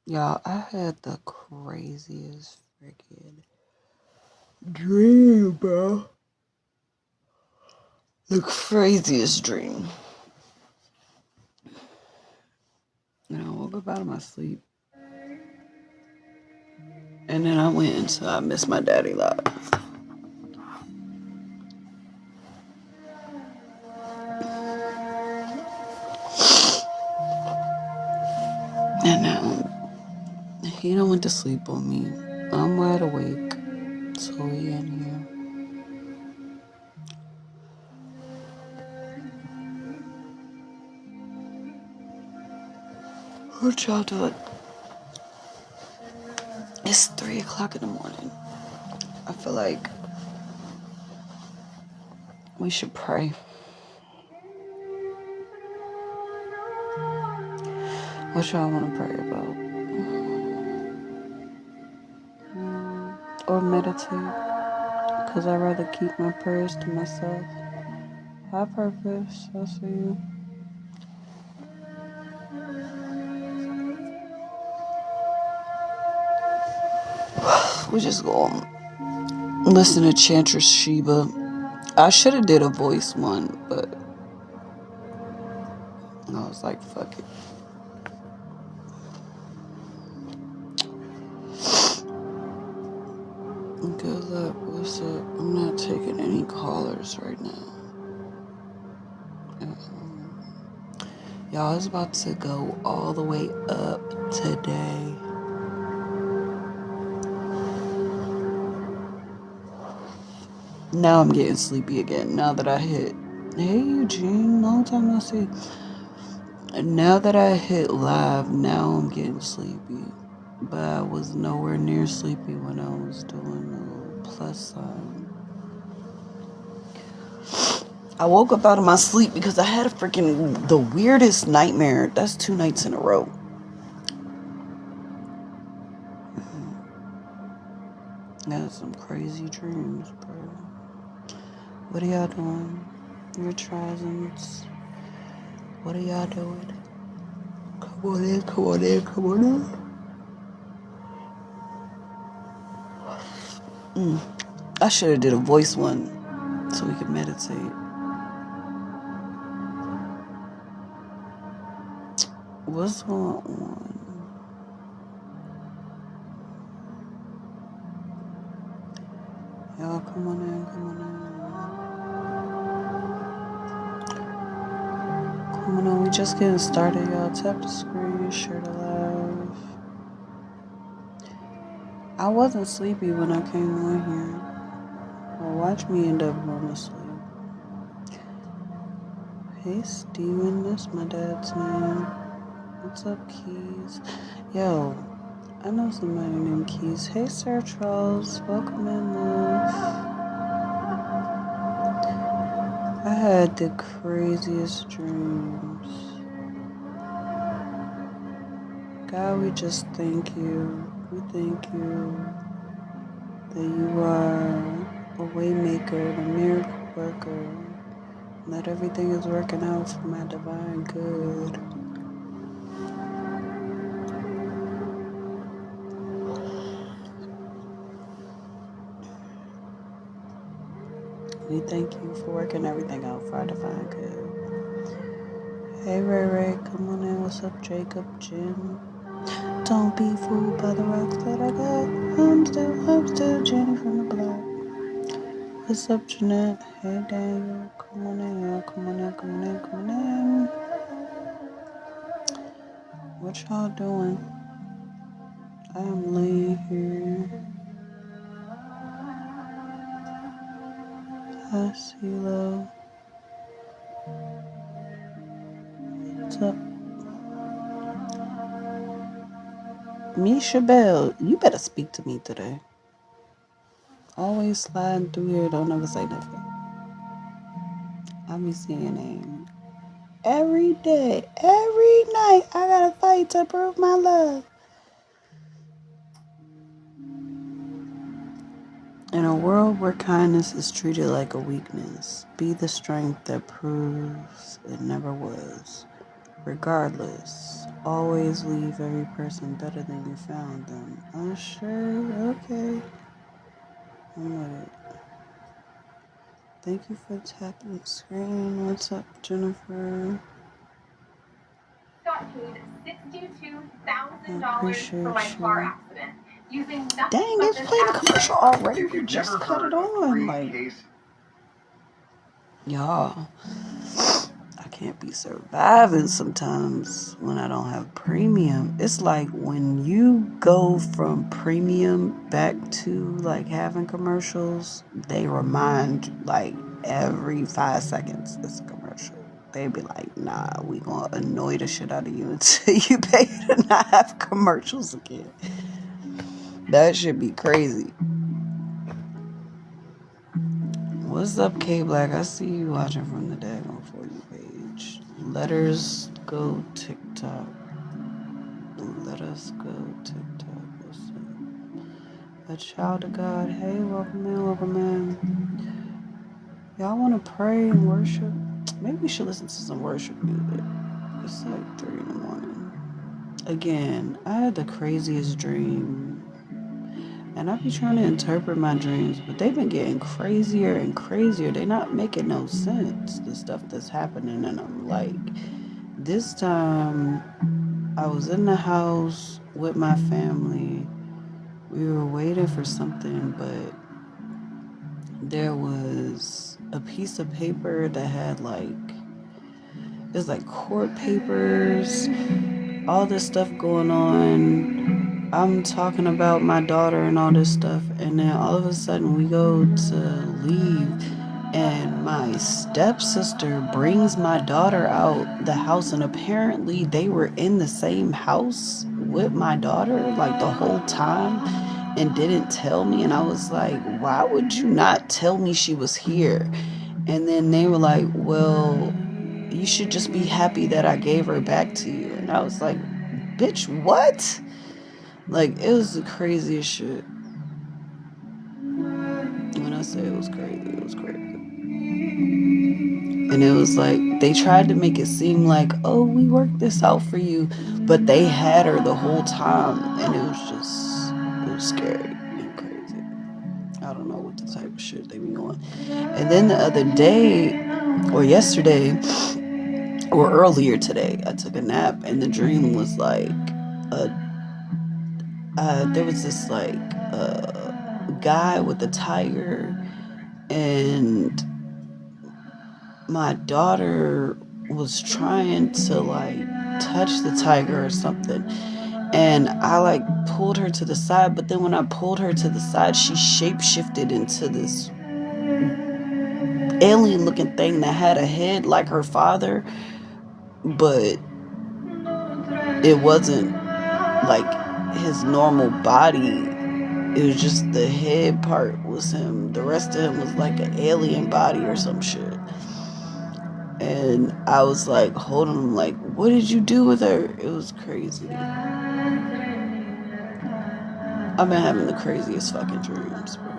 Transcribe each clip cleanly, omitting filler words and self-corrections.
Y'all, I had the craziest freaking dream, bro. The craziest dream. And I woke up out of my sleep. And then I went into I Miss My Daddy live. And now he done went to sleep on me. I'm wide awake. So he in here. What y'all doing? It's 3 o'clock in the morning. I feel like we should pray. What y'all want to pray about? Or meditate? Because I'd rather keep my prayers to myself. High purpose, I see you. We just gonna listen to Chantress Sheba. I should have did a voice one, but I was like, fuck it. Good luck. What's up? I'm not taking any callers right now. Y'all, it's about to go all the way up today. Now I'm getting sleepy again. Now that I hit. Hey, Eugene. Long time no see. Now that I hit live, now I'm getting sleepy. But I was nowhere near sleepy when I was doing the plus sign. I woke up out of my sleep because I had the weirdest nightmare. That's 2 nights in a row. I had some crazy dreams, bro. What are y'all doing? Your trisons. What are y'all doing? Come on in, come on in, come on in. I should have did a voice one so we could meditate. What's going on? Y'all come on in, come on in. Come on in, we just getting started, y'all. Tap the screen, share the live. I wasn't sleepy when I came on here. Well, watch me end up going to sleep. Hey, Steven, that's my dad's name. What's up, Keys? Yo, I know somebody named Keys. Hey, Sir Charles. Welcome in, love. I had the craziest dreams. God, we just thank you. We thank you that you are a way maker and a miracle worker. And that everything is working out for my divine good. We thank you for working everything out for our divine good. Hey, Ray Ray, come on in. What's up, Jacob, Jim? Don't be fooled by the rocks that I got. I'm still Jenny from the block. What's up, Jeanette? Hey, Daniel. Come on in, y'all. Come on in, come on in, come on in. What y'all doing? I am laying here. Hi, CeeLo. What's up? Misha Bell, you better speak to me today. Always sliding through here, don't ever say nothing. I be seeing your name every day, every night. I gotta fight to prove my love. In a world where kindness is treated like a weakness, be the strength that proves it never was. Regardless, always leave every person better than you found them. Sure, okay. I'm with it. Thank you for tapping the screen. What's up, Jennifer? Got paid $62,000 for my car accident. Dang, it's playing the commercial already. We just cut it on. Like, y'all, I can't be surviving sometimes when I don't have premium. It's like when you go from premium back to like having commercials, they remind like every 5 seconds it's a commercial. They be like, nah, we gonna annoy the shit out of you until you pay to not have commercials again. That should be crazy. What's up, K Black? I see you watching from the daggone For You page. Letters go TikTok. Let us go TikTok. What's up? A child of God. Hey, welcome in. Y'all want to pray and worship? Maybe we should listen to some worship music. It's like 3 in the morning. Again, I had the craziest dream. And I be trying to interpret my dreams, but they've been getting crazier and crazier. They're not making no sense, the stuff that's happening. And I'm like, this time I was in the house with my family. We were waiting for something, but there was a piece of paper that had it was like court papers, all this stuff going on. I'm talking about my daughter and all this stuff, and then all of a sudden we go to leave, and my stepsister brings my daughter out the house, and apparently they were in the same house with my daughter like the whole time and didn't tell me. And I was like, why would you not tell me she was here? And then they were like, well, you should just be happy that I gave her back to you. And I was like, bitch, what? Like, it was the craziest shit. When I say it was crazy, it was crazy. And it was like, they tried to make it seem like, oh, we worked this out for you. But they had her the whole time. And it was scary and crazy. I don't know what the type of shit they be on. And then the other day, or yesterday, or earlier today, I took a nap, and the dream was like, there was this guy with a tiger, and my daughter was trying to touch the tiger or something, and I pulled her to the side. But then when I pulled her to the side, she shapeshifted into this alien looking thing that had a head like her father, but it wasn't like his normal body. It was just the head part was him. The rest of him was like an alien body or some shit. And I was like holding him like, what did you do with her? It was crazy. I've been having the craziest fucking dreams, bro.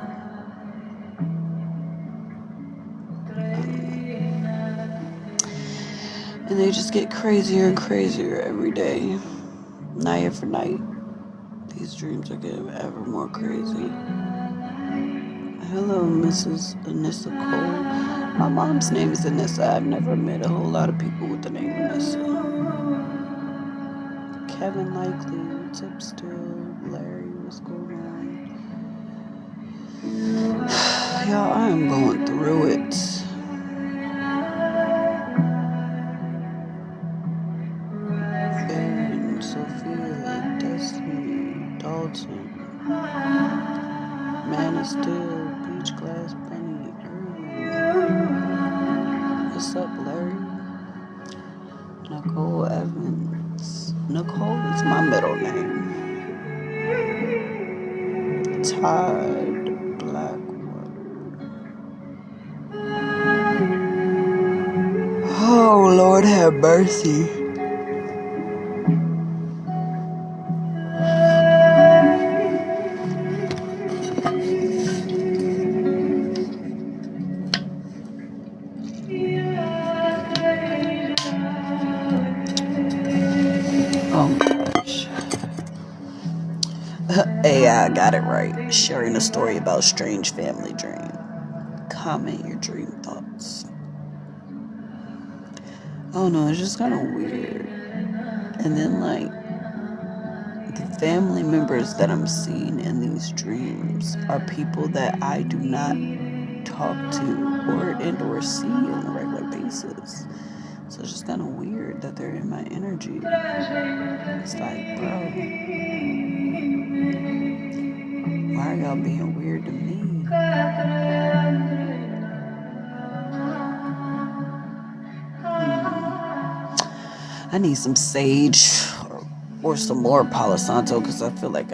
And they just get crazier and crazier every day. Night after night. These dreams are getting ever more crazy. Hello, Mrs. Anissa Cole. My mom's name is Anissa. I've never met a whole lot of people with the name Anissa. Kevin Likely, what's up still? Larry, what's going on? Y'all, I am going through it. Aaron, Sophia, Destiny, Dalton, Man of Steel, Beach Glass Bunny, Irvin. What's up, Larry? Nicole Evans. Nicole is my middle name. Todd Blackwater. Oh, Lord have mercy. AI got it right. Sharing a story about strange family dream. Comment your dream thoughts. Oh no, it's just kind of weird. And then, like, the family members that I'm seeing in these dreams are people that I do not talk to or see on a regular basis. So it's just kind of weird that they're in my energy. It's like, bro, why are y'all being weird to me? I need some sage or some more Palo Santo because I feel like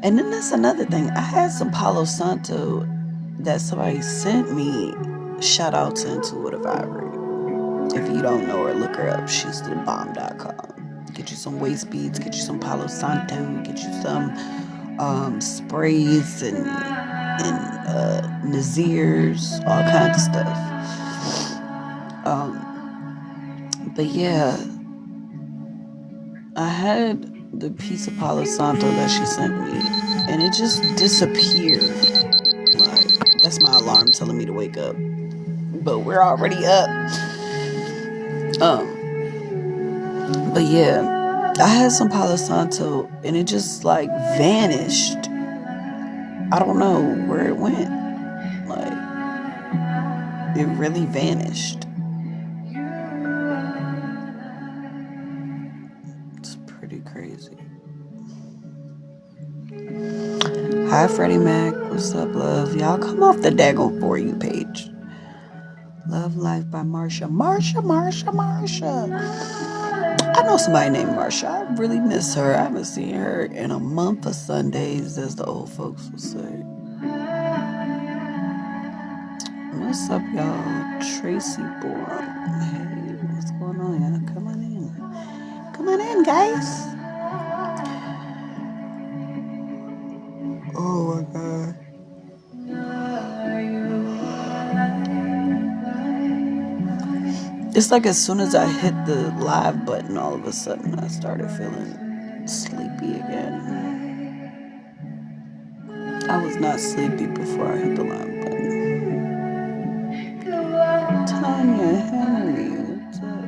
and then that's another thing. I had some Palo Santo that somebody sent me. Shout out to Intuitive Ivory. If you don't know her, look her up. She's the bomb.com. Get you some waist beads, get you some Palo Santo, get you some sprays and Nazirs, all kinds of stuff. But yeah, I had the piece of Palo Santo that she sent me, and it just disappeared. Like, that's my alarm telling me to wake up. But we're already up. But yeah, I had some Palo Santo, and it just like vanished. I don't know where it went. Like, it really vanished. It's pretty crazy. Hi, Freddie Mac. What's up, love? Y'all come off the daggone For You page. Love Life by Marsha. Marsha. I know somebody named Marsha. I really miss her. I haven't seen her in a month of Sundays, as the old folks would say. What's up, y'all? Tracy Borum. Hey, what's going on, y'all? Come on in. Come on in, guys. Oh my God. It's like as soon as I hit the live button, all of a sudden I started feeling sleepy again. I was not sleepy before I hit the live button. Tanya Henry, what's up?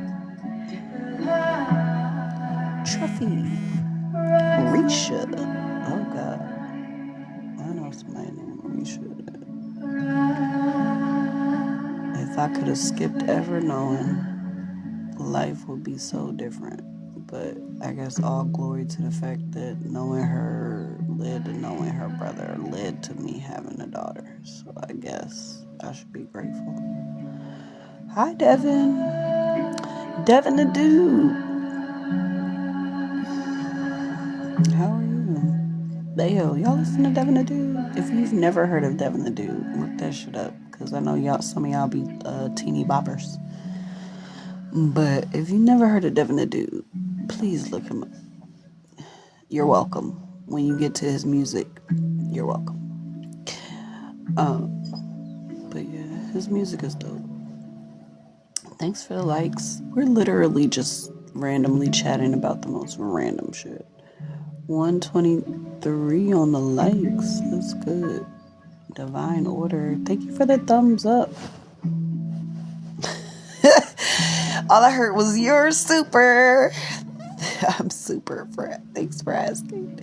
Truffy. Risha. Oh God. I know somebody named Risha. If I could have skipped ever knowing, life would be so different. But I guess all glory to the fact that knowing her led to knowing her brother led to me having a daughter. So I guess I should be grateful. Hi, Devin. Devin the dude. How are you? Yo, y'all listen to Devin the Dude? If you've never heard of Devin the Dude, look that shit up. Because I know some of y'all be teeny boppers. But if you never heard of Devin the Dude, please look him up. You're welcome. When you get to his music, you're welcome. But yeah, his music is dope. Thanks for the likes. We're literally just randomly chatting about the most random shit. 123 on the likes. That's good. Divine order. Thank you for the thumbs up. All I heard was you're super. I'm super. Thanks for asking.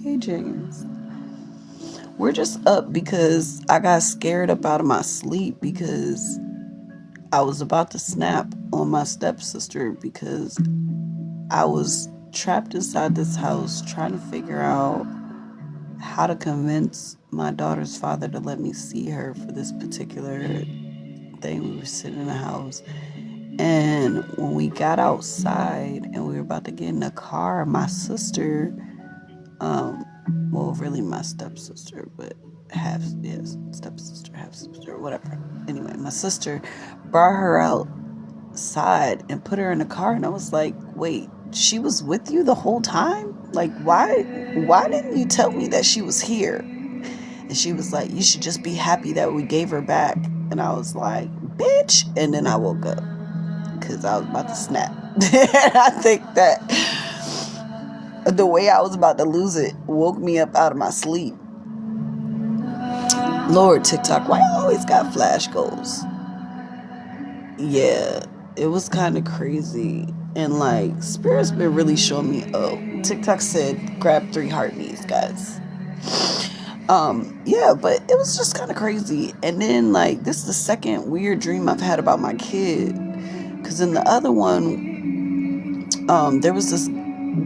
Hey, James. We're just up because I got scared up out of my sleep because I was about to snap on my stepsister because I was trapped inside this house trying to figure out how to convince my daughter's father to let me see her for this particular thing. We were sitting in the house, and when we got outside and we were about to get in the car, my sister, well, really my stepsister, but stepsister, half sister, whatever. Anyway, my sister brought her outside and put her in the car, and I was like, wait, she was with you the whole time? Like, why didn't you tell me that she was here? And she was like, you should just be happy that we gave her back. And I was like, bitch. And then I woke up because I was about to snap. And I think that The way I was about to lose it woke me up out of my sleep. Lord, TikTok, why you always got flash goals? Yeah, it was kind of crazy. And like, Spirit's been really showing me. Oh, TikTok said grab 3 heart knees, guys. Yeah, but it was just kind of crazy. And then like, this is the second weird dream I've had about my kid. Because in the other one, there was this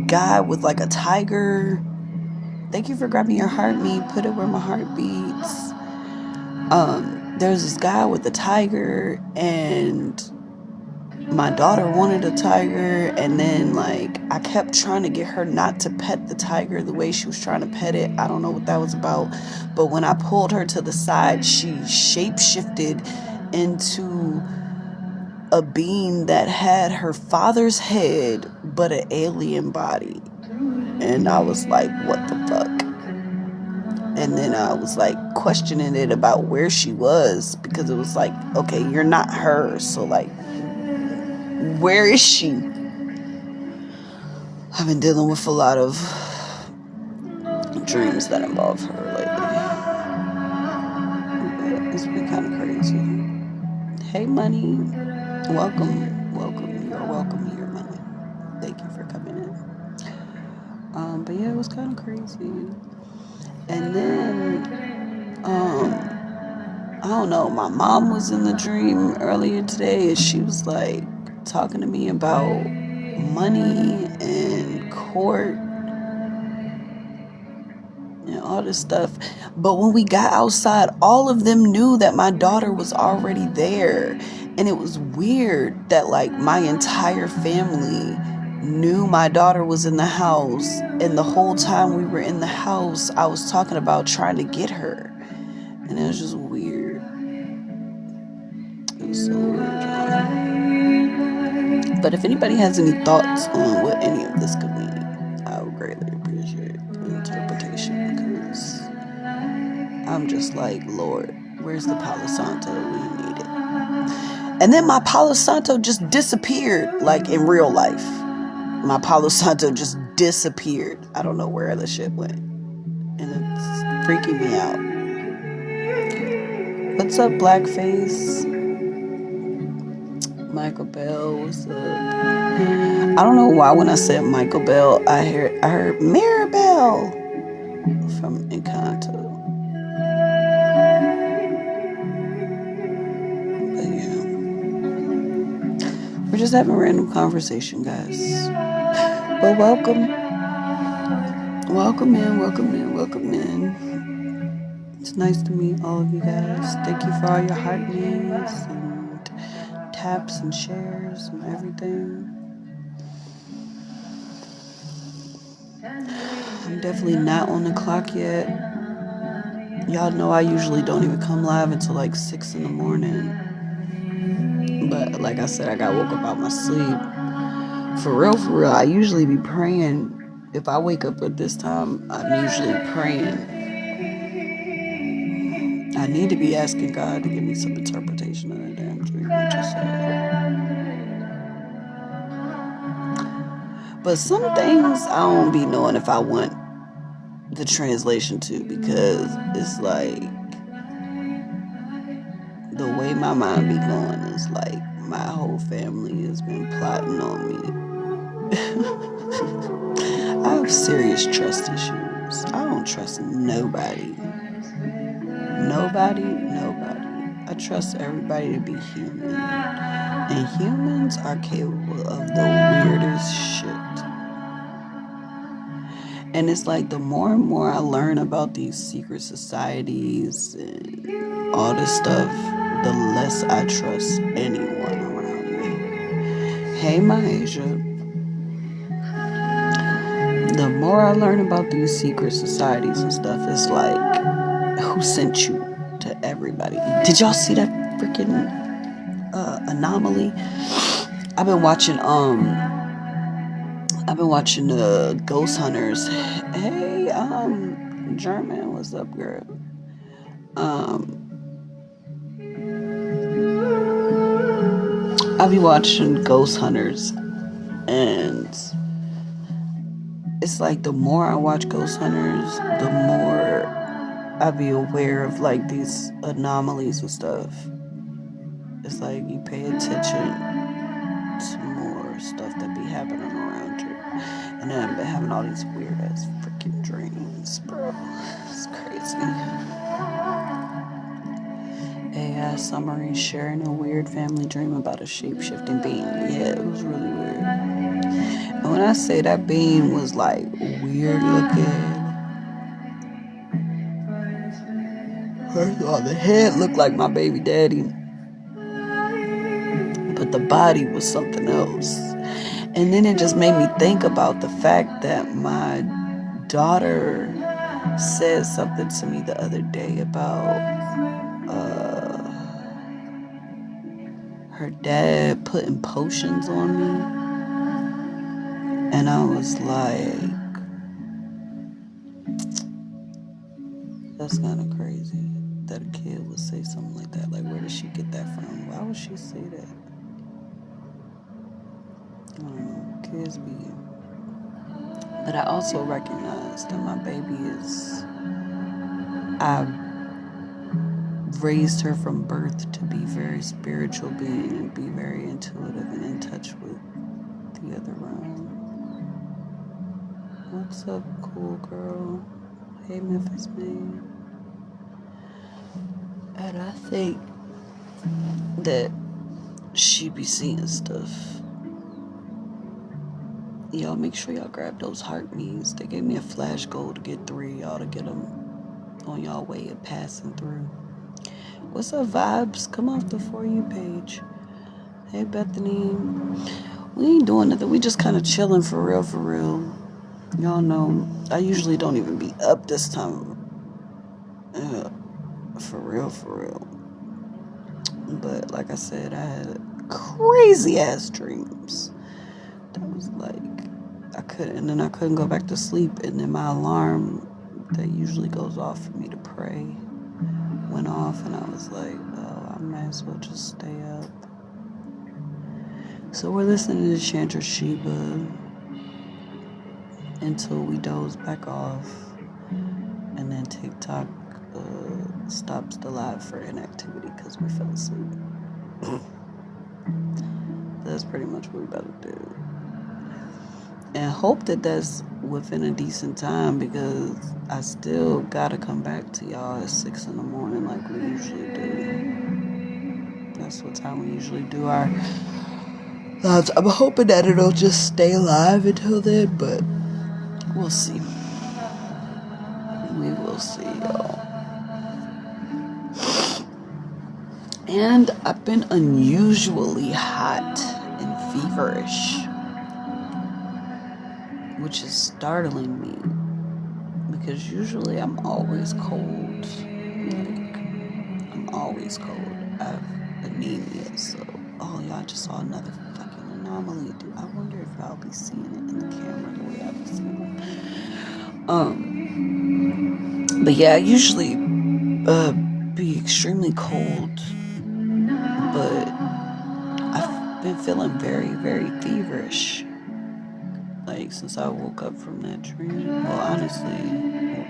guy with like a tiger. Thank you for grabbing your heart knee. Put it where my heart beats. There's this guy with a tiger, and my daughter wanted a tiger, and then like I kept trying to get her not to pet the tiger the way she was trying to pet it. I don't know what that was about, but when I pulled her to the side, she shape-shifted into a being that had her father's head but an alien body. And I was like, what the fuck? And then I was like questioning it about where she was, because it was like, okay, you're not her, so like, where is she? I've been dealing with a lot of dreams that involve her lately. But it's been kind of crazy. Hey, Money. Welcome. Welcome. You're welcome here, Money. Thank you for coming in. But yeah, it was kind of crazy. And then, I don't know, my mom was in the dream earlier today, and she was like talking to me about money and court and all this stuff. But when we got outside, all of them knew that my daughter was already there. And it was weird that like my entire family knew my daughter was in the house, and the whole time we were in the house, I was talking about trying to get her. And it was just weird. It was so weird, y'all. But if anybody has any thoughts on what any of this could mean, I would greatly appreciate interpretation, because I'm just like, Lord, where's the Palo Santo? We need it. And then my Palo Santo just disappeared, like in real life. My Palo Santo just disappeared. I don't know where the shit went. And it's freaking me out. What's up, Blackface? Michael Bell, what's up? I don't know why when I said Michael Bell, I heard Maribel from Encanto. But yeah, we're just having a random conversation, guys. But welcome in, welcome in. It's nice to meet all of you guys. Thank you for all your heart needs and taps and shares and everything. I'm definitely not on the clock yet. Y'all know I usually don't even come live until like 6 in the morning. But like I said, I got woke up out my sleep. For real, I usually be praying. If I wake up at this time, I'm usually praying. I need to be asking God to give me some interpretation of that damn dream I just had. But some things I don't be knowing if I want the translation to, because it's like the way my mind be going is like my whole family has been plotting on me. I have serious trust issues. I don't trust nobody. Nobody. I trust everybody to be human. And humans are capable of the weirdest shit. And it's like the more and more I learn about these secret societies and all this stuff, the less I trust anyone around me. Hey, Mahasia. The more I learn about these secret societies and stuff, it's like, who sent you to everybody? Did y'all see that freaking anomaly? I've been watching Ghost Hunters. Hey, German, what's up, girl? I be watching Ghost Hunters, and it's like the more I watch Ghost Hunters, the more I be aware of like these anomalies and stuff. It's like you pay attention to more stuff that be happening around you. And then I've been having all these weird ass freaking dreams, bro. It's crazy. AI summary: sharing a weird family dream about a shape-shifting being. Yeah, it was really weird. And when I say that being was like weird looking, first of all, the head looked like my baby daddy, but the body was something else. And then it just made me think about the fact that my daughter said something to me the other day about her dad putting potions on me. And I was like, that's kind of crazy that a kid would say something like that. Like, where did she get that from? Why would she say that? I don't know. Kids be. But I also recognize that my baby is. I raised her from birth to be very spiritual being and be very intuitive and in touch with the other realm. What's up, cool girl? Hey, Memphis man. And I think that she be seeing stuff. Y'all make sure y'all grab those heart me's. They gave me a flash goal to get 3. Y'all to get them on y'all way of passing through. What's up, vibes? Come off the For You page. Hey, Bethany. We ain't doing nothing. We just kind of chilling for real, for real. Y'all know, I usually don't even be up this time. For real, for real. But like I said, I had crazy ass dreams. That was like, I couldn't go back to sleep. And then my alarm that usually goes off for me to pray went off. And I was like, oh, I might as well just stay up. So we're listening to Chandra Sheba until we doze back off, and then TikTok stops the live for inactivity because we fell asleep. That's pretty much what we better do, and hope that that's within a decent time, because I still gotta come back to y'all at 6 in the morning like we usually do. That's what time we usually do our lives. I'm hoping that it'll just stay live until then, but we'll see. We will see, y'all. And I've been unusually hot and feverish, which is startling me, because usually I'm always cold. Like, I'm always cold. I have anemia, so y'all just saw another fucking anomaly. Dude, I wonder if I'll be seeing it in the camera the way I be seeing it. But yeah, I usually be extremely cold, but I've been feeling very, very feverish, like, since I woke up from that dream. Well, honestly,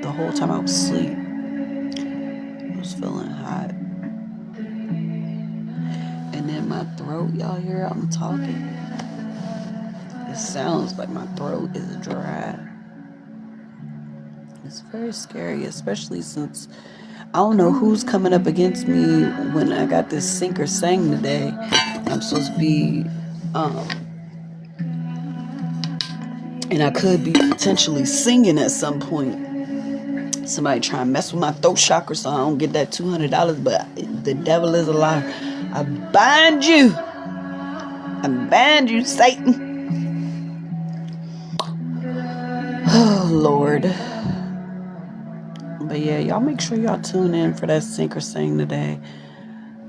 the whole time I was asleep, I was feeling hot. And then my throat, y'all hear I'm talking? It sounds like my throat is dry. It's very scary, especially since I don't know who's coming up against me when I got this sink or sang today. I'm supposed to be, and I could be potentially singing at some point. Somebody try and mess with my throat chakra so I don't get that $200, but the devil is a liar. I bind you. I bind you, Satan. Oh, Lord. But yeah, y'all make sure y'all tune in for that sink or sing today.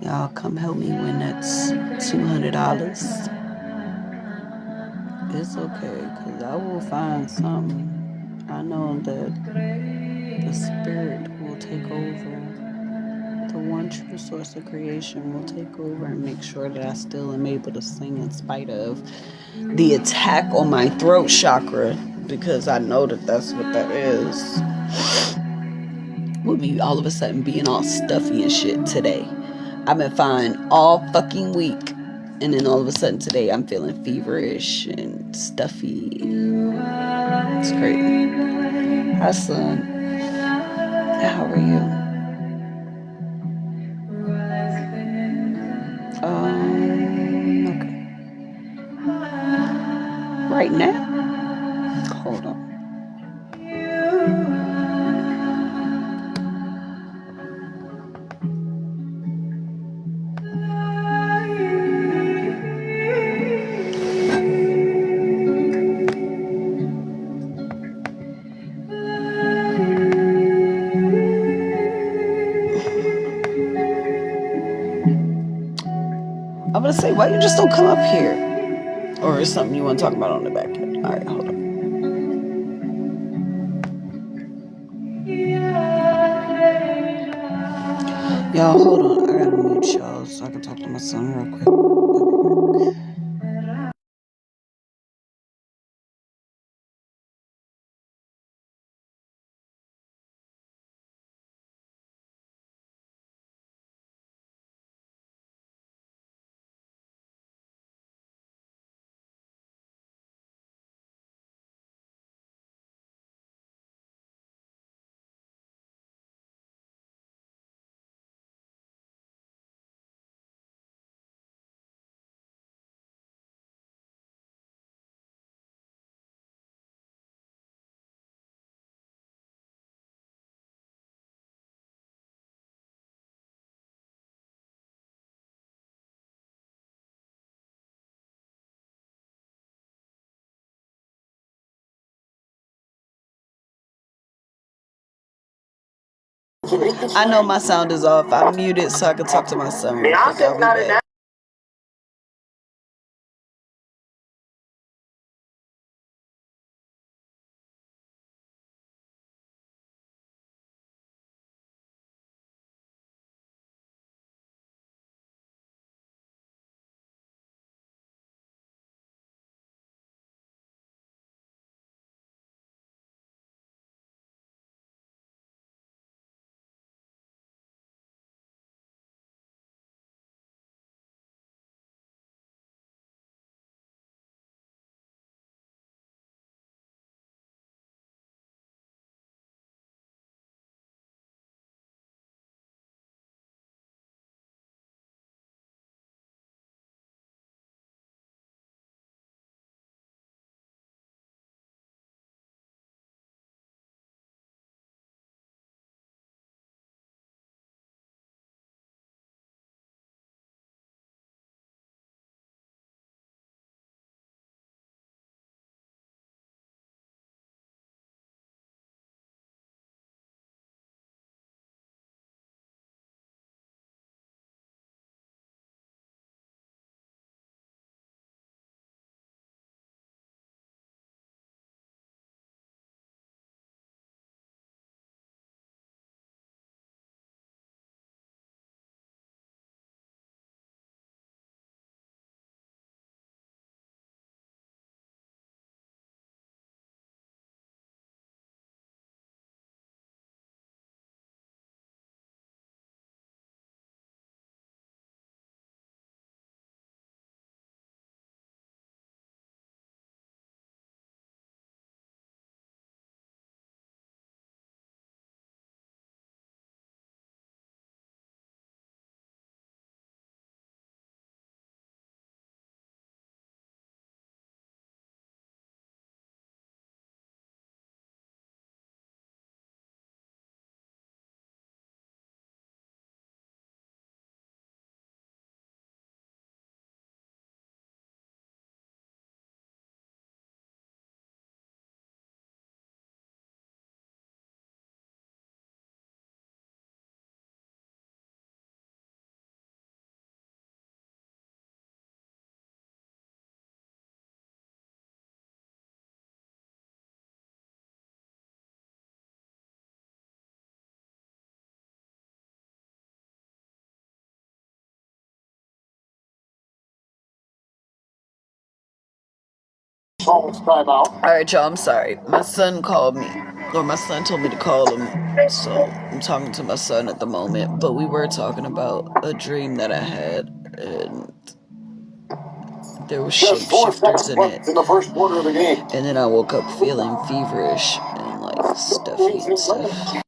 Y'all come help me win that $200. It's okay, because I will find something. I know that the spirit will take over. The one true source of creation will take over and make sure that I still am able to sing in spite of the attack on my throat chakra because I know that that's what that is. Would be all of a sudden being all stuffy and shit today. I've been fine all fucking week. And then all of a sudden today I'm feeling feverish and stuffy. It's crazy. Hi, son. How are you? Okay. Right now? Hold on. I'm gonna say, why you just don't come up here? Or is something you want to talk about on the back end? Alright, hold on. Y'all, hold on. I gotta mute y'all so I can talk to my son real quick. I'll be back. I know my sound is off. I muted so I could talk to my son real quick. I'll be back. Alright, y'all, I'm sorry. My son called me. Or my son told me to call him. So I'm talking to my son at the moment. But we were talking about a dream that I had. And there were shapeshifters in it. And then I woke up feeling feverish and like stuffy and stuff.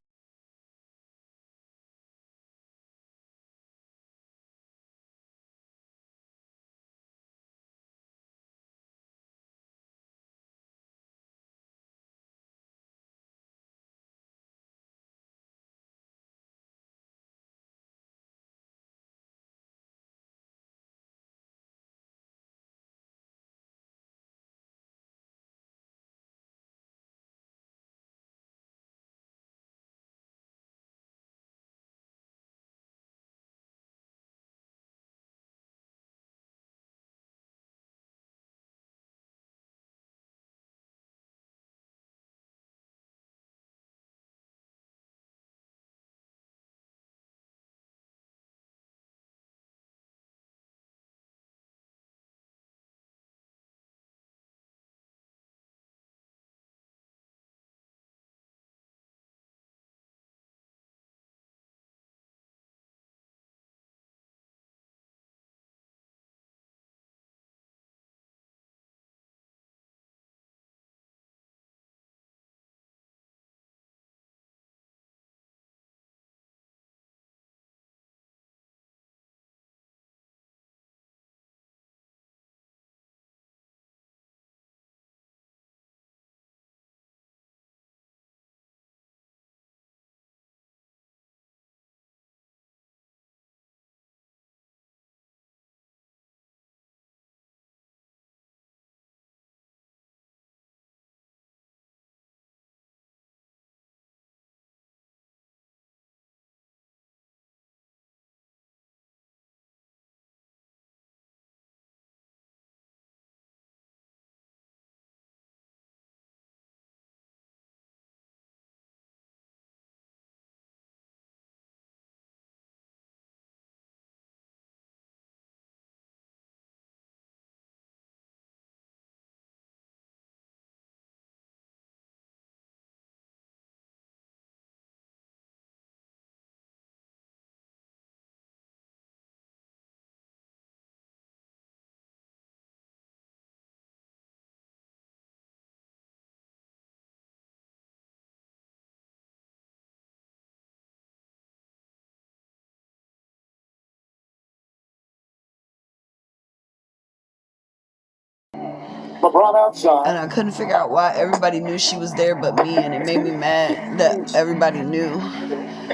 And I couldn't figure out why everybody knew she was there but me, and it made me mad that everybody knew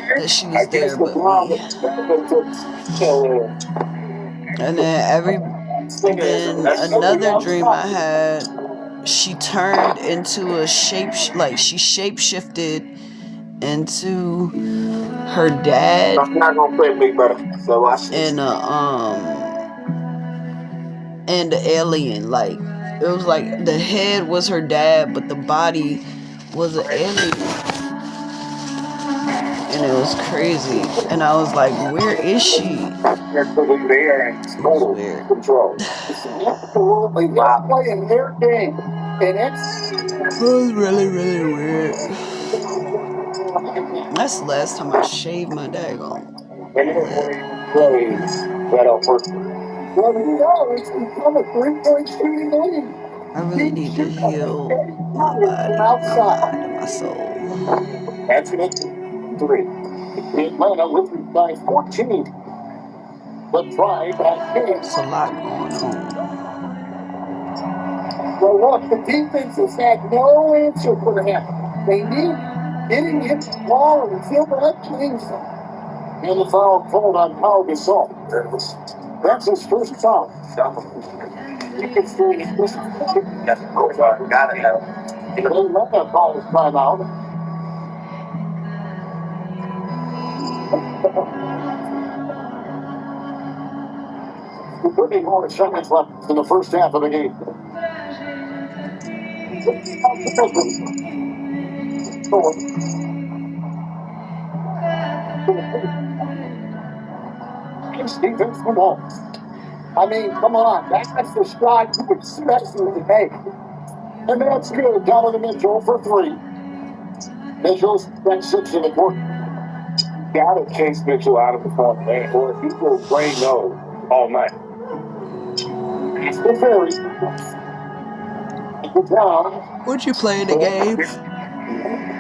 that she was there but me. And then another dream I had, she turned into a she shape-shifted into her dad. I'm not gonna play big brother, so watch this. And the alien, like it was like the head was her dad, but the body was an alien, and it was crazy. And I was like, where is she? It was weird. It was really, really weird. That's the last time I shaved my daggone lip. I really need to heal my body, my mind, and my soul. Atlanta wins by 14. But try back in. It's a lot going on. Well, look, the defense has had no answer for him. They need getting him the ball and feel that things. And the foul called on Paul Gasol. That's his first foul. You can see his first foul. Got it now. They let that call his timeout. With 34 seconds left in the first half of the game. Defense the ball. I mean, come on. That's the stride you expect them to take. And that's good. Down to Mitchell for three. Mitchell's got 6 in the court. Gotta chase Mitchell out of the front lane, or he will play no all night. It's the Ferry. Would you play the game?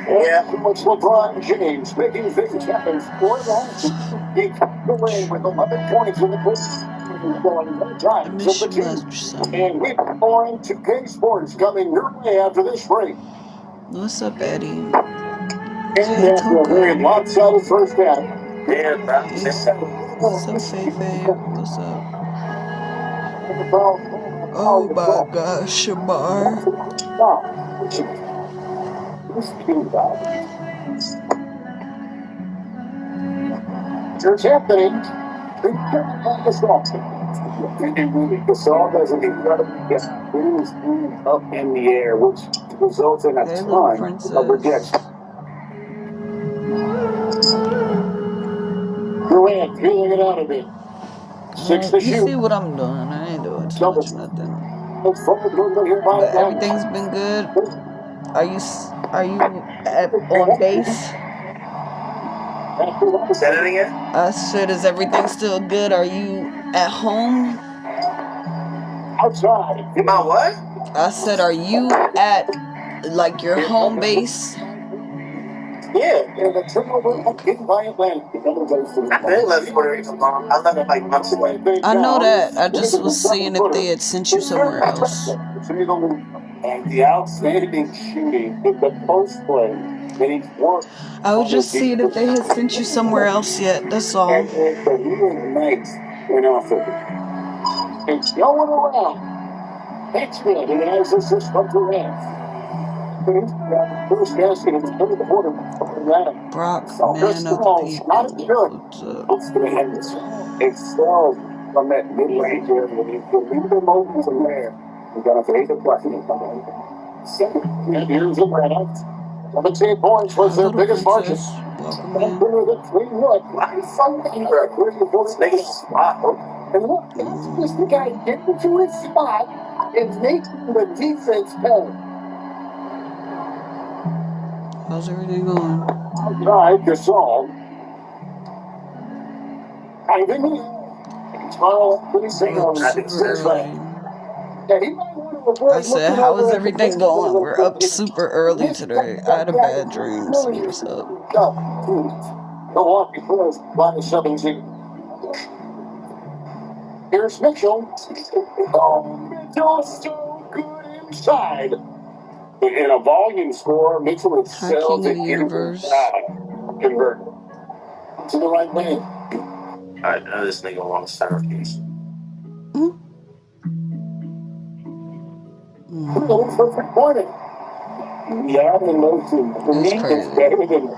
Yeah, it's LeBron James making things happen for that. He comes away with 11 points in the first. I miss you much, son. And we've got more in 2K Sports coming your way after this break. What's up, Eddie? And after a very lopsided first half. Hey, what's up, Faye? What's up? Oh my gosh, Shamar. It's happening. The song doesn't get up in the air, which results in a ton of rejection. Durant feeling it out of it. 6 to shoot. You see what I'm doing? I ain't doing too much of nothing. But everything's been good. Are you on base? Say that again? I said, is everything still good? Are you at home? Outside. About what? I said, are you at like your home base? Yeah, and the turnover hit by Atlanta. They left Puerto Rico long. I left it like months away. I know that. I just was seeing if they had sent you somewhere else. And the outstanding shooting in the post play. I was just seeing if they had sent you somewhere else yet. That's all. And the really nice went off of it. It's going around. That's good. And as this is from Durant. First basket in the third quarter. Brock, man of the people. What's up? Excelled from that mid-range area. Leave them open from there. We're going to face a question. And here's the Reynolds. 17 points was their biggest margin. Welcome in. And look, it's just the guy getting to his spot and making the defense pay. How's everything going? Outside, Gasol. I said, how is everything going? We're up super early today. I had a bad dream, so what's up? Milwaukee Bulls by 17. Here's Mitchell. Oh, Mitchell's so good inside. In a volume score, Mitchell excels in the universe. Convert to the right lane. I know this nigga wants centerpiece. Yeah, and those two. The meat is better than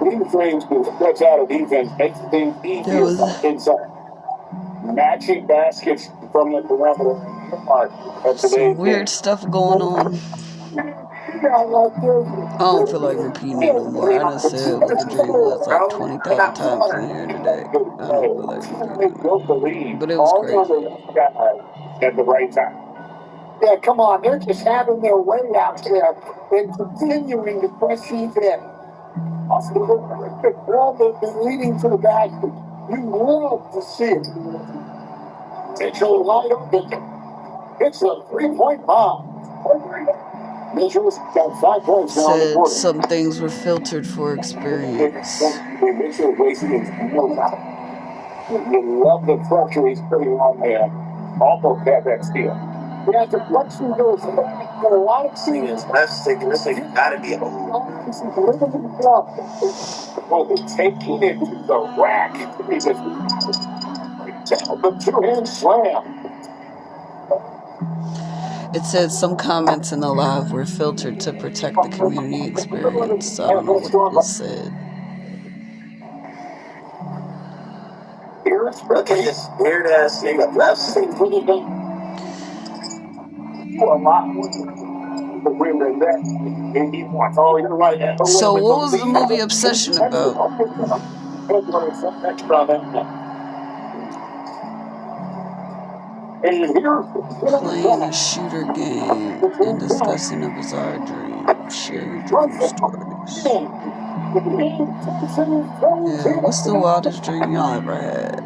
these frames can stretch out of defense, makes things easier inside. Matching baskets from the perimeter. Some weird stuff going on. I don't feel like repeating it no more. I done said what the dream was like 20,000 times in here today. I don't feel like repeating it. But it was crazy. At the right time. Yeah, come on. They're just having their way out there and continuing to push these in. The ball they've been leading to the basket. You love to see it. Mitchell wide open. It's a 3-point bomb. Mitchell's got 5 points now on the court. Said some things were filtered for experience. Mitchell wasting his out. You love the pressure he's putting on there. Almost had that steal. Yeah, the deflection goes back for a lot of seniors. That's thinking this thing gotta be old. Well, taking it to the rack. He just the two-hand slam. It said some comments in the live were filtered to protect the community experience. I don't know what it said. Look at this weird ass thing. So what was the movie Obsession about? And here's Playing a shooter game and discussing a bizarre dream. Share your dream stories. Yeah, what's the wildest dream y'all ever had?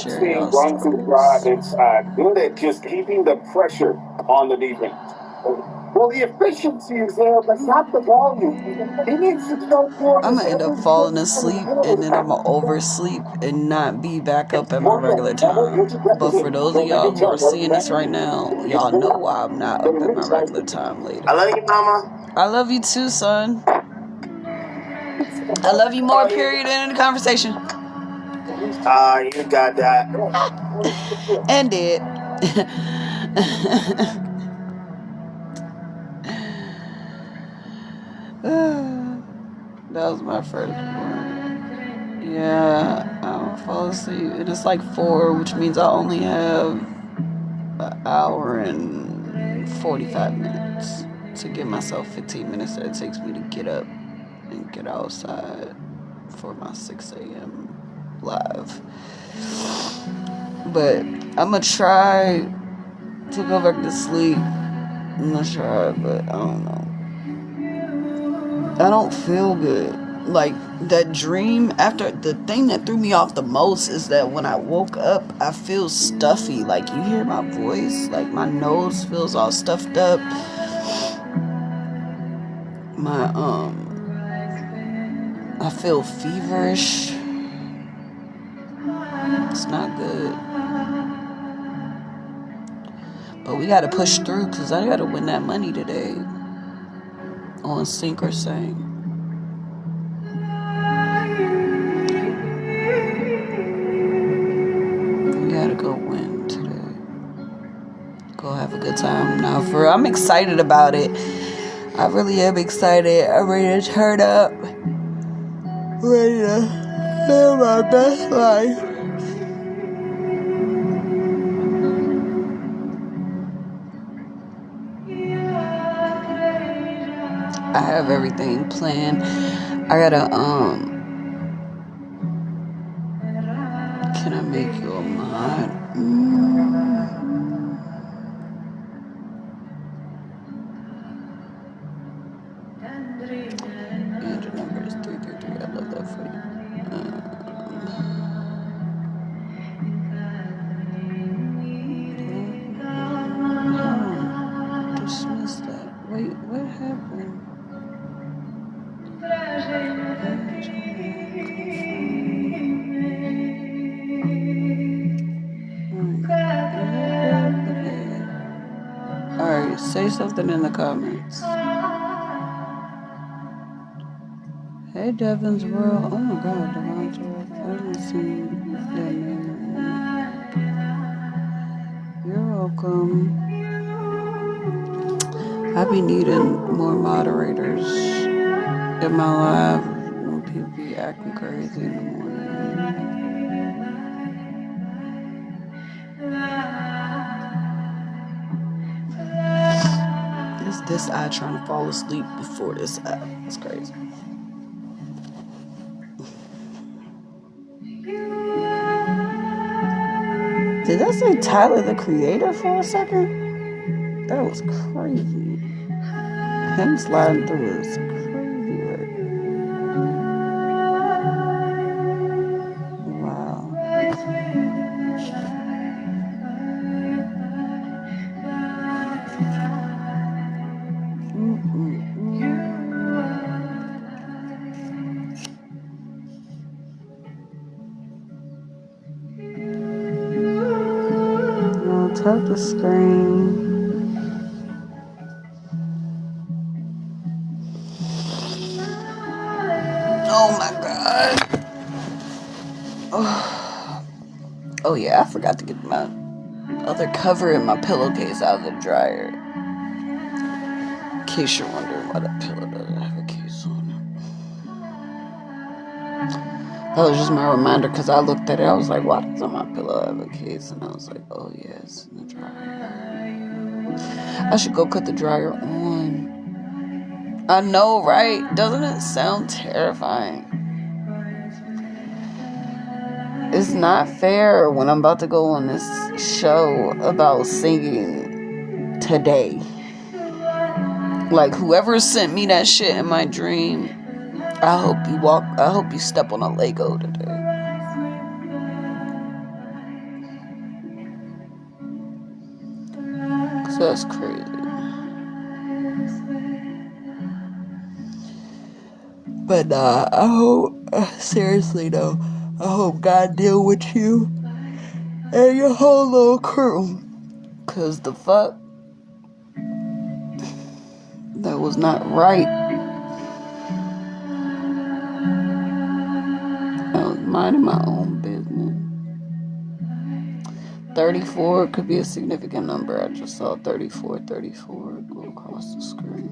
Share y'all stories. It's good at just keeping the pressure on the defense. Well, the efficiency is there, but not the volume. He needs to start more. I'm gonna end up falling asleep and then I'm gonna oversleep and not be back up at my regular time. But for those of y'all who are seeing this right now, y'all know why I'm not up at my regular time later. I love you, Mama. I love you too, son. I love you more, period, in the conversation. You got that. And did. That was my first one. Yeah, I'll fall asleep. And it's like 4, which means I only have an hour and 45 minutes to give myself 15 minutes that it takes me to get up and get outside for my 6 a.m. live. But I'm gonna try to go back to sleep. I'm gonna try, but I don't know. I don't feel good. Like, that dream, after, the thing that threw me off the most is that when I woke up, I feel stuffy. Like, you hear my voice, like my nose feels all stuffed up. I feel feverish. It's not good. But we gotta push through, because I gotta win that money today. On Sink or Sing. We gotta go win today. Go have a good time. Now, I'm excited about it. I really am excited. I'm ready to turn up. Ready to live my best life. I have everything planned. I gotta, can I make you a mod? And your number is 333. I love that for you. Dismiss that. Wait, what happened? Alright, say something in the comments. Hey, Devin's World. Oh my god, Devin's World. I haven't seen that name. You're welcome. I be needing more moderators in my life when people be acting crazy in the morning. It's this eye trying to fall asleep before this eye. It's crazy. Did that say Tyler the Creator for a second? That was crazy. Him sliding through is crazy. Wow. I'll tap the screen. Oh my god. Oh yeah, I forgot to get my other cover in my pillowcase out of the dryer. In case you're wondering why that pillow doesn't have a case on it. That was just my reminder, because I looked at it, I was like, why doesn't my pillow have a case? And I was like, oh yeah, it's in the dryer. I should go cut the dryer on. I know, right? Doesn't it sound terrifying? it's not fair when I'm about to go on this show about singing today. Like, whoever sent me that shit in my dream, I hope you step on a Lego today. Cause that's crazy. But I hope, seriously though, I hope God deal with you and your whole little crew. Cause the fuck, that was not right. I was minding my own business. 34 could be a significant number. I just saw 34 go across the screen.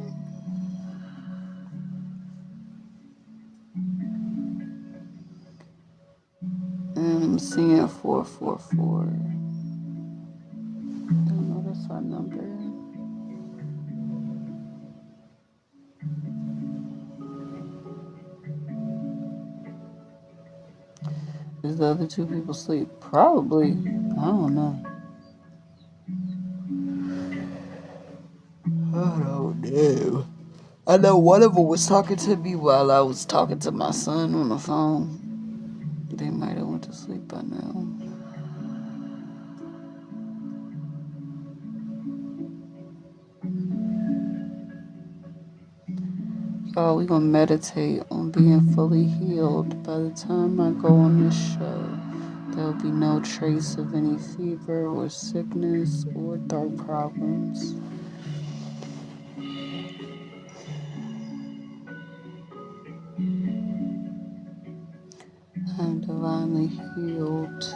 And I'm seeing 444. Don't know that's our number. Is the other two people asleep? Probably. I don't know. I know one of them was talking to me while I was talking to my son on the phone. They might have went to sleep by now. Oh, we're gonna meditate on being fully healed. By the time I go on this show, there'll be no trace of any fever or sickness or throat problems. I'm divinely healed.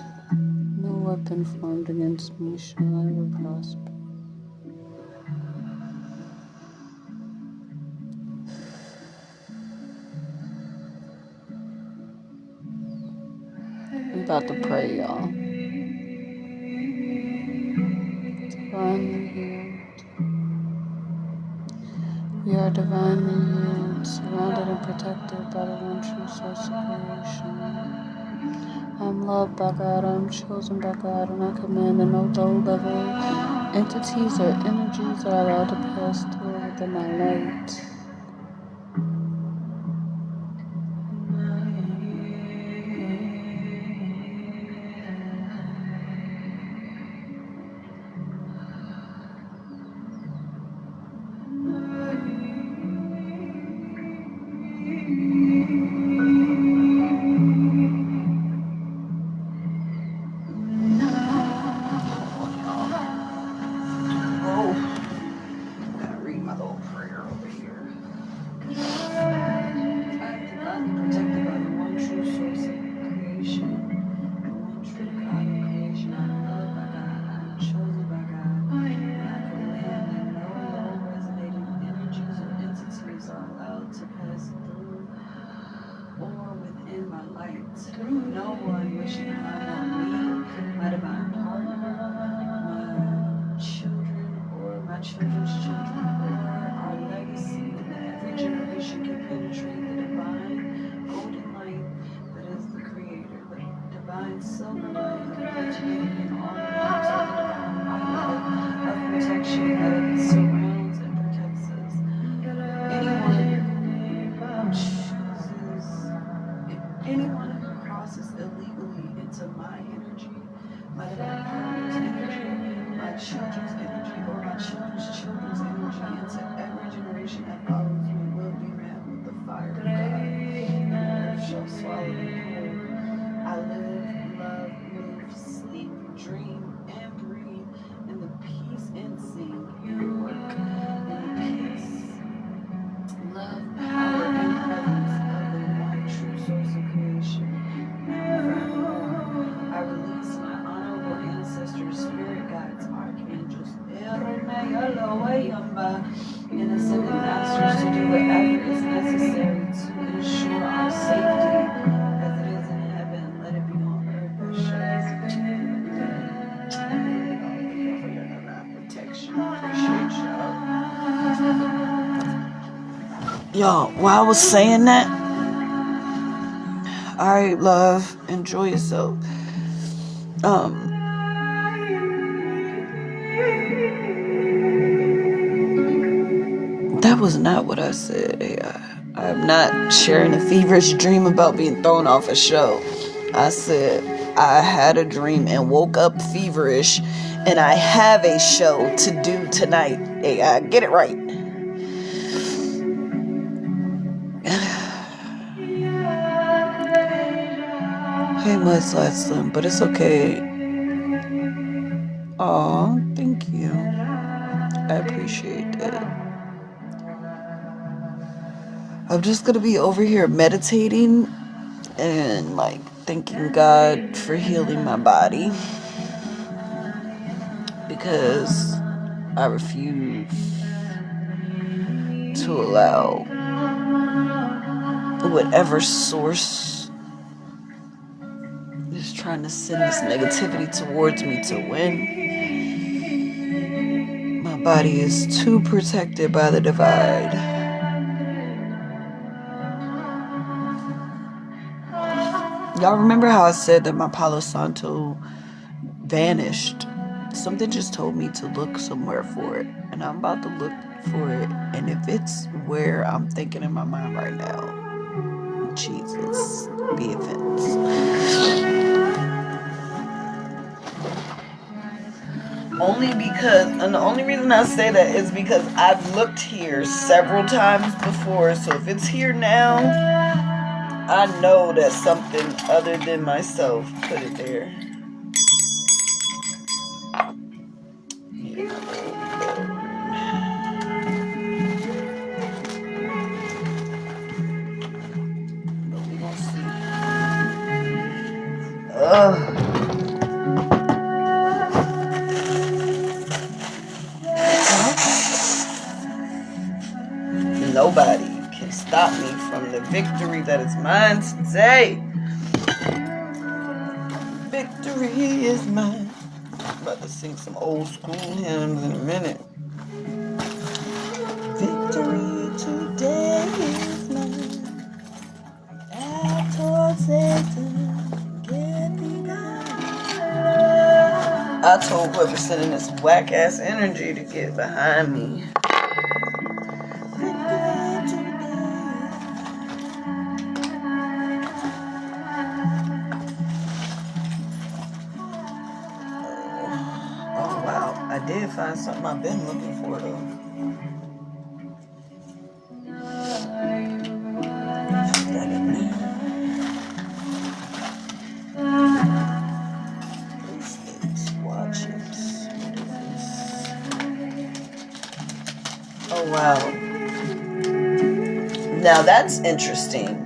No weapon formed against me shall ever prosper. We about to pray, y'all. Divinely healed. We are divinely healed, surrounded and protected by the one true source of creation. I'm loved by God, I'm chosen by God, and I command that no low-level entities or energies are allowed to pass through within my light. No one wishing harm on me, my divine partner, my children, or my children's children, or our legacy in every generation can penetrate the divine golden light that is the creator, the divine silver light originating in all realms of the divine light of protection that surrounds and protects us. Anyone who crosses illegally into my energy, my divine partner's energy, my children's energy, or my children's children's energy, into every generation that follows me will be met with the fire of God, and the earth shall swallow them whole. I live, love, move, sleep, dream, and breathe in the peace and sing and work in the peace, love, power, and presence of the one true source of creation. Now forevermore, I release my honorable ancestors, spirit guides, archangels, and ascended masters to do whatever is necessary to ensure our safety as it is in heaven. Let it be on earth as for your divine protection. Appreciate y'all. Y'all, while I was saying that, Alright, love. Enjoy yourself. That was not what I said. I'm not sharing a feverish dream about being thrown off a show. I said I had a dream and woke up feverish, and I have a show to do tonight. AI, get it right. Hey, Mudslide Slim, but it's okay. Aw, thank you. I appreciate it. I'm just gonna be over here meditating and like thanking God for healing my body, because I refuse to allow whatever source is trying to send this negativity towards me to win. My body is too protected by the divide. Y'all remember how I said that my Palo Santo vanished? Something just told me to look somewhere for it, and I'm about to look for it. And if it's where I'm thinking in my mind right now, Jesus be offense. Only because, and the only reason I say that is because I've looked here several times before. So if it's here now, I know that something other than myself put it there. Nobody can stop me from the victory that is mine today. Victory is mine. I'm about to sing some old school hymns in a minute. Victory today is mine. I told Satan, get thee behind. I told whoever's sending this whack ass energy to get behind me. Oh wow, I did find something I've been looking for though. Oh wow. Now that's interesting.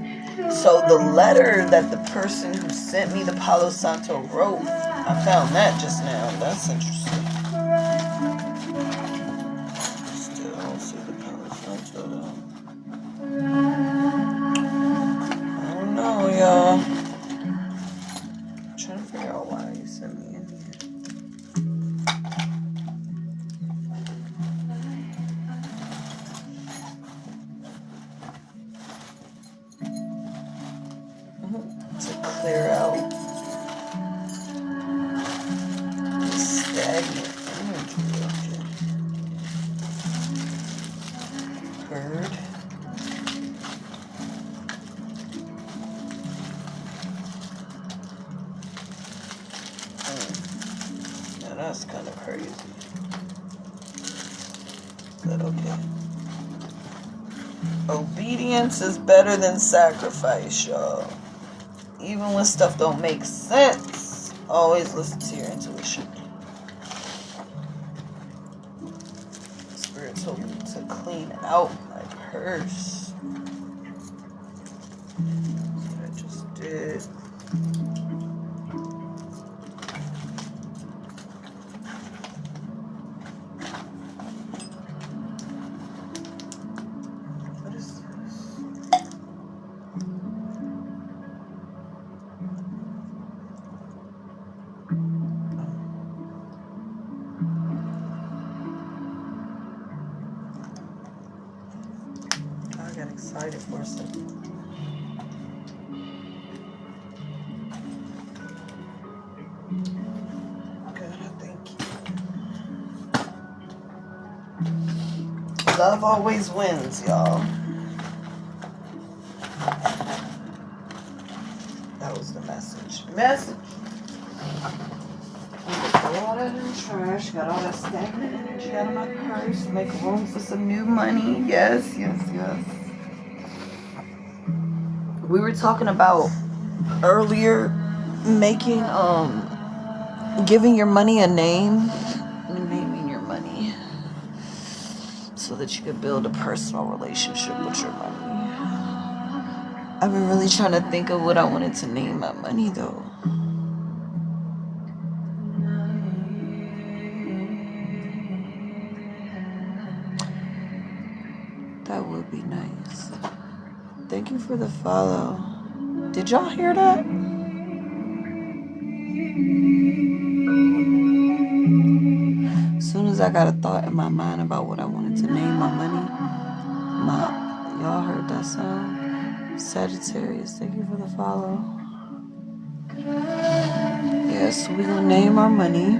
So the letter that the person who sent me the Palo Santo wrote, I found that just now. That's interesting. Still don't see the Palo Santo though. I don't know, y'all. I'm trying to figure out why you sent me in here. To clear out the stagnant energy of it. Bird. Now that's kind of crazy. But okay. Obedience is better than sacrifice, y'all. Even when stuff don't make sense, always listen to your intuition. Spirit told me to clean out my purse. That's what I just did. What is this? I got excited for a second. Love always wins, y'all. That was the message. Message. Throw all that in the trash. Got all that stagnant energy out of my purse. Make room for some new money. Yes, yes, yes. We were talking about earlier making giving your money a name, naming your money, so that you can build a personal relationship with your money. I've been really trying to think of what I wanted to name my money though. That would be nice. Thank you for the follow. Did y'all hear that? As soon as I got a thought in my mind about what I wanted to name my money, y'all heard that sound? Sagittarius, thank you for the follow. Yeah, so we gonna name our money.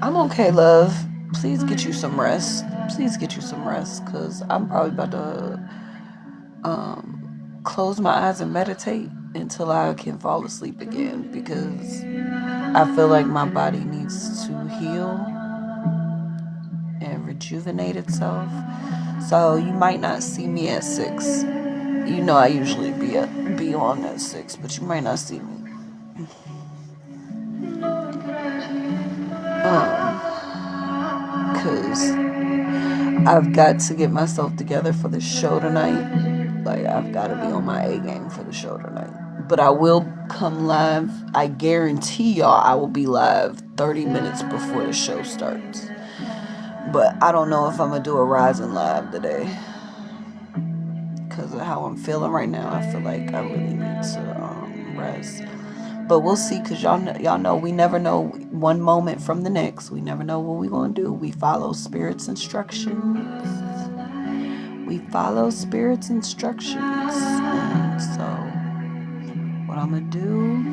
I'm okay, love. Please get you some rest. Please get you some rest, because I'm probably about to close my eyes and meditate until I can fall asleep again, because I feel like my body needs to heal and rejuvenate itself. So you might not see me at 6. You know I usually be on at 6, but you might not see me. Because I've got to get myself together for the show tonight. Like, I've got to be on my A game for the show tonight. But I will come live. I guarantee y'all I will be live 30 minutes before the show starts. But I don't know if I'm going to do a rising live today, because of how I'm feeling right now. I feel like I really need to rest. But we'll see, because y'all know we never know one moment from the next. We never know what we're going to do. We follow Spirit's instructions. We follow Spirit's instructions. And so what I'm going to do,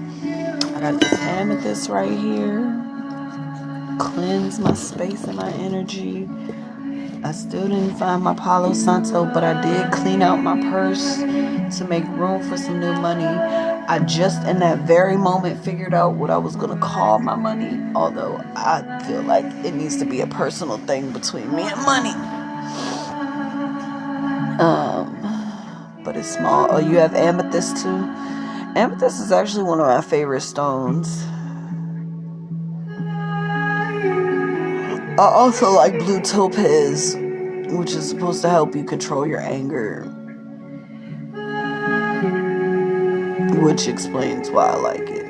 I got this amethyst right here. Cleanse my space and my energy. I still didn't find my Palo Santo, but I did clean out my purse to make room for some new money. I just in that very moment figured out what I was going to call my money, although I feel like it needs to be a personal thing between me and money. But it's small. Oh, you have amethyst too? Amethyst is actually one of my favorite stones. I also like blue topaz, which is supposed to help you control your anger, which explains why I like it,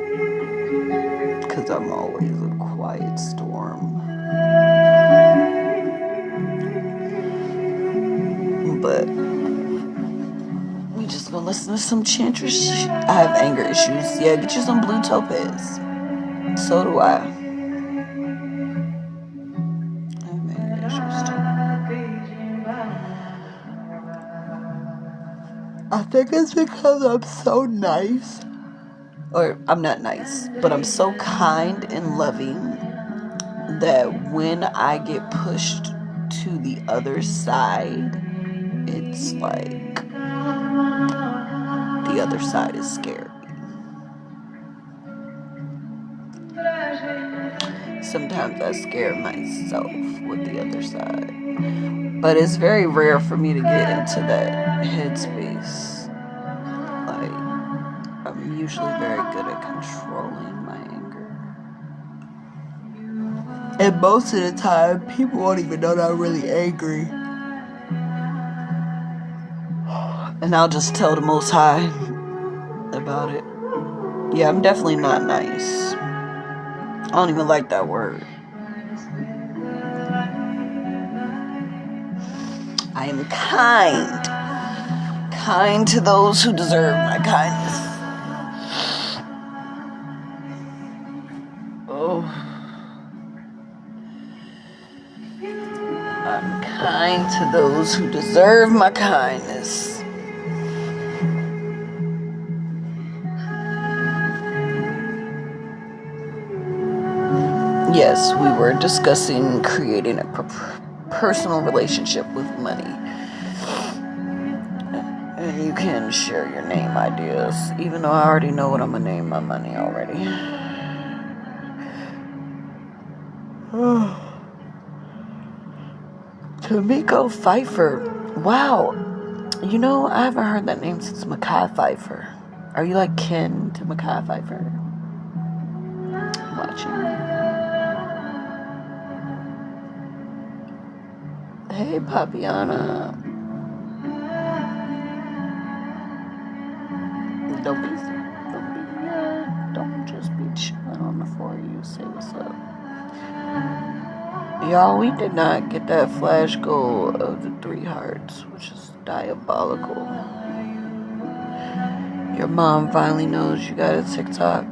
because I'm always a quiet storm. But we just gonna listen to some Chantress. I have anger issues. Yeah, get you some blue topaz. So do I. I think it's because I'm so nice. Or I'm not nice, but I'm so kind and loving that when I get pushed to the other side, it's like the other side is scary. Sometimes I scare myself with the other side. But it's very rare for me to get into that headspace. Like, I'm usually very good at controlling my anger. And most of the time, people won't even know that I'm really angry. And I'll just tell the Most High about it. Yeah, I'm definitely not nice. I don't even like that word. I am kind. Kind to those who deserve my kindness. Oh. I'm kind to those who deserve my kindness. Yes, we were discussing creating a personal relationship with money. And you can share your name ideas, even though I already know what I'm gonna name my money already. Tamiko Pfeiffer. Wow. You know, I haven't heard that name since Mekhi Pfeiffer. Are you like kin to Mekhi Pfeiffer? I'm watching. Hey, Papiana. Don't just be chilling on the floor. You say what's up. Y'all, we did not get that flash goal of the 3 hearts, which is diabolical. Your mom finally knows you got a TikTok.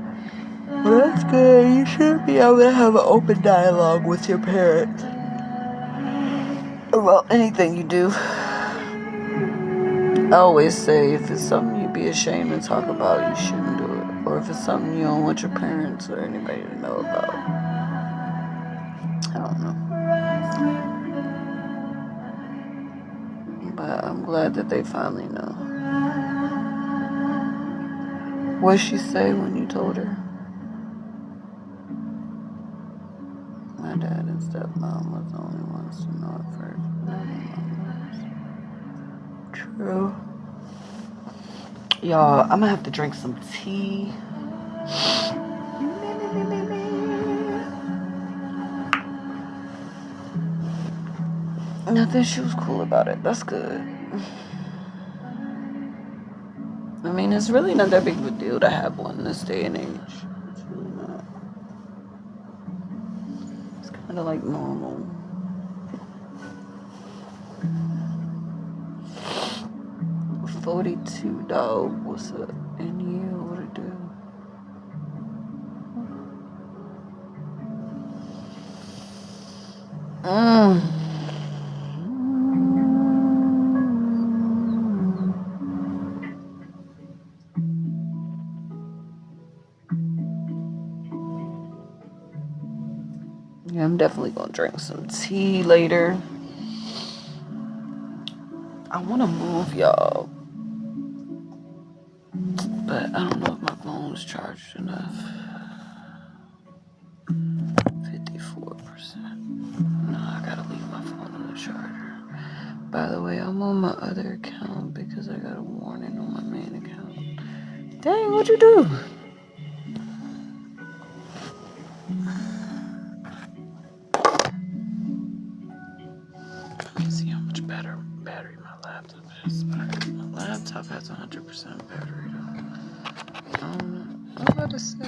Well, that's good. You should be able to have an open dialogue with your parents about anything you do. I always say if it's something you'd be ashamed to talk about, you shouldn't do it. Or if it's something you don't want your parents or anybody to know about. I don't know. But I'm glad that they finally know. What'd she say when you told her? My dad and stepmom was the only ones to know at first. True. Y'all, I'm gonna have to drink some tea. Nothing, she was cool about it. That's good. I mean, it's really not that big of a deal to have one in this day and age. It's really not. It's kind of like normal. $42, what's up? And you, what it do? Yeah, I'm definitely gonna drink some tea later. I wanna move, y'all. But I don't know if my phone is charged enough. 54%. No, I gotta leave my phone on the charger. By the way, I'm on my other account because I got a warning on my main account. Dang, what'd you do? Let me see how much battery my laptop has. My laptop has 100% battery though. I don't know. I was about to say.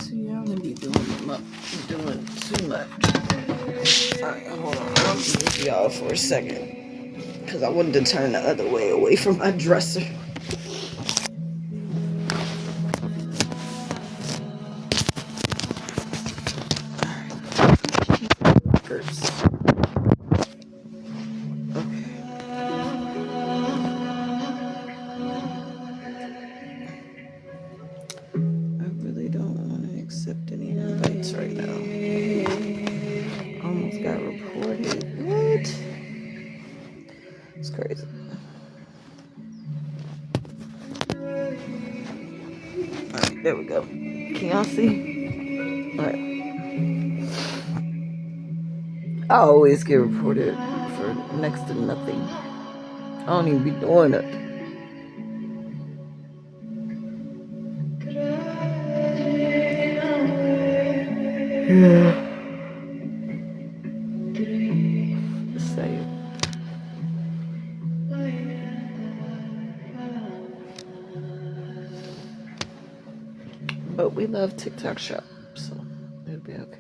See, I'm gonna be doing too much. Alright, hold on. I'll move y'all for a second. Because I wanted to turn the other way away from my dresser. First. Okay. I really don't want to accept any invites right now. Almost got reported. What? It's crazy. Alright, there we go. Can y'all see? Alright. I always get reported for next to nothing. I don't even be doing it. Yeah. Just say it. But we love TikTok Shop, so it'll be okay.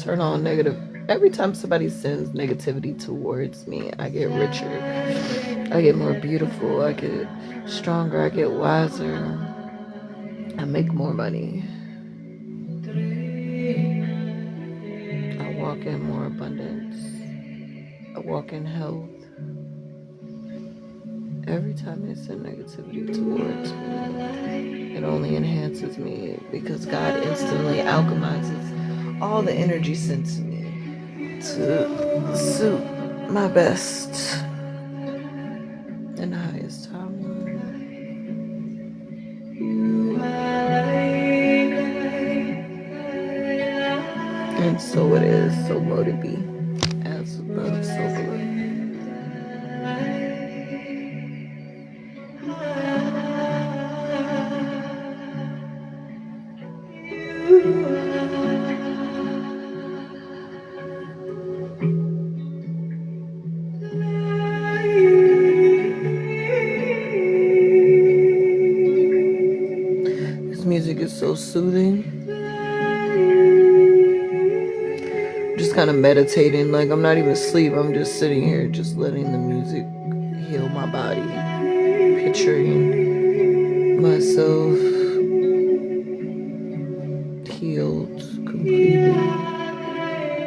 turn on negative. Every time somebody sends negativity towards me, I get richer. I get more beautiful. I get stronger. I get wiser. I make more money. I walk in more abundance. I walk in health. Every time they send negativity towards me, it only enhances me because God instantly alchemizes all the energy sent to me to suit my best and highest timeline. And so it is, so mote it be, as above, so below. This music is so soothing. Just kind of meditating, like I'm not even asleep. I'm just sitting here, just letting the music heal my body, picturing myself healed completely,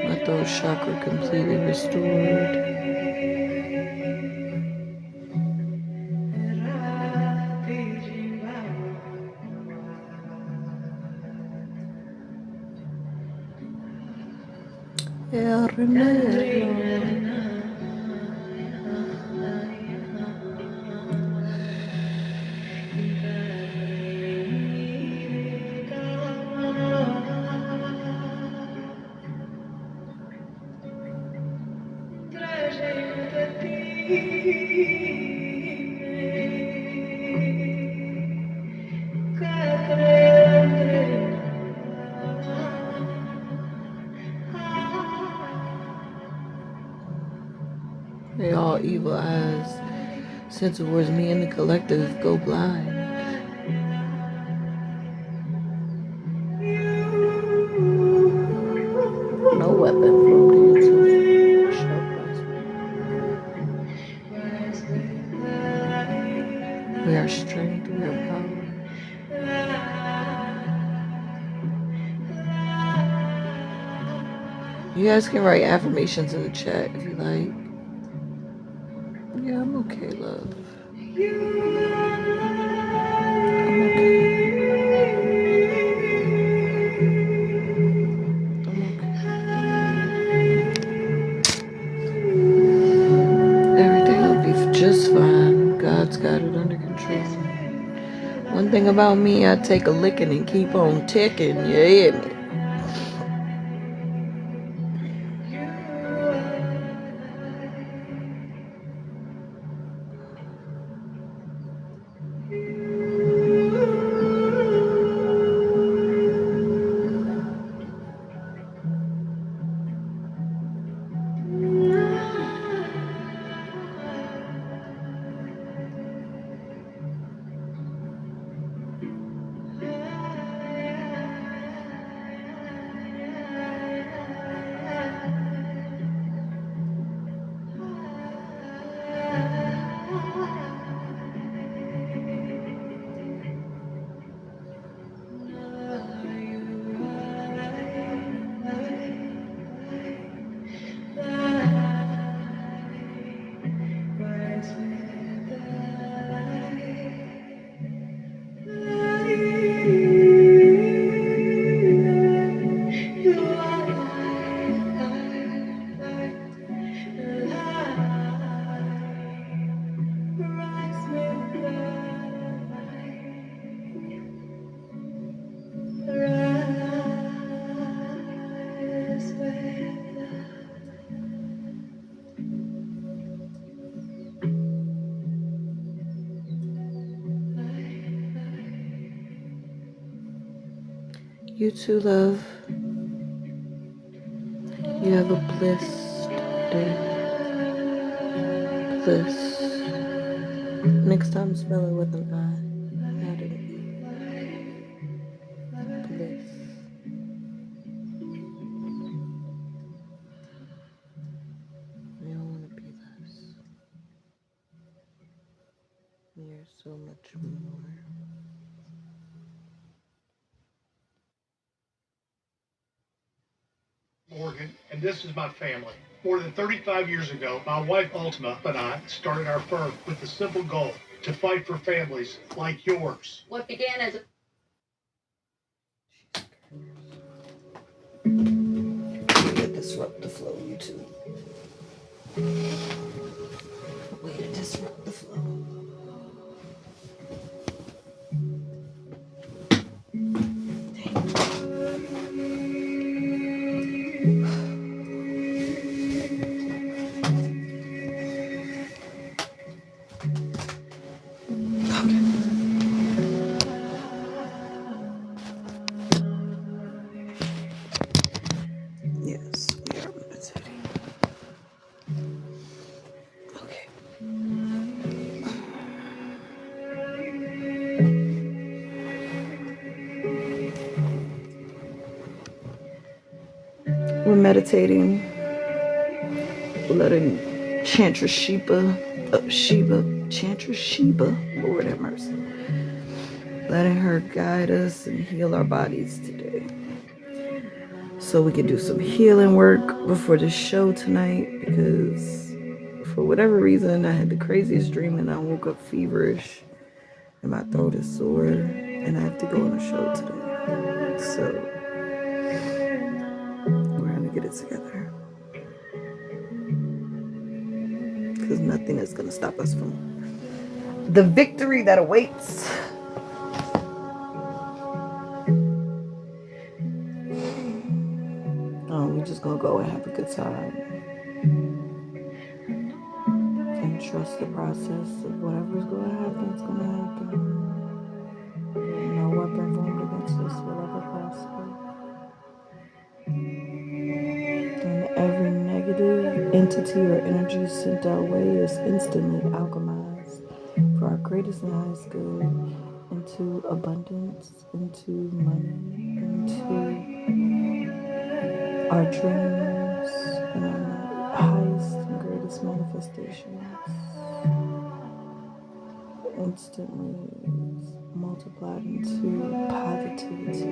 my throat chakra completely restored. May all evil eyes sent towards me and the collective go blind. No weapon formed against us shall prosper. We are strength, we are power. You guys can write affirmations in the chat if you like. Yeah, I'm okay, love. I'm okay. I'm okay. Everything will be just fine. God's got it under control. One thing about me, I take a licking and keep on ticking. You hear me? You too, love. You have a blessed day. Bliss. Next time, spell it with an I, not an E. Bliss. so much more. Morgan, and this is my family. More than 35 years ago, my wife Ultima and I started our firm with the simple goal to fight for families like yours. What began as a Way to disrupt the flow, you two. Way to disrupt the flow. Yes, we are meditating. Okay. We're meditating, letting Chantra Sheba, Lord have mercy, letting her guide us and heal our bodies today. So we can do some healing work before the show tonight, because for whatever reason I had the craziest dream and I woke up feverish and my throat is sore and I have to go on a show today. So we're gonna get it together, because nothing is gonna stop us from the victory that awaits. We're just gonna go and have a good time and trust the process of whatever's gonna happen. It's gonna happen. No weapon formed against us will ever prosper. And every negative entity or energy sent our way is instantly alchemized for our greatest and highest good, into abundance, into money, into our dreams, and our highest and greatest manifestations. Instantly multiplied into positivity,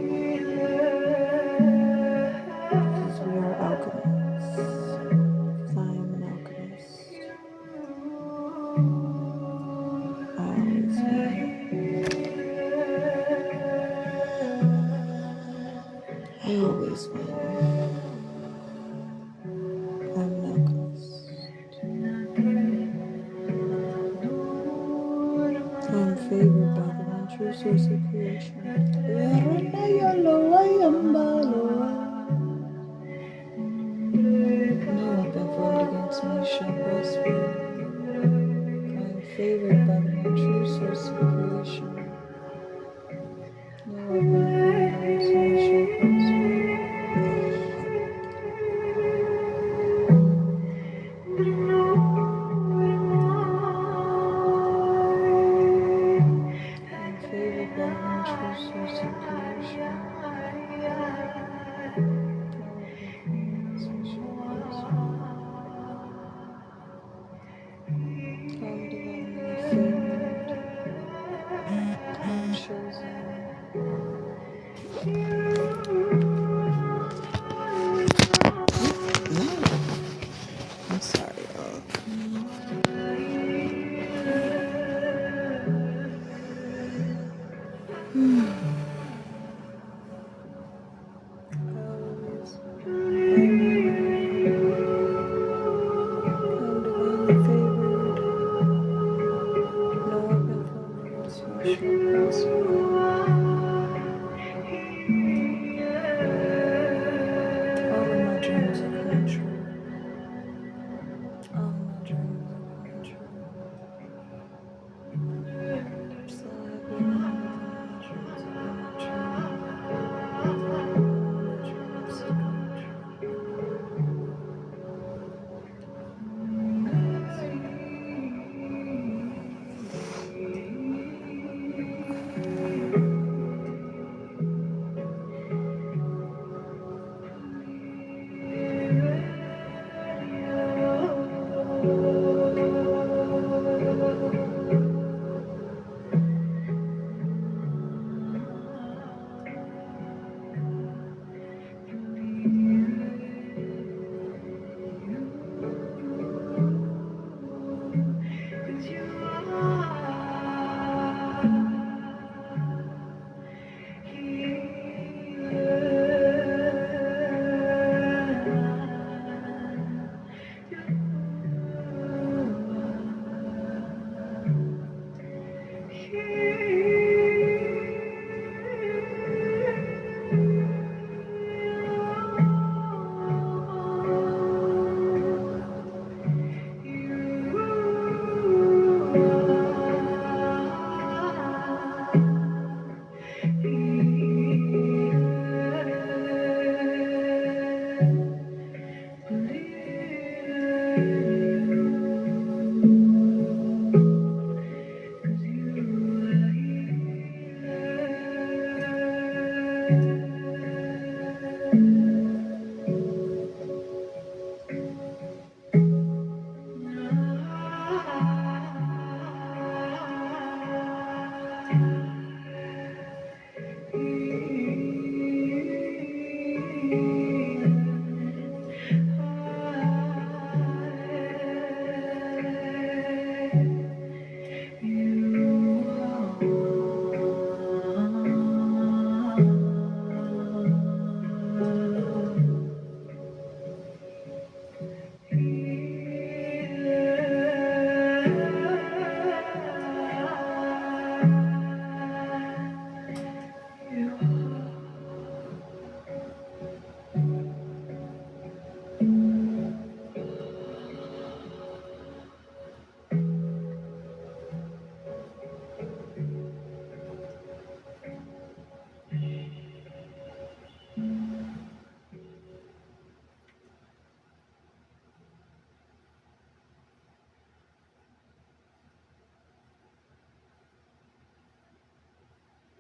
because we are alchemists. Because I am an alchemist. I always win. I always win. I'm an alchemist. I'm favored by the one true source of creation. No weapon formed against me shall prosper. I am favored by the one true source of creation. No weapon formed against me shall prosper. I am favored by the one true source of creation. No weapon formed against me shall prosper. I'm divinely favored. I'm chosen. I'm sorry, y'all. I'm divinely favored. No weapon formed against me shall prosper. All of my dreams are coming true. All of my dreams are coming true. I'm so happy now that all of my dreams are coming true. All of my dreams are coming true.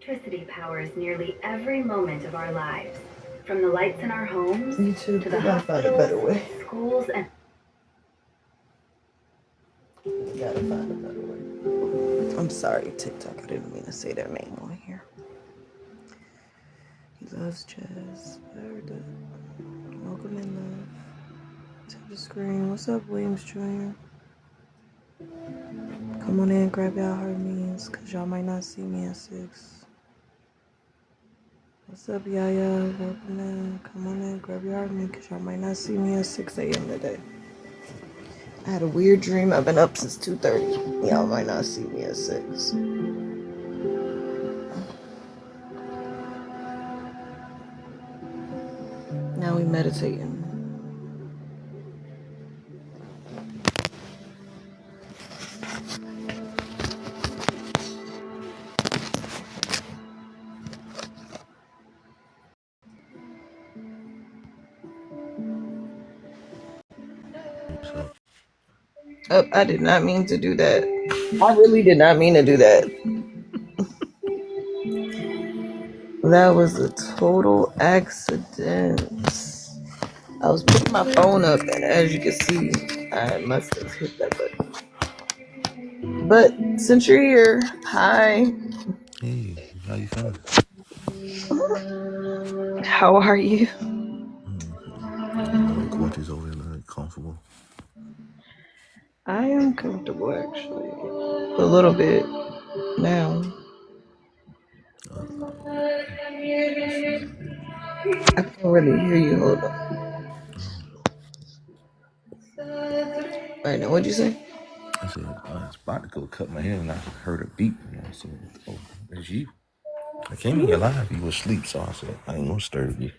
Electricity powers nearly every moment of our lives, from the lights in our homes YouTube, to the we gotta find a better way. schools, and We gotta find a better way. I'm sorry, TikTok. I didn't mean to say their name on here. He loves jazz. I heard that. Welcome in, love. To the screen. What's up, Williams Jr.? Come on in, grab y'all heart means, cause y'all might not see me at 6. What's up, Yaya? Welcome in. Come on in, grab your heart means, cause y'all might not see me at 6 a.m. today. I had a weird dream. I've been up since 2:30. Y'all might not see me at 6. Now we meditating. Oh, I did not mean to do that. I really did not mean to do that. That was a total accident. I was putting my phone up, and as you can see, I must have hit that button. But since you're here, hi. Hey, how you feeling? How are you? Like Gorty's over there, like comfortable. I am comfortable, actually. A little bit now. I can't really hear you. Hold on. Right now, what'd you say? I said, I was about to go cut my hair and I heard a beep. And I said, oh, there's you. I came in your live, you were asleep, so I said, I ain't gonna disturb you.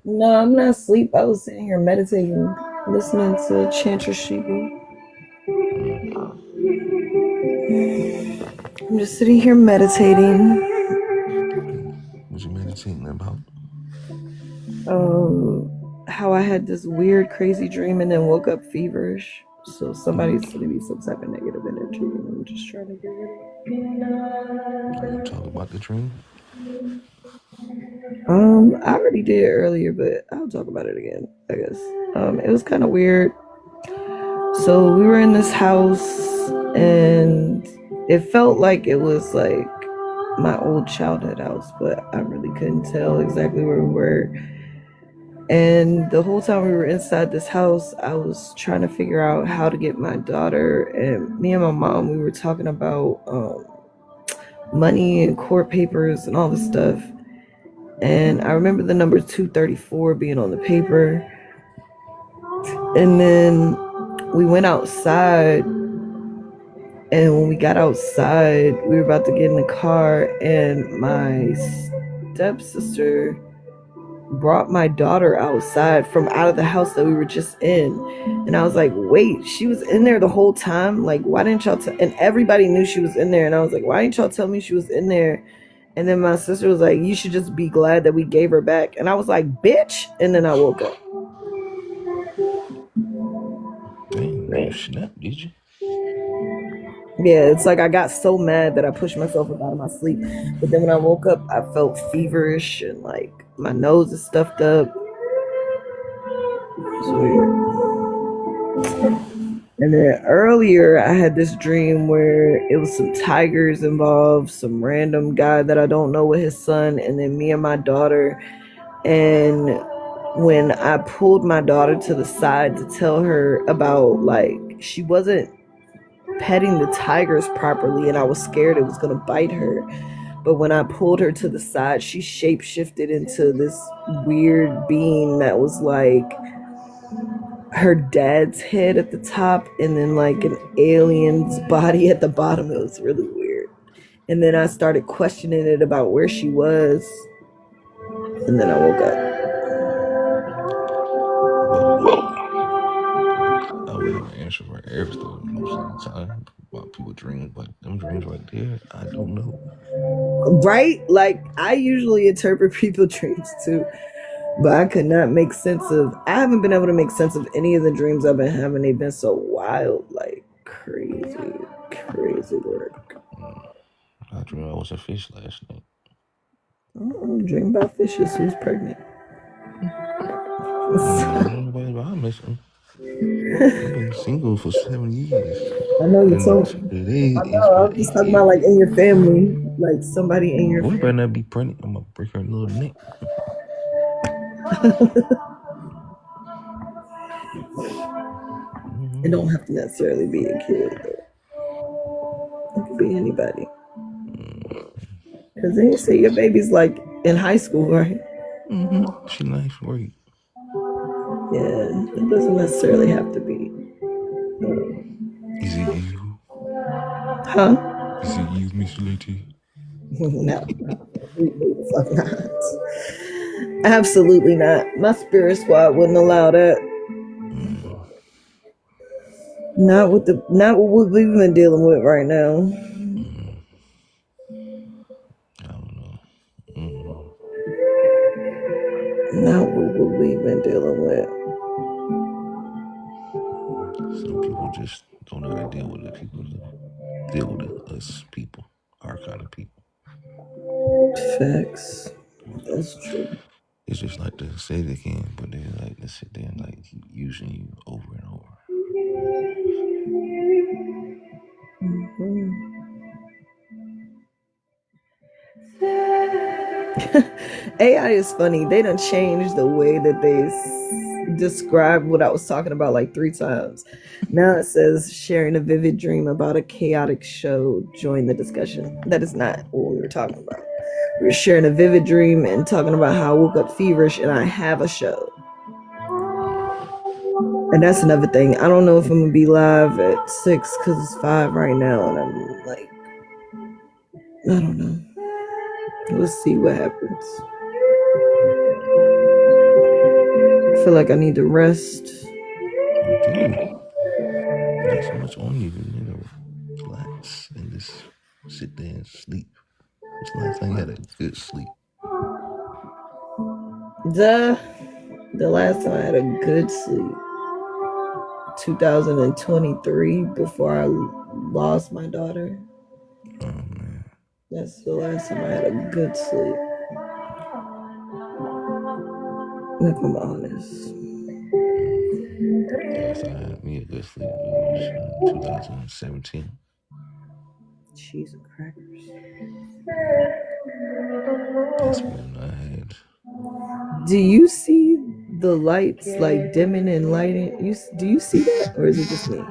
No, I'm not asleep. I was sitting here meditating, listening to Chanter Shibu. I'm just sitting here meditating. What you meditating about? How I had this weird, crazy dream and then woke up feverish. So somebody's sending me some type of negative energy, and I'm just trying to get rid of it. You want to talk about the dream? I already did earlier, but I'll talk about it again, I guess. It was kind of weird. So we were in this house, and it felt like it was like my old childhood house, but I really couldn't tell exactly where we were. And the whole time we were inside this house, I was trying to figure out how to get my daughter, and me and my mom, we were talking about money and court papers and all this stuff. And I remember the number 234 being on the paper. And then we went outside, and when we got outside, we were about to get in the car, and my stepsister brought my daughter outside from out of the house that we were just in. And I was like, wait, she was in there the whole time? Like, why didn't y'all tell? And everybody knew she was in there. And I was like, why didn't y'all tell me she was in there? And then my sister was like, you should just be glad that we gave her back. And I was like, bitch. And then I woke up. Dang, you snapped, did you? Yeah, it's like I got so mad that I pushed myself up out of my sleep. But then when I woke up, I felt feverish and like my nose is stuffed up. It's weird. And then earlier, I had this dream where it was some tigers involved, some random guy that I don't know with his son, and then me and my daughter. And when I pulled my daughter to the side to tell her about, like, she wasn't petting the tigers properly, and I was scared it was going to bite her. But when I pulled her to the side, she shape-shifted into this weird being that was like her dad's head at the top and then like an alien's body at the bottom. It was really weird. And then I started questioning it about where she was, and then I woke up. I would have an answer for everything most of the time about people dreams, but them dreams right there, I don't know. Right? Like, I usually interpret people's dreams too, but I could not make sense of, I haven't been able to make sense of any of the dreams I've been having. They've been so wild, like crazy work. I dreamed I was a fish last night. Oh, dream about fishes. Who's pregnant? Ain't nobody about I miss them. I've been single for 7 years. I know you And told me. today I is know. my I'm just 8th talking year. about like in your family, like somebody in your Boy, better family. not be pregnant. I'm gonna break her little neck. It don't have to necessarily be a kid. It could be anybody. Because then you say your baby's like in high school, right? She nice, great. Yeah, it doesn't necessarily have to be. Is it you? Huh? Is it you, Miss Letty? No. Absolutely the fuck not. Absolutely not. My spirit squad wouldn't allow that. Not what we've been dealing with right now. I don't know. Mm. Not what we've been dealing with. Some people just don't know how to deal with it. People deal with us people, our kind of people. Facts. That's true. It's just like to say it again, but they like to sit there and like keep using you over and over. AI is funny. They done changed the way that they describe what I was talking about like 3 times. Now it says sharing a vivid dream about a chaotic show. Join the discussion. That is not what we were talking about. We were sharing a vivid dream and talking about how I woke up feverish and I have a show. And that's another thing. I don't know if I'm gonna be live at 6 because it's 5 right now, and I'm like, I don't know. We'll see what happens. I feel like I need to rest. You do. You got so much on you. You need to relax and just sit there and sleep. When's the last time you had a good sleep? The last time I had a good sleep, 2023, before I lost my daughter. Oh man. That's the last time I had a good sleep. If I'm honest. Last time I had me a good sleep was 2017. Cheese and crackers. That's when I had. Do you see the lights like dimming and lighting? Do you see that, or is it just me?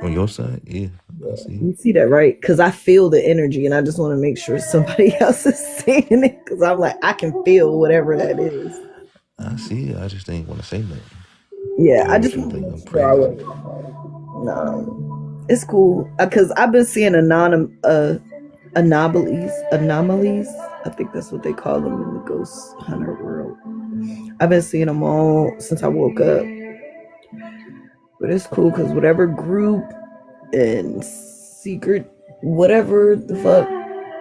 On your side, yeah, I see it. You see that, right? Because I feel the energy, and I just want to make sure somebody else is seeing it. Because I'm like, I can feel whatever that is. I see it. I just ain't want to say nothing. Yeah, I I want just you to want to think make I'm sure I crazy. was. No, it's cool. Because I've been seeing anomalies. I think that's what they call them in the ghost hunter world. I've been seeing them all since I woke up. But it's cool because whatever group and secret, whatever the fuck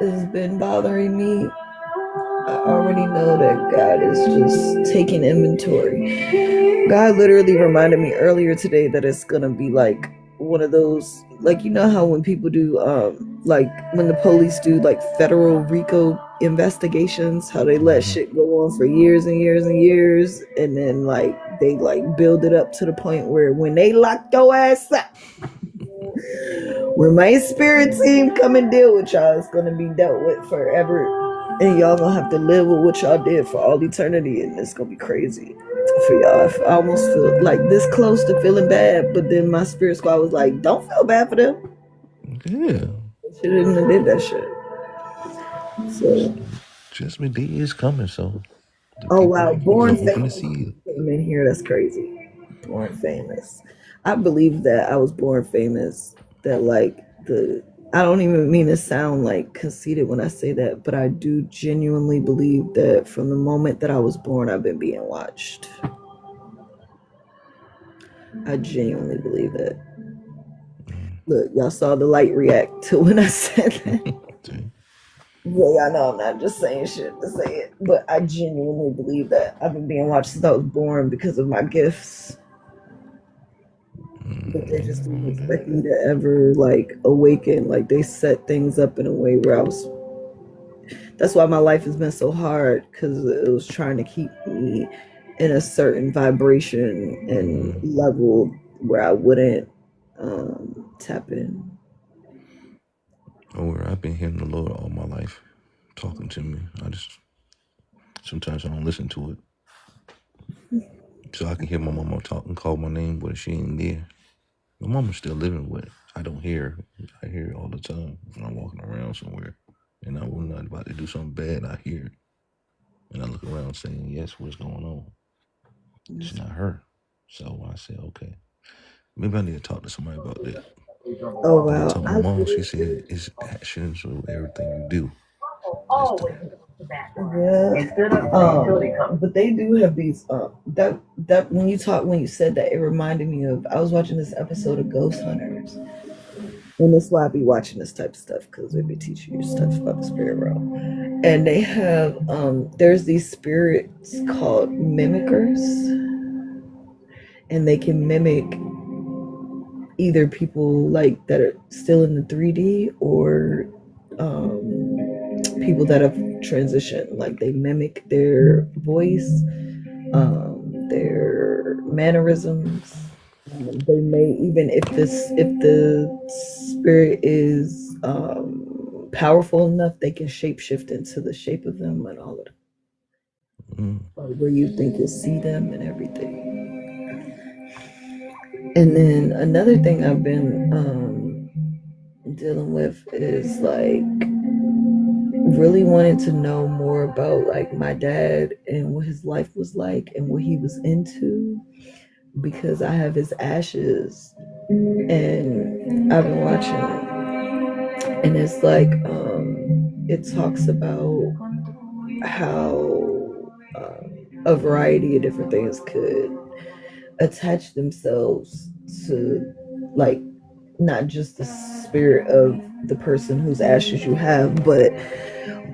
has been bothering me, I already know that God is just taking inventory. God literally reminded me earlier today that it's gonna be like one of those, like, you know how when people do like when the police do like federal RICO investigations, how they let shit go on for years and years and years, and then like they like build it up to the point where when they lock your ass up, when my spirit team come and deal with y'all, it's gonna be dealt with forever, and y'all gonna have to live with what y'all did for all eternity, and it's gonna be crazy for y'all. I almost feel like this close to feeling bad, but then my spirit squad was like, "Don't feel bad for them. Yeah. She didn't even did that shit." So, Judgment Day is coming, so the oh people wow, like you born jump up in the famous sea. came in here. That's crazy. Born famous. I believe that I was born famous. That like the I don't even mean to sound like conceited when I say that, but I do genuinely believe that from the moment that I was born, I've been being watched. I genuinely believe that. Look, y'all saw the light react to when I said that. Well, y'all know I'm not just saying shit to say it, but I genuinely believe that I've been being watched since I was born because of my gifts. but they just Ain't nothing didn't wrong with that. expect me to ever like awaken. Like they set things up in a way where I was. That's why my life has been so hard because it was trying to keep me in a certain vibration and Mm-hmm. level where I wouldn't tap in. Oh, where I've been hearing the Lord all my life talking to me. I just sometimes I don't listen to it. So I can hear my mama talking, call my name, but she ain't there. My mama's still living, but I don't hear her. I hear it all the time when I'm walking around somewhere. And I am not about to do something bad, I hear it. And I look around saying, yes, what's going on? It's not her. So I said, okay, maybe I need to talk to somebody about that. Oh But I wow! told my mom, she said, it's actions of everything you do. That's the Yeah. But they do have these. That when you said that, it reminded me of. I was watching this episode of Ghost Hunters, and that's why I be watching this type of stuff because they be teaching you stuff about the spirit realm. And they have there's these spirits called mimickers, and they can mimic either people like that are still in the 3D or people that have transitioned. Like they mimic their voice, their mannerisms. They may even if the spirit is powerful enough, they can shapeshift into the shape of them and all of that. mm, Where you think you'll see them and everything. And then another thing I've been dealing with is like really wanting to know more about like my dad and what his life was like and what he was into because I have his ashes and I've been watching and it's like it talks about how a variety of different things could attach themselves to like not just the spirit of the person whose ashes you have, but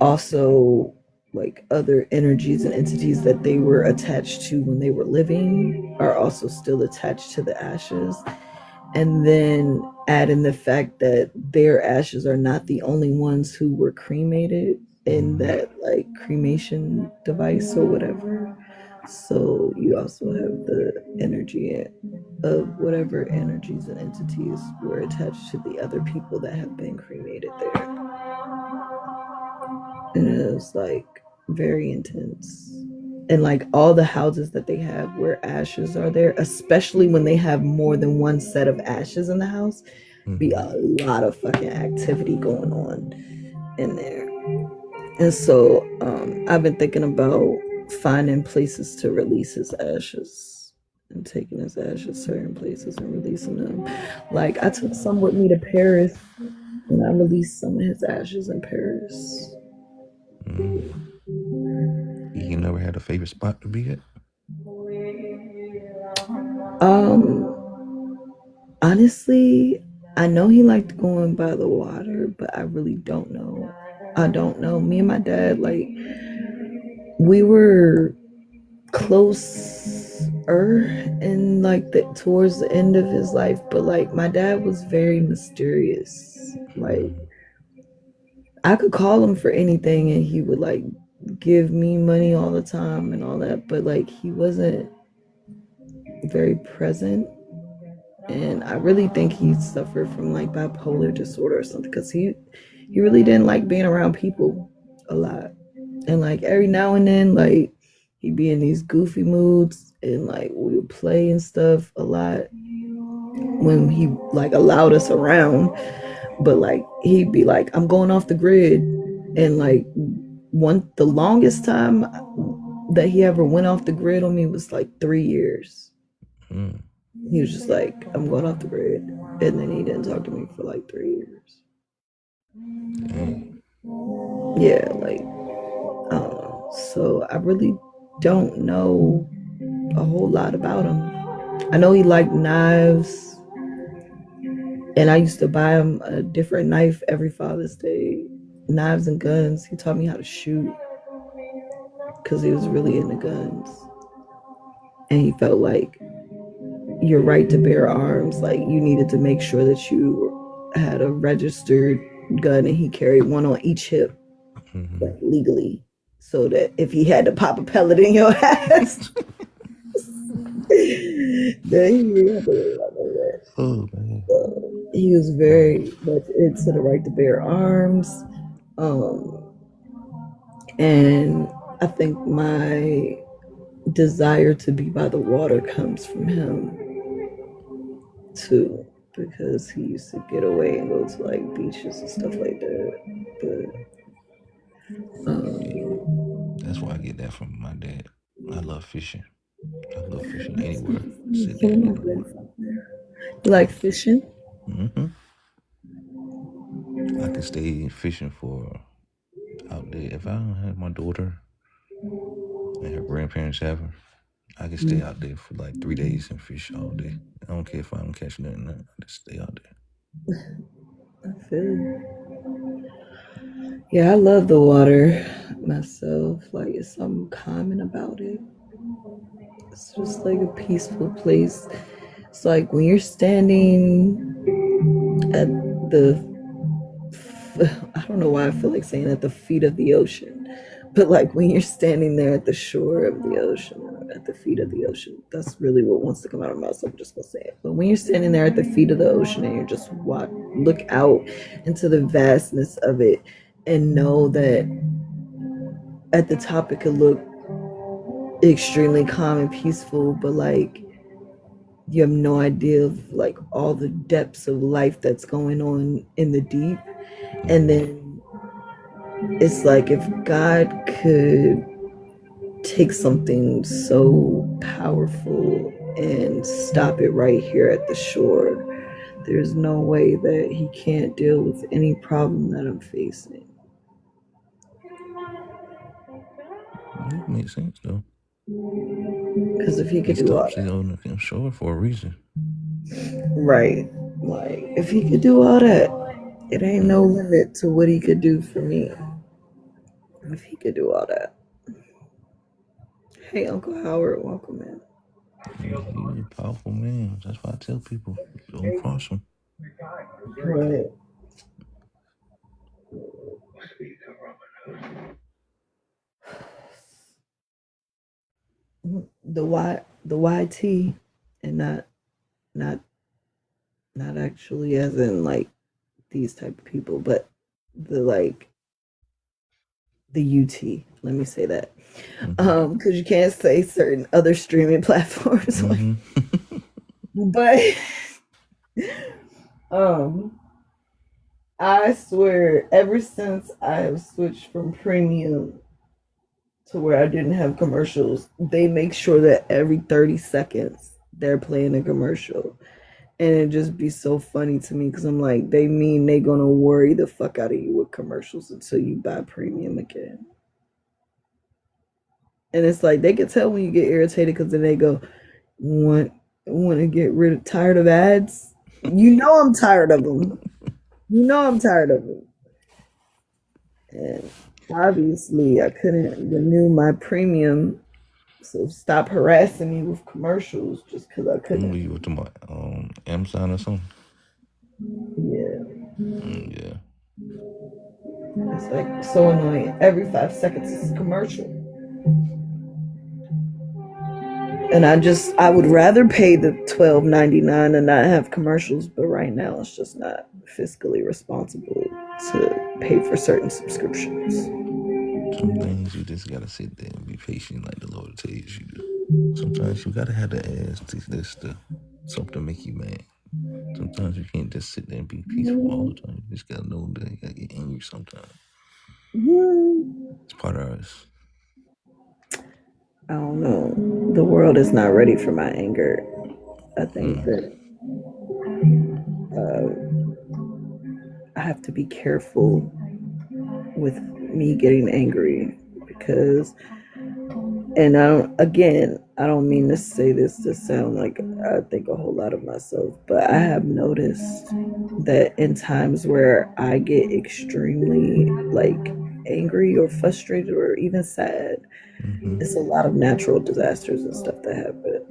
also like other energies and entities that they were attached to when they were living are also still attached to the ashes. And then add in the fact that their ashes are not the only ones who were cremated in mm, that like cremation device or whatever. So you also have the energy of whatever energies and entities were attached to the other people that have been cremated there. And it was like very intense. And like all the houses that they have where ashes are there, especially when they have more than one set of ashes in the house, be mm-hmm. a lot of fucking activity going on in there. And so I've been thinking about finding places to release his ashes and taking his ashes certain places and releasing them. Like I took some with me to Paris and I released some of his ashes in Paris. Mm. You never had a favorite spot to be at? Honestly, I know he liked going by the water, but I really don't know. I don't know. Me and my dad, like, we were closer in like the towards the end of his life, but like my dad was very mysterious. Like Mm, I could call him for anything and he would like give me money all the time and all that, but like he wasn't very present. And I really think he suffered from like bipolar disorder or something because he really didn't like being around people a lot. And like every now and then, like he'd be in these goofy moods and like we would play and stuff a lot when he like allowed us around. But like he'd be like, I'm going off the grid. And like the longest time that he ever went off the grid on me was like 3 years. mm, He was just like, I'm going off the grid. And then he didn't talk to me for like 3 years. dang. Yeah, like, I don't know. So I really don't know a whole lot about him. I know he liked knives, and I used to buy him a different knife every Father's Day. Knives and guns. He taught me how to shoot because he was really into guns. And he felt like, your right to bear arms. Like you needed to make sure that you had a registered gun and he carried one on each hip, Mm-hmm. like legally, so that if he had to pop a pellet in your ass, then he didn't have to worry about none of that. Oh man. He was Oh. very much into the right to bear arms. Um, and I think my desire to be by the water comes from him too, because he used to get away and go to like beaches and stuff like that. But Yeah. That's why I get that from my dad. I love fishing. I can go fishing anywhere. Sit there in the water. you like fishing? Mm-hmm. I can stay fishing for out there. If I don't have my daughter and her grandparents have her, I can stay out there for like 3 days and fish all day. I don't care if I don't catch nothing. I just stay out there. I feel you. Yeah, I love the water myself. Like it's something calming about it. It's just like a peaceful place. It's like when you're standing at the I don't know why I feel like saying at the feet of the ocean, but like when you're standing there at the shore of the ocean, or at the feet of the ocean, that's really what wants to come out of my mouth. So I'm just gonna say it. But when you're standing there at the feet of the ocean and you're just look out into the vastness of it, and know that at the top it could look extremely calm and peaceful, but like you have no idea of like all the depths of life that's going on in the deep. And Mm-hmm. then it's like if God could take something so powerful and stop it right here at the shore, there's no way that he can't deal with any problem that I'm facing. It makes sense though. Because if he He could do all stops it that, on the shore for a reason. right? Like, if he could do all that, it ain't Mm. no limit to what he could do for me. If he could do all that. Hey, Uncle Howard, welcome in. He's a powerful man. That's why I tell people don't cross him. Right. The YT, and not not actually as in like these type of people, but the like the UT. Let me say that. Mm-hmm. Because you can't say certain other streaming platforms like, Mm-hmm. but um I swear ever since I have switched from premium to where I didn't have commercials, they make sure that every 30 seconds they're playing a commercial. And it just be so funny to me because I'm like, they mean they gonna worry the fuck out of you with commercials until you buy premium again. And it's like they can tell when you get irritated because then they go, want want to get rid of tired of ads. You know I'm tired of them. You know I'm tired of them. And obviously I couldn't renew my premium, so stop harassing me with commercials just because I What couldn't. you were talking about? Amazon or something? Yeah, Yeah. it's like so annoying. Every 5 seconds is a commercial. And I would rather pay the $12.99 and not have commercials, but right now it's just not fiscally responsible to pay for certain subscriptions. Some things you just gotta sit there and be patient, like the Lord tells you to. Sometimes you gotta have the ass to this to something make you mad. Sometimes you can't just sit there and be peaceful all the time. You just gotta know that you gotta get angry sometimes. It's part of us. I don't know. The world is not ready for my anger. I think Mm. that I have to be careful with me getting angry because, and I don't mean to say this to sound like I think a whole lot of myself, but I have noticed that in times where I get extremely like angry or frustrated or even sad, Mm-hmm. it's a lot of natural disasters and stuff that happen.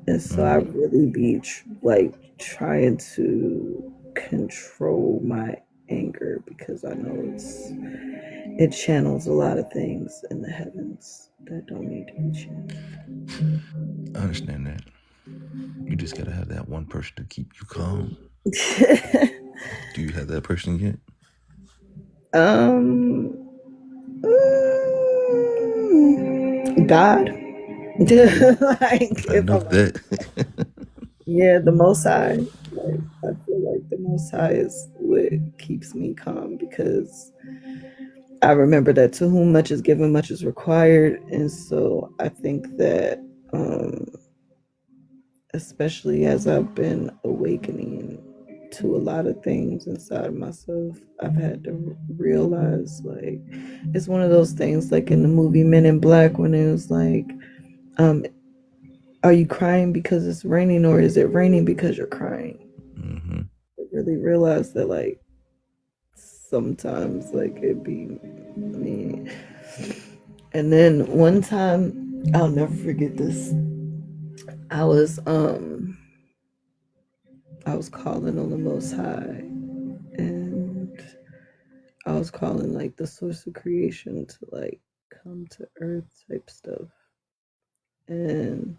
And so I really be like trying to control my anger because I know it channels a lot of things in the heavens that don't need to be channeled. I understand that. You just gotta have that one person to keep you calm. Do you have that person yet? um God. Like I if know I'm like, that. yeah, the Most High. Like I feel like the Most High is what keeps me calm because I remember that to whom much is given, much is required, and so I think that, especially as I've been awakening to a lot of things inside of myself, I've had to realize like it's one of those things like in the movie Men in Black when it was like, um, are you crying because it's raining or is it raining because you're crying? Mm-hmm. I really realized that like sometimes like it be me. And then one time, I'll never forget this. I was um I was calling on the Most High, and I was calling like the source of creation to like come to earth type stuff. And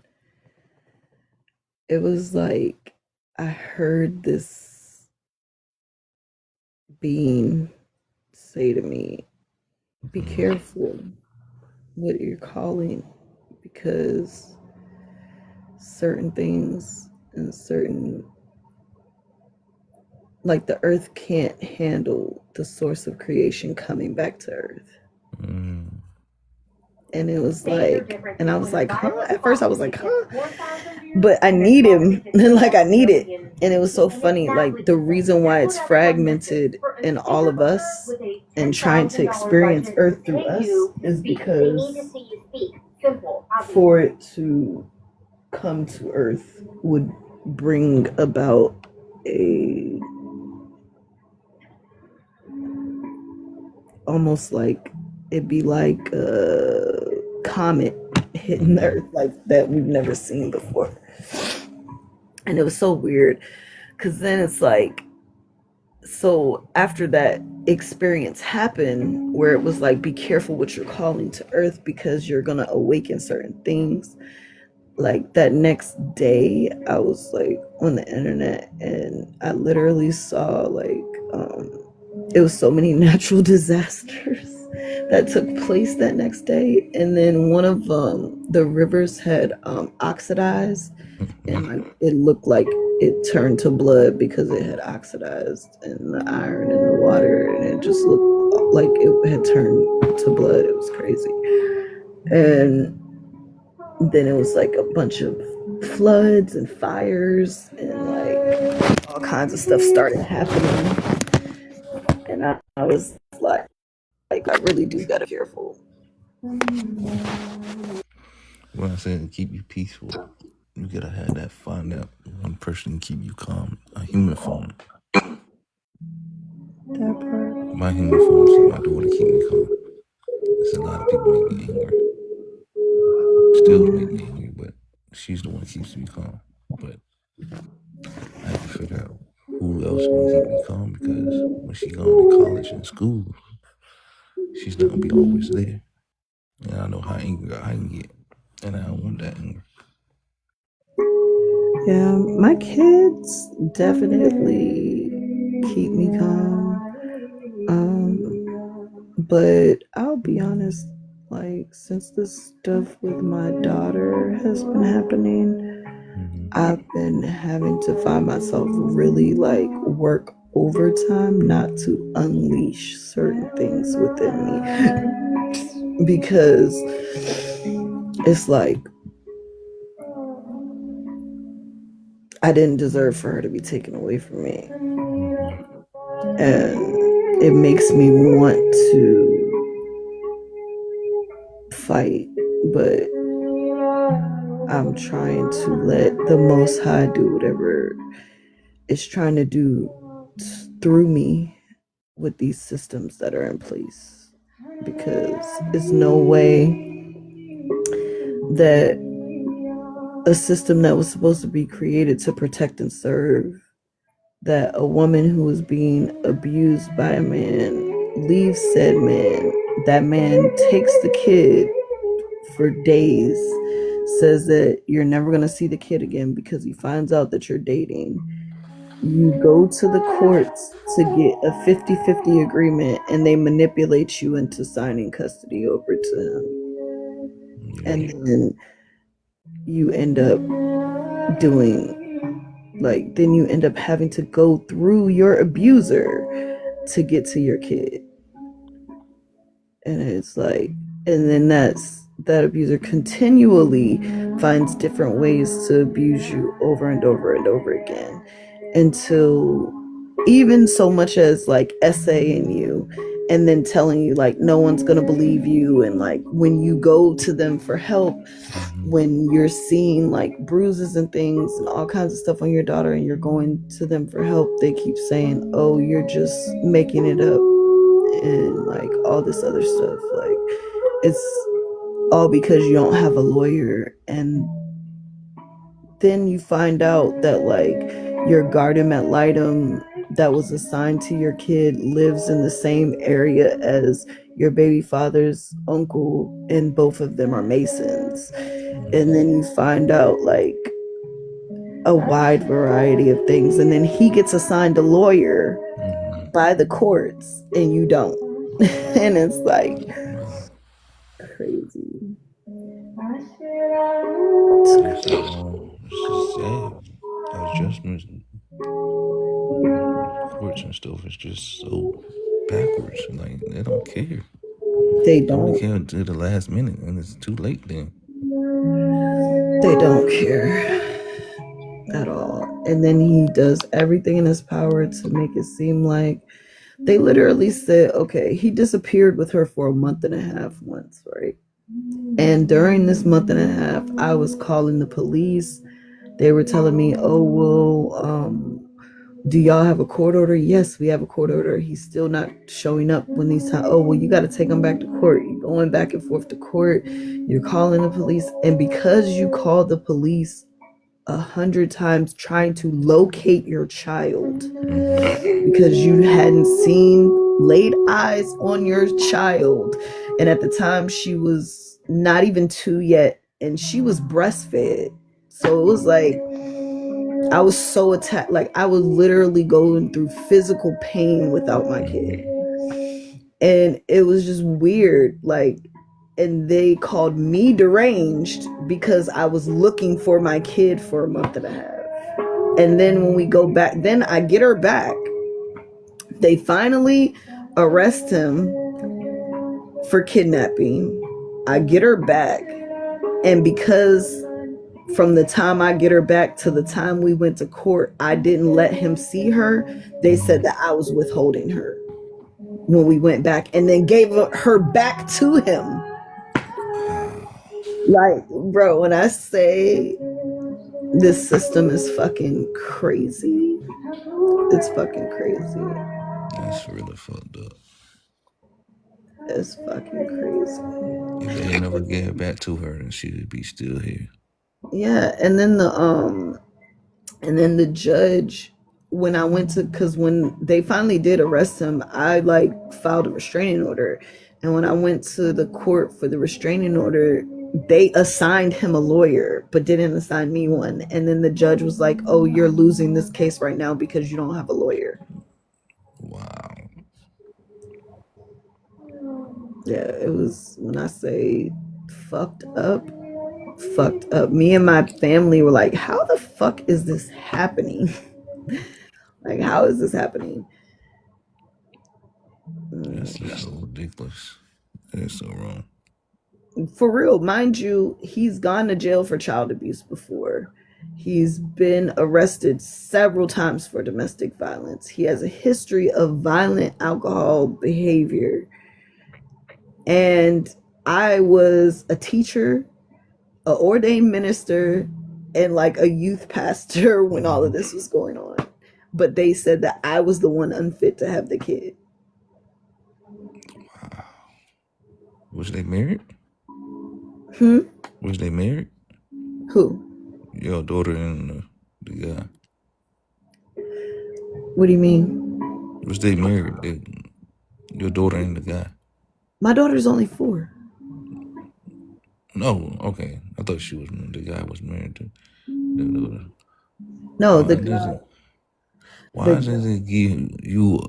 it was like I heard this being say to me, be careful what you're calling because certain things and certain, like the earth can't handle the source of creation coming back to earth. Mm. And it was like, and I was like, huh? At first I was like, huh? But I need him. Like I need it. And it was so funny. Like the reason why it's fragmented in all of us and trying to experience earth through us is because for it to come to earth would bring about a almost like it'd be like a comet hitting the earth like that we've never seen before. And it was so weird because then it's like, so after that experience happened where it was like be careful what you're calling to earth because you're gonna awaken certain things, like that next day I was like on the internet and I literally saw like, it was so many natural disasters that took place that next day. And then one of the rivers had oxidized, and like it looked like it turned to blood because it had oxidized in the iron in the water, and it just looked like it had turned to blood. It was crazy. And then it was like a bunch of floods and fires and like all kinds of stuff started happening. And I was like I really do gotta be careful. When I said to keep you peaceful, you gotta have that, find that one person to keep you calm. A human form. That part. My human form is my daughter keep me calm. There's a lot of people make me angry. Still make me angry, but she's the one that keeps me calm. But I have to figure out who else gonna keep me calm because when she going to college and school, she's not gonna be always there. And I know how angry I can get. And I don't want that anger. Yeah, my kids definitely keep me calm. But I'll be honest, like since this stuff with my daughter has been happening, I've been having to find myself really like work overtime not to unleash certain things within me because it's like I didn't deserve for her to be taken away from me. And it makes me want to fight, but I'm trying to let the Most High do whatever it's trying to do through me with these systems that are in place. Because there's no way that a system that was supposed to be created to protect and serve, that a woman who was being abused by a man leaves said man. That man takes the kid for days, says that you're never going to see the kid again because he finds out that you're dating. You go to the courts to get a 50-50 agreement, and they manipulate you into signing custody over to him. Yeah. And then you end up doing, like, then you end up having to go through your abuser to get to your kid. And it's like, and then that abuser continually finds different ways to abuse you over and over and over again, until, even so much as like essaying you and then telling you like no one's gonna believe you, and like when you go to them for help, when you're seeing like bruises and things and all kinds of stuff on your daughter and you're going to them for help, they keep saying, oh, you're just making it up, and like all this other stuff. Like, it's all because you don't have a lawyer. And then you find out that like your guardian ad litem that was assigned to your kid lives in the same area as your baby father's uncle, and both of them are Masons. And then you find out like a wide variety of things, and then he gets assigned a lawyer by the courts and you don't. And it's like crazy. It's just sad. Adjustments, courts and stuff is just so backwards. Like they don't care. They They only don't. care until the last minute, and it's too late then. They don't care at all. And then he does everything in his power to make it seem like they literally said, okay, he disappeared with her for a month and a half once, right? And during this month and a half, I was calling the police. They were telling me, oh, well, do y'all have a court order? Yes, we have a court order. He's still not showing up when these times. Oh, well, you got to take him back to court. You're going back and forth to court. You're calling the police. And because you called the police 100 times trying to locate your child, because you hadn't laid eyes on your child, and at the time she was not even 2 yet, and she was breastfed. So it was like I was so attacked. Like I was literally going through physical pain without my kid. And it was just weird. Like, and they called me deranged because I was looking for my kid for a month and a half. And then when we go back, then I get her back. They finally arrest him for kidnapping. I get her back. And because from the time I get her back to the time we went to court, I didn't let him see her, they said that I was withholding her when we went back, and then gave her back to him. Like, bro, when I say this system is fucking crazy, it's fucking crazy. That's really fucked up. It's fucking crazy. If they had never gave back to her, then she would be still here. Yeah, and then the judge, when I went to, because when they finally did arrest him, I like filed a restraining order. And when I went to the court for the restraining order, they assigned him a lawyer, but didn't assign me one. And then the judge was like, oh, you're losing this case right now because you don't have a lawyer. Wow. Yeah, it was, when I say fucked up, fucked up. Me and my family were like, how the fuck is this happening? Like, how is this happening? That's just so ridiculous. That's so wrong. For real, mind you, he's gone to jail for child abuse before. He's been arrested several times for domestic violence. He has a history of violent alcohol behavior. And I was a teacher, a ordained minister, and like a youth pastor when all of this was going on. But they said that I was the one unfit to have the kid. Wow. Was they married? Hmm? Was they married? Who? your daughter and the guy. What do you mean? Was they married? Your daughter and the guy. My daughter's only 4. No, okay. I thought the guy was married to the daughter. No, Why does it? Why the does it give you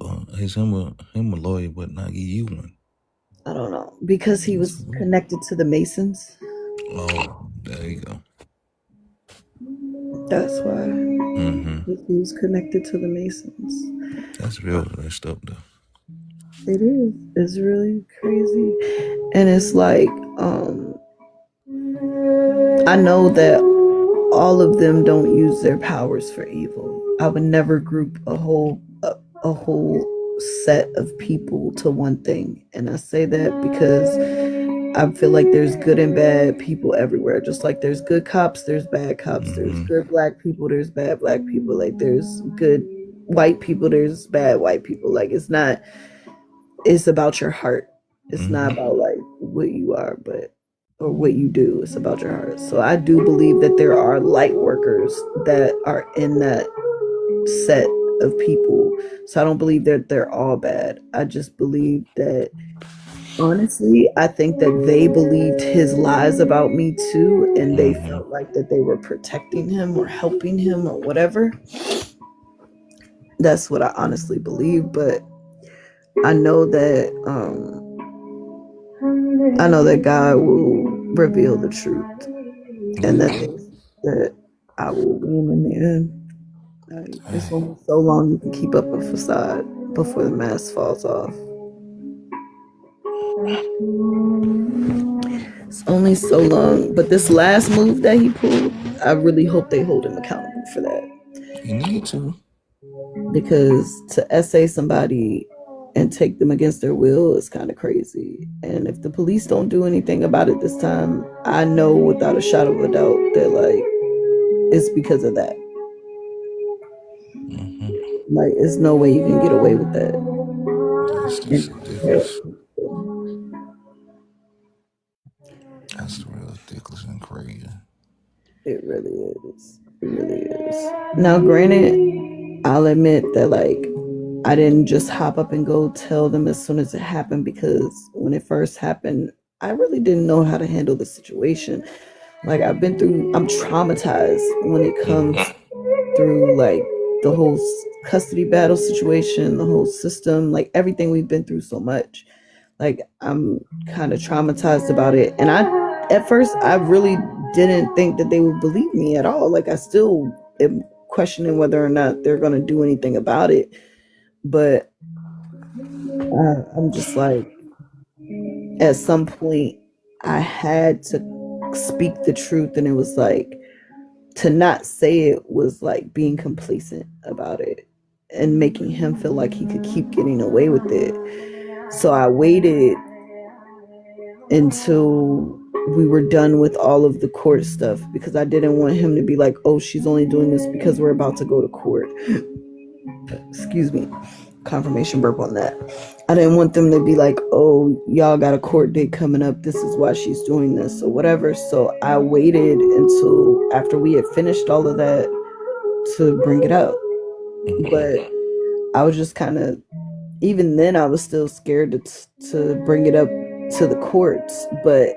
him a lawyer, but not give you one? I don't know, because he That's was weird. connected to the Masons. Oh, there you go. That's why Mm-hmm. he was connected to the Masons. That's real messed up though. It is. It's really crazy, and it's like I know that all of them don't use their powers for evil. I would never group a whole set of people to one thing, and I say that because I feel like there's good and bad people everywhere. Just like there's good cops, there's bad cops. There's Mm-hmm. good black people, there's bad black people. Like there's good white people, there's bad white people. Like it's about your heart. It's not Mm-hmm. about like what you are, but or what you do. It's about your heart. So I do believe that there are light workers that are in that set of people. So I don't believe that they're all bad. I just believe that honestly, I think that they believed his lies about me too, and they Mm-hmm. felt like that they were protecting him or helping him or whatever. That's what I honestly believe, but I know that God will reveal the truth, and Yeah. that I will win in the end. Like, it's Hey, only so long you can keep up a facade before the mask falls off. It's only so long. But this last move that he pulled, I really hope they hold him accountable for that. you need to. Because to essay somebody and take them against their will is kind of crazy. And if the police don't do anything about it this time, I know without a shadow of a doubt that like it's because of that. Mm-hmm. Like, there's no way you can get away with that. That's just And ridiculous. That's real ridiculous and crazy. it really is. It really is. Now, granted, I'll admit that like I didn't just hop up and go tell them as soon as it happened, because when it first happened, I really didn't know how to handle the situation. Like I'm traumatized when it comes Mm-hmm. through like the whole custody battle situation, the whole system, like everything we've been through so much. Like I'm kind of traumatized about it. And at first, I really didn't think that they would believe me at all. Like I still am questioning whether or not they're going to do anything about it. But I'm just like, at some point, I had to speak the truth. And it was like, to not say it was like being complacent about it and making him feel like he could keep getting away with it. So I waited until we were done with all of the court stuff, because I didn't want him to be like, oh, she's only doing this because we're about to go to court. Excuse me. Confirmation burp on that. I didn't want them to be like, oh, y'all got a court date coming up. This is why she's doing this or whatever. So I waited until after we had finished all of that to bring it up. Mm-hmm. But I was just kind of, even then, I was still scared to bring it up to the courts. But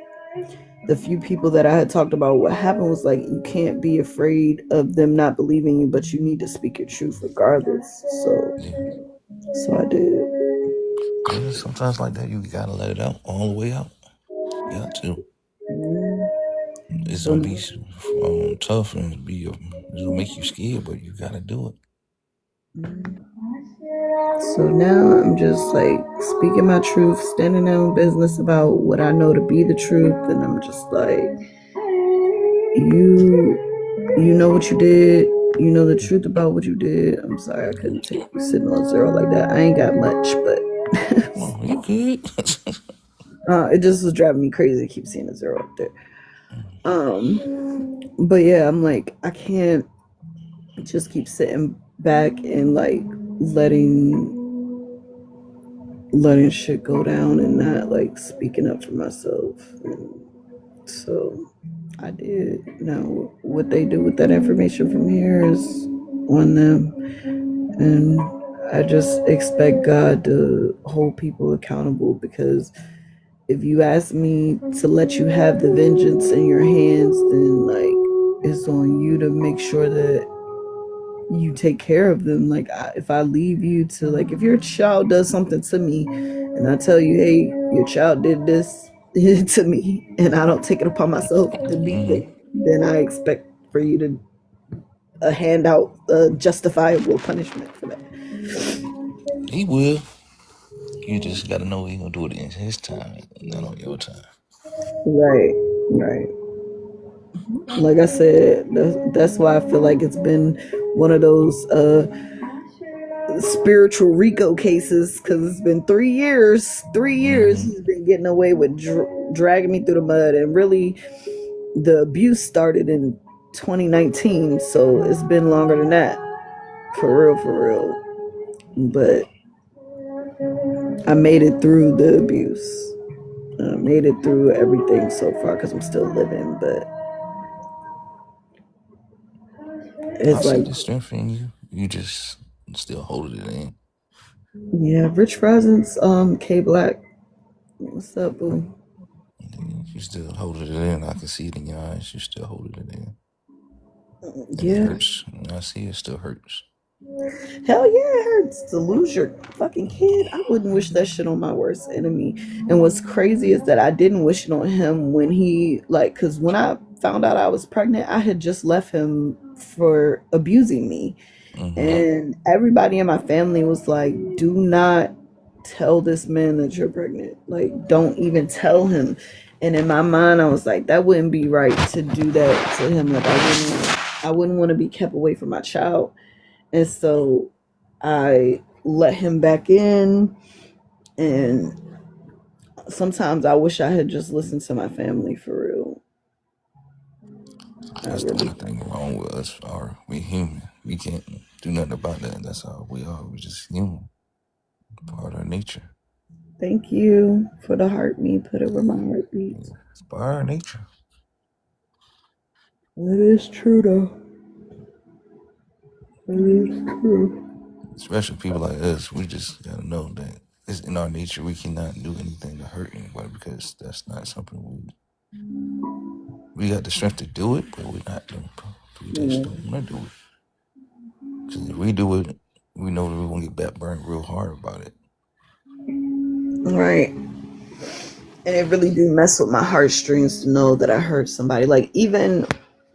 the few people that I had talked about what happened was like, you can't be afraid of them not believing you, but you need to speak your truth regardless. Yeah. So I did. Yeah, sometimes like that, you gotta let it out all the way out. You got to. It's So gonna be tough and it'll make you scared, but you gotta do it. so now I'm just like speaking my truth, standing on business about what I know to be the truth, and I'm just like, you know what you did. You know the truth about what you did. I'm sorry I couldn't take you sitting on zero like that. I ain't got much, but Oh, you good? it just was driving me crazy to keep seeing a zero up there. But yeah, I'm like, I can't just keep sitting back and like letting shit go down and not like speaking up for myself. And so I did. Now, what they do with that information from here is on them. And I just expect God to hold people accountable because if you ask me to let you have the vengeance in your hands, then like it's on you to make sure that you take care of them. Like if I leave you to like if your child does something to me, and I tell you, hey, your child did this to me, and I don't take it upon myself to beat Mm-hmm. them, then I expect for you to hand out a justifiable punishment for that. He will. You just gotta know he gonna do it in his time, not on your time. Right, right. Like I said, that's why I feel like it's been one of those spiritual Rico cases because it's been 3 years. 3 years Mm-hmm. he's been getting away with dragging me through the mud, and really, the abuse started in 2019, so it's been longer than that. For real, for real. But I made it through the abuse. I made it through everything so far because I'm still living, but I it's see like, the strength in you. You just still holding it in. yeah, Rich Risings, K Black. What's up, boo? You still holding it in. I can see it in your eyes. You still holding it in. And it Yeah. hurts. And I see it still hurts. Hell yeah, it hurts to lose your fucking kid. I wouldn't wish that shit on my worst enemy. And what's crazy is that I didn't wish it on him when he, like, because when I found out I was pregnant, I had just left him for abusing me. Mm-hmm. And everybody in my family was like, do not tell this man that you're pregnant. Like, don't even tell him. And in my mind, I was like, that wouldn't be right to do that to him. Like, I wouldn't want to be kept away from my child. And so I let him back in. And sometimes I wish I had just listened to my family for real. I That's the really only thing wrong with us. We human. We can't do nothing about that. That's how we are. We just human. Part of our nature. thank you for the heartbeat. Put it where my heart beats. It's part of our nature. That is true though. That is true. Especially people like us. We just gotta know that it's in our nature. We cannot do anything to hurt anybody because that's not something we got the strength to do it, but we're not doing. We just Yeah. don't want to do it. Because if we do it, we know that we're gonna get back burned real hard about it. Right. And it really do mess with my heartstrings to know that I hurt somebody. Like even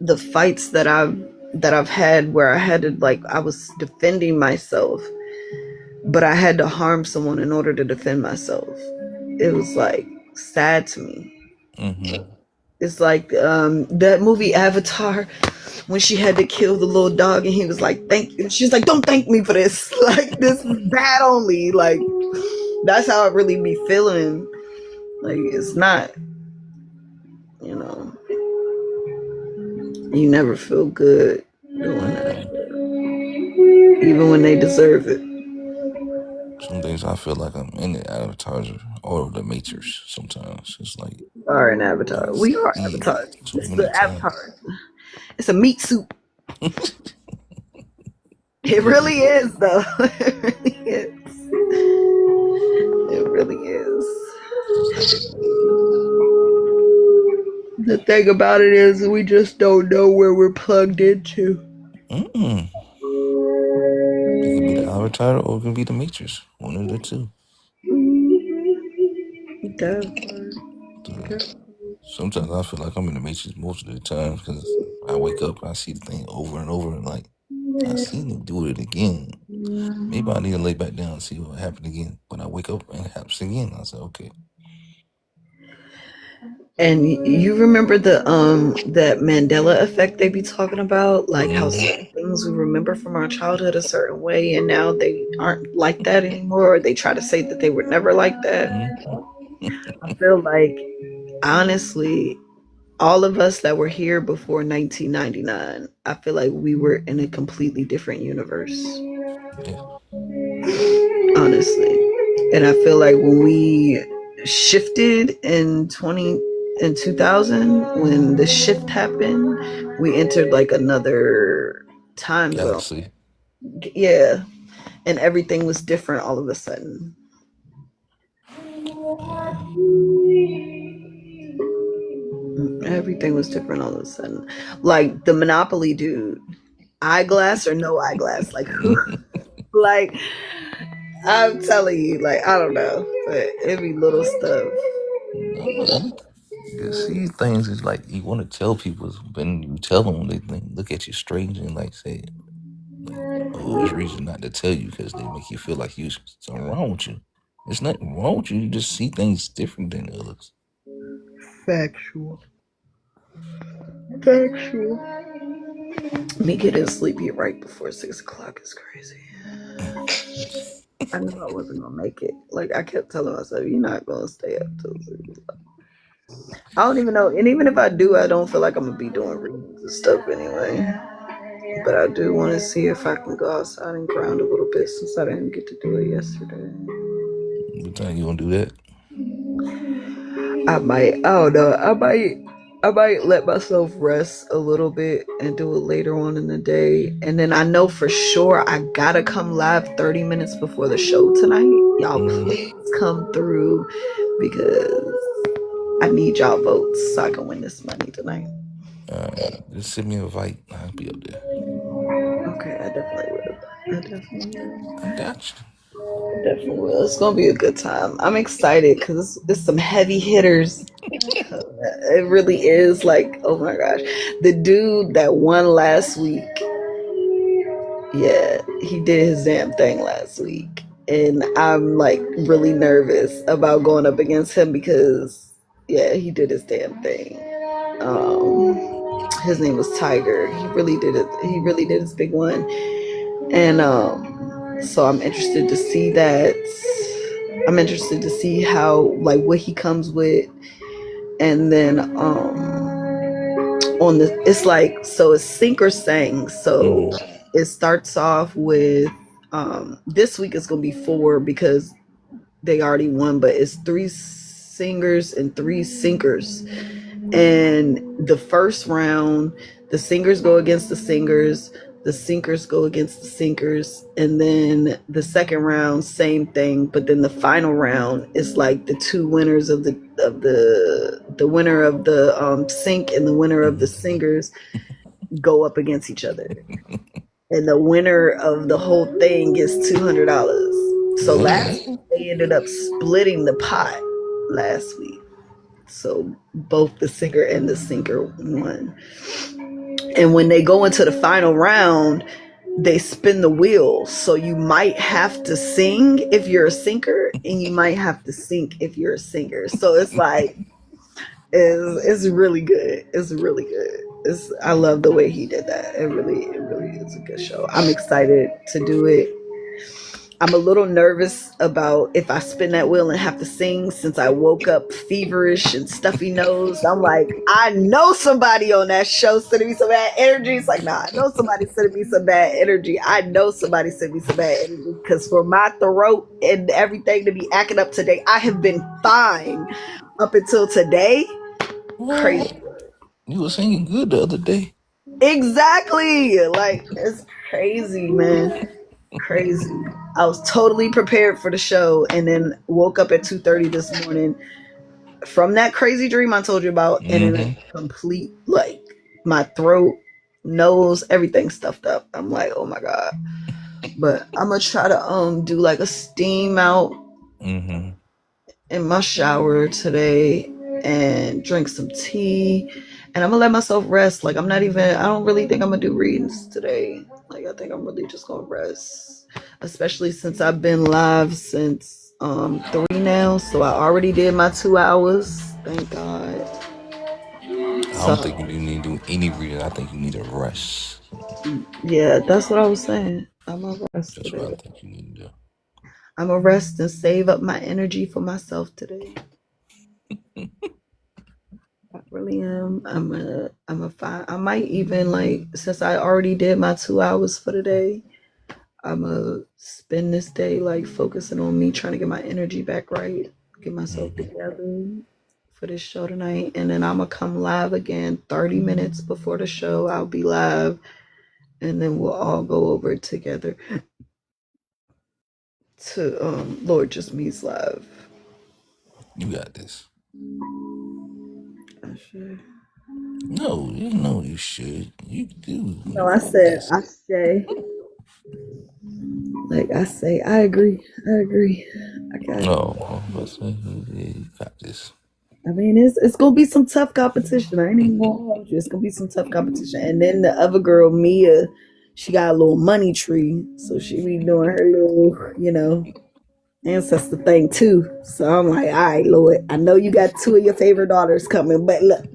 the fights that I've had where I had to like I was defending myself, but I had to harm someone in order to defend myself. It was like sad to me. Mm-hmm. It's like that movie Avatar when she had to kill the little dog and he was like, thank you. And she's like, don't thank me for this. Like this is bad only. Like that's how I really be feeling. Like it's not, you know, you never feel good doing that. Mm-mm. Even when they deserve it. Some days I feel like I'm in the advertiser or the matrix. Sometimes it's like Are an avatar. it's We are easy. avatars. So It's many the times. avatar. It's a meat soup. It really is though. It really is. It really is. The thing about it is we just don't know where we're plugged into. Mm-mm. It could be the avatar or it could be the matrix. One of the two. That The, sometimes I feel like I'm in the matrix most of the time because I wake up and I see the thing over and over and like I seen them do it again. Maybe I need to lay back down and see what happened again. But I wake up and it happens again. I say, okay. And you remember the that Mandela effect they be talking about, like how Mm-hmm. certain things we remember from our childhood a certain way, and now they aren't like that anymore. Or they try to say that they were never like that. Mm-hmm. I feel like honestly, all of us that were here before 1999, I feel like we were in a completely different universe. Yeah. Honestly, and I feel like when we shifted in 20 in 2000 when the shift happened, we entered like another time zone. Galaxy. Yeah, and everything was different all of a sudden. Man. Everything was different all of a sudden. Like the Monopoly dude, eyeglass or no eyeglass? Like who? Like I'm telling you, like I don't know, but every little stuff. No, you see things is like you want to tell people, when you tell them, they think, look at you strange and like say, like, oh, it's reason not to tell you because they make you feel like you something wrong with you. There's nothing wrong with you. You just see things different than others. Factual. Factual. Me getting sleepy right before 6 o'clock is crazy. I knew I wasn't gonna make it. Like I kept telling myself, "You're not gonna stay up till 6 o'clock." I don't even know, and even if I do, I don't feel like I'm gonna be doing readings and stuff anyway. But I do want to see if I can go outside and ground a little bit since I didn't get to do it yesterday. What time you gonna do that? I might. I don't know. I might let myself rest a little bit and do it later on in the day. And then I know for sure I gotta come live 30 minutes before the show tonight. Y'all Mm-hmm. please come through because I need y'all votes so I can win this money tonight. Just send me a invite. I'll be up there. Okay, I definitely will. I definitely will. I got you. I definitely will. It's gonna be a good time. I'm excited because it's some heavy hitters. It really is like, oh my gosh. The dude that won last week, yeah, he did his damn thing last week. And I'm like really nervous about going up against him because, yeah, he did his damn thing. His name was Tiger. He really did it. He really did his big one. And so I'm interested to see that. I'm interested to see how, like, what he comes with. And then on the, it's like, so it's sink or sang. So Mm-hmm. it starts off with this week is gonna be four because they already won, but it's three singers and three sinkers. And the first round, the singers go against the sinkers go against the sinkers, and then the second round, same thing. But then the final round is like the two winners of the winner of the sink and the winner of the singers go up against each other, and the winner of the whole thing gets $200. So last Okay. week they ended up splitting the pot last week. So both the singer and the sinker won. And when they go into the final round, they spin the wheel. So you might have to sing if you're a sinker, and you might have to sink if you're a singer. So it's like it's really good. It's really good. I love the way he did that. It really is a good show. I'm excited to do it. I'm a little nervous about if I spin that wheel and have to sing since I woke up feverish and stuffy nose. I'm like, I know somebody on that show sending me some bad energy. It's like, nah, I know somebody sending me some bad energy. I know somebody sent me some bad energy because for my throat and everything to be acting up today, I have been fine up until today. What? Crazy. You were singing good the other day. Exactly. Like, it's crazy, man. Crazy. I was totally prepared for the show and then woke up at 2:30 this morning from that crazy dream I told you about, and in a Mm-hmm. complete, like, my throat, nose, everything stuffed up. I'm like, oh my god. But I'm gonna try to do like a steam out Mm-hmm. in my shower today and drink some tea, and I'm gonna let myself rest. Like, I don't really think I'm gonna do readings today. Like, I think I'm really just gonna rest, especially since I've been live since 3 now, so I already did my 2 hours, thank god. I don't think So you need to do any reading. I think you need a rest. yeah, that's what I was saying. I'm gonna rest That's what I today. think you need to do. I'm gonna rest and save up my energy for myself today. I really am. I'm a fine. I might even, like, since I already did my 2 hours for the day, I'm gonna spend this day like focusing on me trying to get my energy back right, get myself Mm-hmm. together for this show tonight, and then I'm gonna come live again 30 minutes before the show. I'll be live, and then we'll all go over it together to Lord Just Me's live. You got this. I should. No, you know you should. You do. No, You I got said this. I say. Like I say, I agree. I agree. I got it. Oh, let's say you got this. I mean, it's gonna be some tough competition. I ain't even gonna hold you. It's gonna be some tough competition. And then the other girl, Mia, she got a little money tree, so she be doing her little, ancestor thing too. So I'm like, all right, Lord, I know you got two of your favorite daughters coming, but look,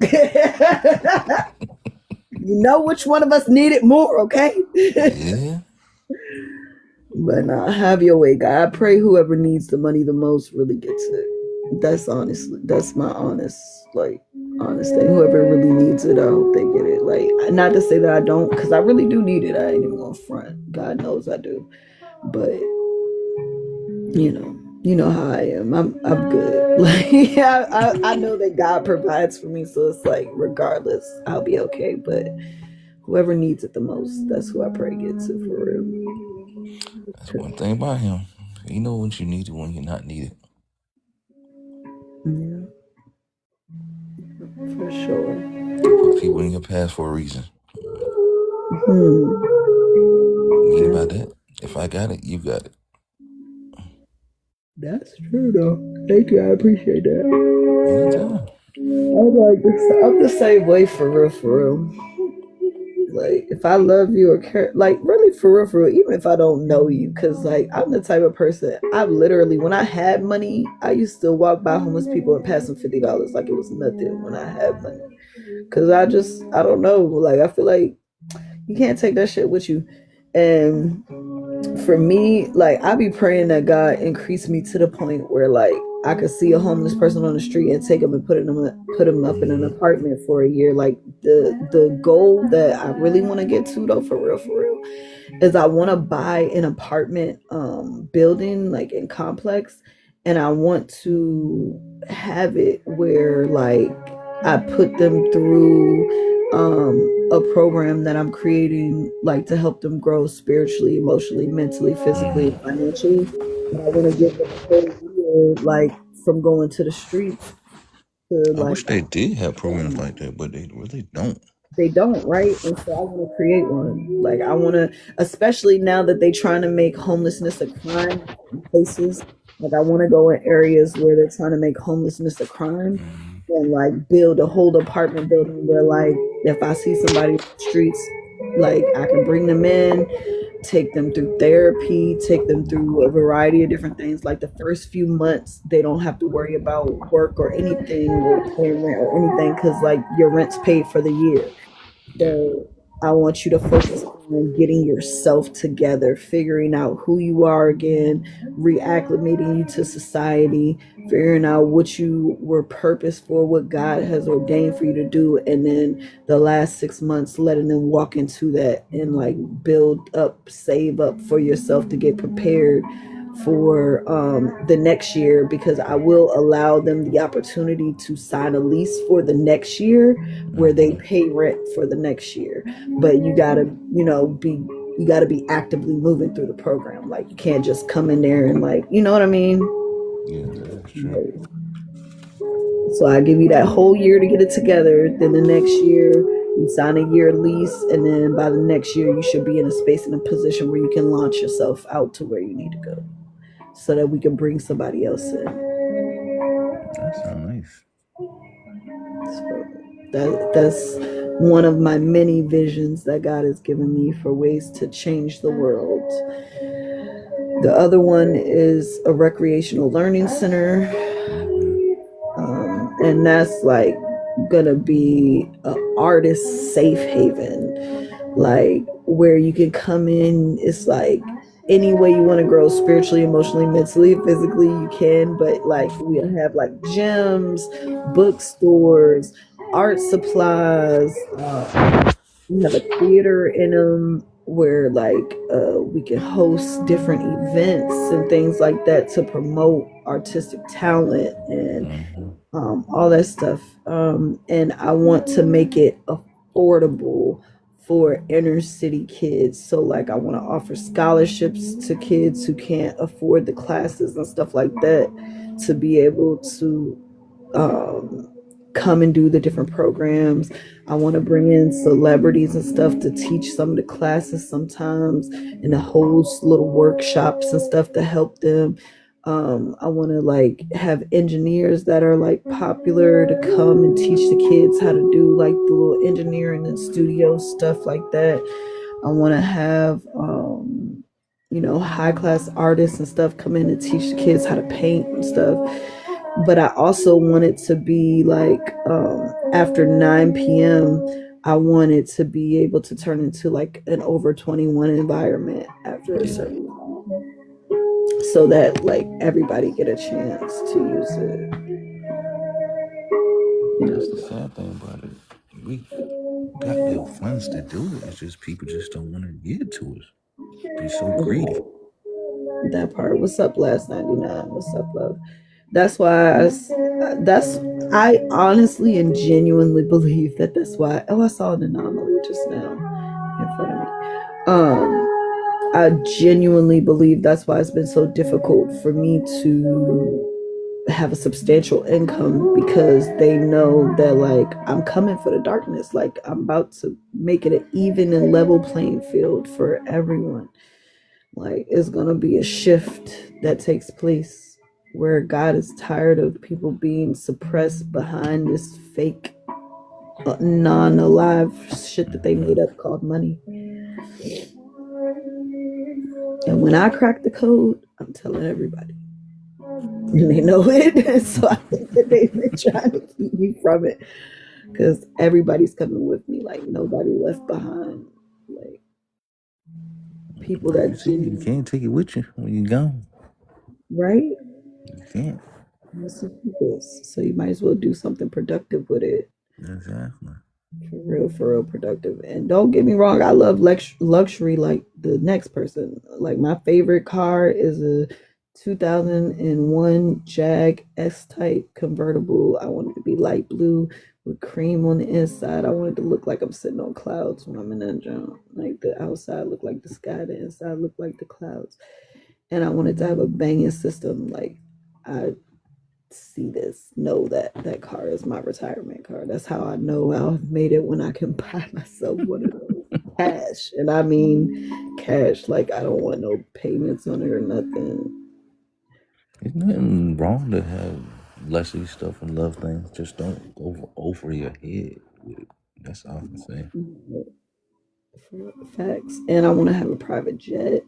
you know which one of us need it more, okay? Yeah. But have your way, God. I pray whoever needs the money the most really gets it. That's my honest thing. Whoever really needs it, I hope they get it. Like, not to say that I don't, because I really do need it. I ain't even gonna front. God knows I do. But you know how I am. I'm good. Like, I know that God provides for me, so it's like regardless, I'll be okay. But whoever needs it the most, that's who I pray gets it for real. That's one thing about him. He know when you need it, when you're not needed. Yeah, for sure. He put people in your past for a reason. Hmm. Mean about that? If I got it, you got it. That's true though. Thank you. I appreciate that. Anytime. I'm like this. I'm the same way for real, for real. Like if I love you or care, like really for real, even if I don't know you, because like I'm the type of person. I literally, when I had money, I used to walk by homeless people and pass them $50 like it was nothing when I had money. Because I don't know. Like I feel like you can't take that shit with you, and for me, like I be praying that God increase me to the point where like I could see a homeless person on the street and take them and put them up in an apartment for a year. Like the goal that I really want to get to though, for real, is I want to buy an apartment building like in complex, and I want to have it where like I put them through a program that I'm creating like to help them grow spiritually, emotionally, mentally, physically, and financially. And I want to give them a whole year like from going to the streets to I like wish they did have programs like that, but they really don't. they don't, right? And so I want to create one. Like I want to, especially now that they're trying to make homelessness a crime in places. Like I want to go in areas where they're trying to make homelessness a crime, and like build a whole apartment building where like if I see somebody on the streets, like I can bring them in, take them through therapy, take them through a variety of different things. Like the first few months, they don't have to worry about work or anything or paying rent or anything because like your rent's paid for the year. Yeah. So I want you to focus on getting yourself together, figuring out who you are again, reacclimating you to society, figuring out what you were purposed for, what God has ordained for you to do, and then the last 6 months letting them walk into that and like build up, save up for yourself to get prepared for the next year, because I will allow them the opportunity to sign a lease for the next year where they pay rent for the next year. But you gotta, you gotta be actively moving through the program. Like you can't just come in there and like, you know what I mean? Yeah, that's true. So I give you that whole year to get it together. Then the next year you sign a year lease, and then by the next year you should be in a space, in a position where you can launch yourself out to where you need to go, so that we can bring somebody else in. That sounds nice. So that's one of my many visions that God has given me for ways to change the world. The other one is a recreational learning center, and that's like gonna be an artist safe haven, like where you can come in. It's like any way you want to grow spiritually, emotionally, mentally, physically, you can. But like we'll have like gyms, bookstores, art supplies. We have a theater in them where like we can host different events and things like that to promote artistic talent and all that stuff. And I want to make it affordable for inner city kids. So, like, I want to offer scholarships to kids who can't afford the classes and stuff like that to be able to come and do the different programs. I want to bring in celebrities and stuff to teach some of the classes sometimes and to host little workshops and stuff to help them. I want to like have engineers that are like popular to come and teach the kids how to do like the little engineering and studio stuff like that. I want to have high class artists and stuff come in and teach the kids how to paint and stuff. But I also want it to be like after 9 p.m. I want it to be able to turn into like an over 21 environment after a Yeah. certain, so that like everybody get a chance to use it. That's the sad thing about it. We got the funds to do it. It's just people just don't want to give to us. Be so greedy. That part. What's up, last 99? What's up, love? That's why that's I honestly and genuinely believe that that's why. Oh, I saw an anomaly just now in front of me. I genuinely believe that's why it's been so difficult for me to have a substantial income, because they know that like I'm coming for the darkness. Like I'm about to make it an even and level playing field for everyone. Like it's gonna be a shift that takes place where God is tired of people being suppressed behind this fake non-alive shit that they Mm-hmm. made up called money. And when I crack the code, I'm telling everybody. And they know it. So I think that they've been trying to keep me from it. Because everybody's coming with me. Like nobody left behind. Like people Like you that said, you genuinely, can't take it with you when you're gone. right? You can't. So you might as well do something productive with it. Exactly. For real productive. And don't get me wrong, I love luxury like the next person. Like my favorite car is a 2001 Jag S-Type convertible. I want it to be light blue with cream on the inside. I want it to look like I'm sitting on clouds when I'm in that jump. Like the outside look like the sky, the inside look like the clouds. And I want it to have a banging system. Like I see this, know that that car is my retirement car. That's how I know I've made it, when I can buy myself one of those cash. And I mean cash. Like I don't want no payments on it or nothing. There's nothing wrong to have luxury stuff and love things. Just don't go over your head with it. That's all I can say. Facts. And I want to have a private jet.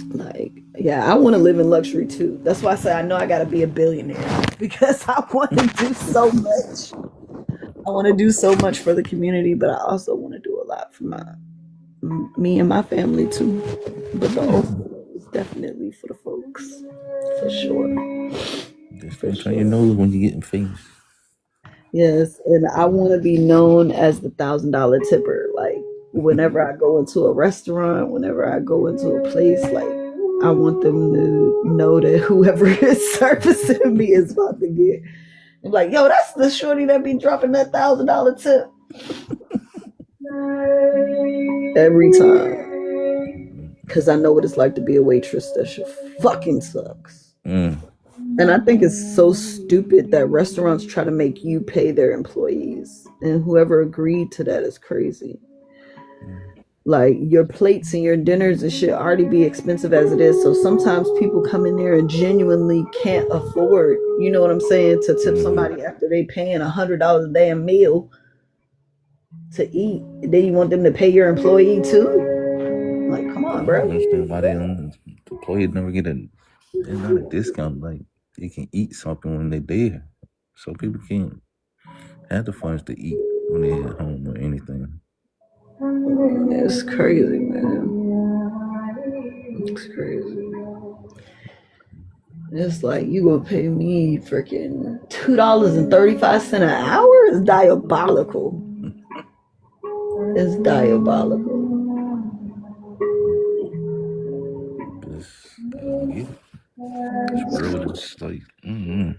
Like, yeah, I want to live in luxury too. That's why I say I know I got to be a billionaire, because I want to do so much. I want to do so much for the community, but I also want to do a lot for me and my family too. But the Yeah. ultimate is definitely for the folks, for sure, Just for don't turn your sure. nose when you getting famous. Yes, and I want to be known as the $1,000 tipper. Like whenever I go into a restaurant, whenever I go into a place, like I want them to know that whoever is servicing me is about to get. I'm like, yo, that's the shorty that be dropping that $1,000 tip every time. Because I know what it's like to be a waitress. That shit fucking sucks. Mm. And I think it's so stupid that restaurants try to make you pay their employees. And whoever agreed to that is crazy. Like your plates and your dinners and shit already be expensive as it is. So sometimes people come in there and genuinely can't afford, you know what I'm saying, to tip Mm-hmm. somebody after they paying $100 a damn meal to eat. And then you want them to pay your employee too? Like, come I on, don't bro. understand why they don't. The employees never get a. They're not a discount. Like they can eat something when they're there, so people can't have the funds to eat when they're at home or anything. It's crazy, man. It's crazy. It's like you gonna pay me freaking $2.35 an hour? Is diabolical. It's diabolical. But I don't get it. This world is like, mm-hmm.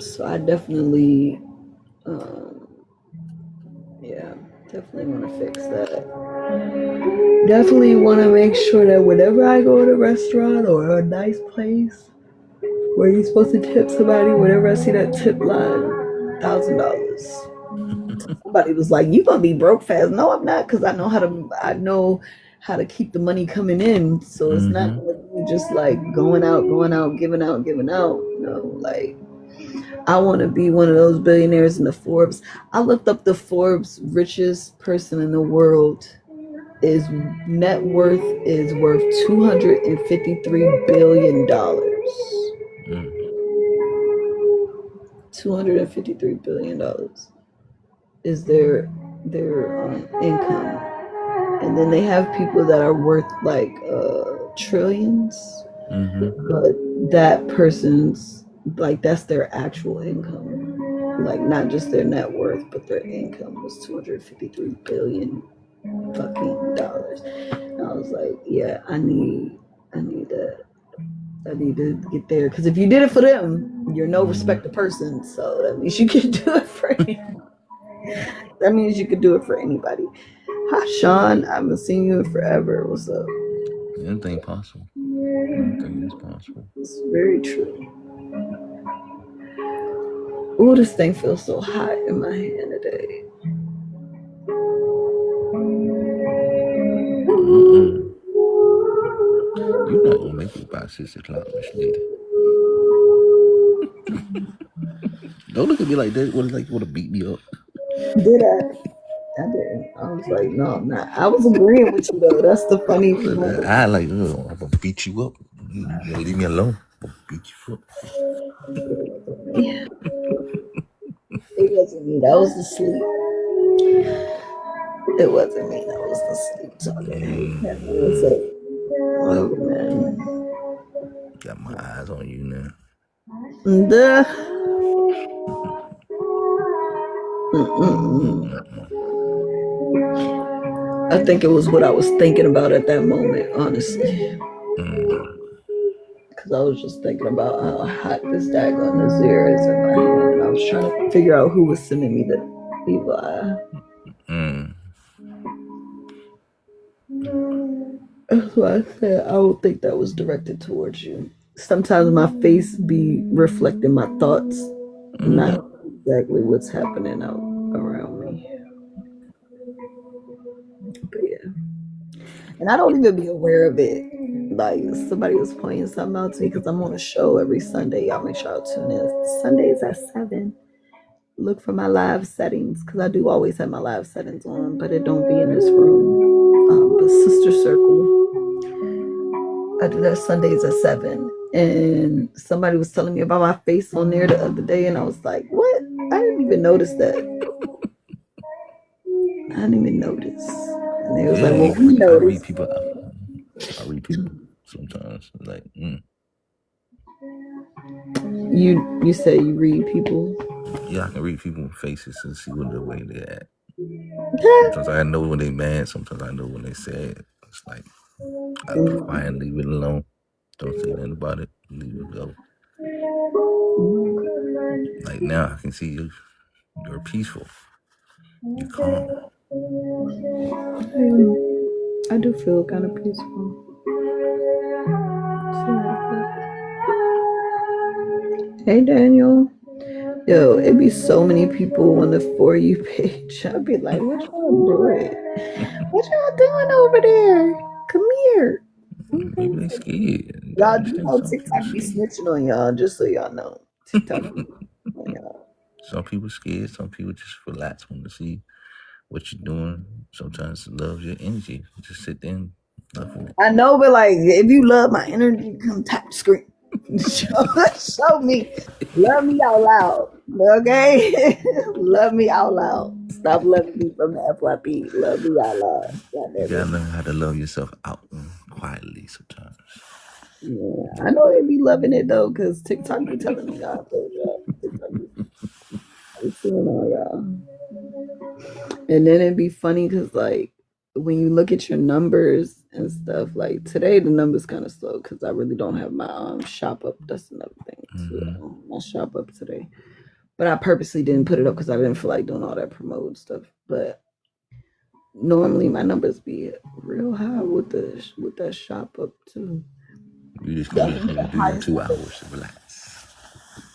So I definitely, yeah, definitely want to fix that. Definitely want to make sure that whenever I go to a restaurant or a nice place where you're supposed to tip somebody, whenever I see that tip line, $1,000. Somebody was like, "You gonna be broke fast?" No, I'm not, because I know how to. I know how to keep the money coming in, so it's not Mm-hmm. gonna be just like going out, giving out, giving out. No, like I want to be one of those billionaires in the Forbes. I looked up the Forbes richest person in the world. His net worth is worth $253 billion. Mm. $253 billion is their income, and then they have people that are worth like trillions, Mm-hmm. but that person's like that's their actual income, like not just their net worth, but their income was 253 billion fucking dollars. And I was like, yeah, I need that. I need to get there, because if you did it for them, you're no Mm-hmm. respected person. So that means you can do it for that means you could do it for anybody. Hi, Sean. I haven't seen you in forever. What's up? Anything possible. Anything is possible. It's very true. Ooh, this thing feels so hot in my hand today. Mm-mm. You're not gonna make it by 6 o'clock, Miss Lady. Don't look at me like that. What, like you want to beat me up? Did I? I didn't. I was like, no, I'm not. I was agreeing with you though. That's the funny moment. I like, I'm gonna beat you up. You leave me alone. I'm gonna beat you up. Yeah, it wasn't me. That was the sleep. It wasn't me. That was the sleep talking. Hey, Kevin, what's up? Oh man. Got my eyes on you now. Duh. Mm-mm. I think it was what I was thinking about at that moment, honestly. Mm. Because I was just thinking about how hot this daggone Nazir is in my hand. And I was trying to figure out who was sending me the evil eye. Mm. That's why I said I don't think that was directed towards you. Sometimes my face be reflecting my thoughts, Mm-hmm. not exactly what's happening out around me. But yeah. And I don't even be aware of it. Like somebody was pointing something out to me, because I'm on a show every Sunday. Y'all make sure y'all tune in. Sundays at 7. Look for my live settings, because I do always have my live settings on, but it don't be in this room. But Sister Circle, I do that Sundays at 7. And somebody was telling me about my face on there the other day, and I was like, what? I didn't even notice that. I didn't even notice. And they was like, Yeah, well, we I read noticed. people. I read people sometimes. Like, You say you read people? yeah, I can read people's faces and see what the way they're at. Sometimes I know when they mad. Sometimes I know when they sad. It's like I be quiet and leave it alone. Don't say nothing about it. Leave it go. Like now, I can see you. You're peaceful. You're calm. I do feel kind of peaceful. Hey, Daniel. Yo, it be so many people on the For You page. I'd be like, what y'all doing? What y'all doing over there? Come here. Maybe they scared. You gotta Y'all do understand. know Some people TikTok be scared. snitching on y'all, just so y'all know. TikTok be snitching on y'all. Some people scared. Some people just relax want to see what you're doing. Sometimes love your energy. Just sit there and love it. I know, but like, if you love my energy, come tap the screen. Show me. Love me out loud. Okay? Love me out loud. Stop loving me from the FYP. Love me out loud. God You damn gotta it. learn how to love yourself out quietly sometimes. Yeah, I know they be loving it though, because TikTok be telling me y'all. I told y'all. TikTok be seeing all y'all. And then it'd be funny because, like, when you look at your numbers and stuff, like today the numbers kind of slow because I really don't have my shop up. That's another thing too. Mm-hmm. My shop up today. but I purposely didn't put it up because I didn't feel like doing all that promote stuff. But normally my numbers be real high with that shop up too. You just gonna do your 2 hours. Relax.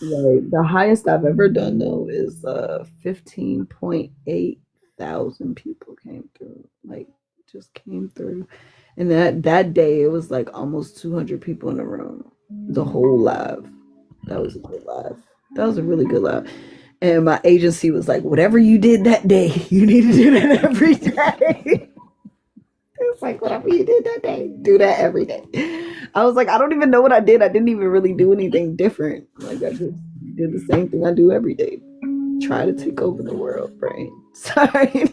Right. The highest I've ever done though is 15.8 thousand people came through. Like just came through. And that day it was like almost 200 people in the room. The whole live. That was a good live. That was a really good live. And my agency was like, whatever you did that day, you need to do that every day. It's like, whatever you did that day, do that every day. I was like, I don't even know what I did. I didn't even really do anything different. Like, I just did the same thing I do every day. Try to take over the world, brain. Sorry.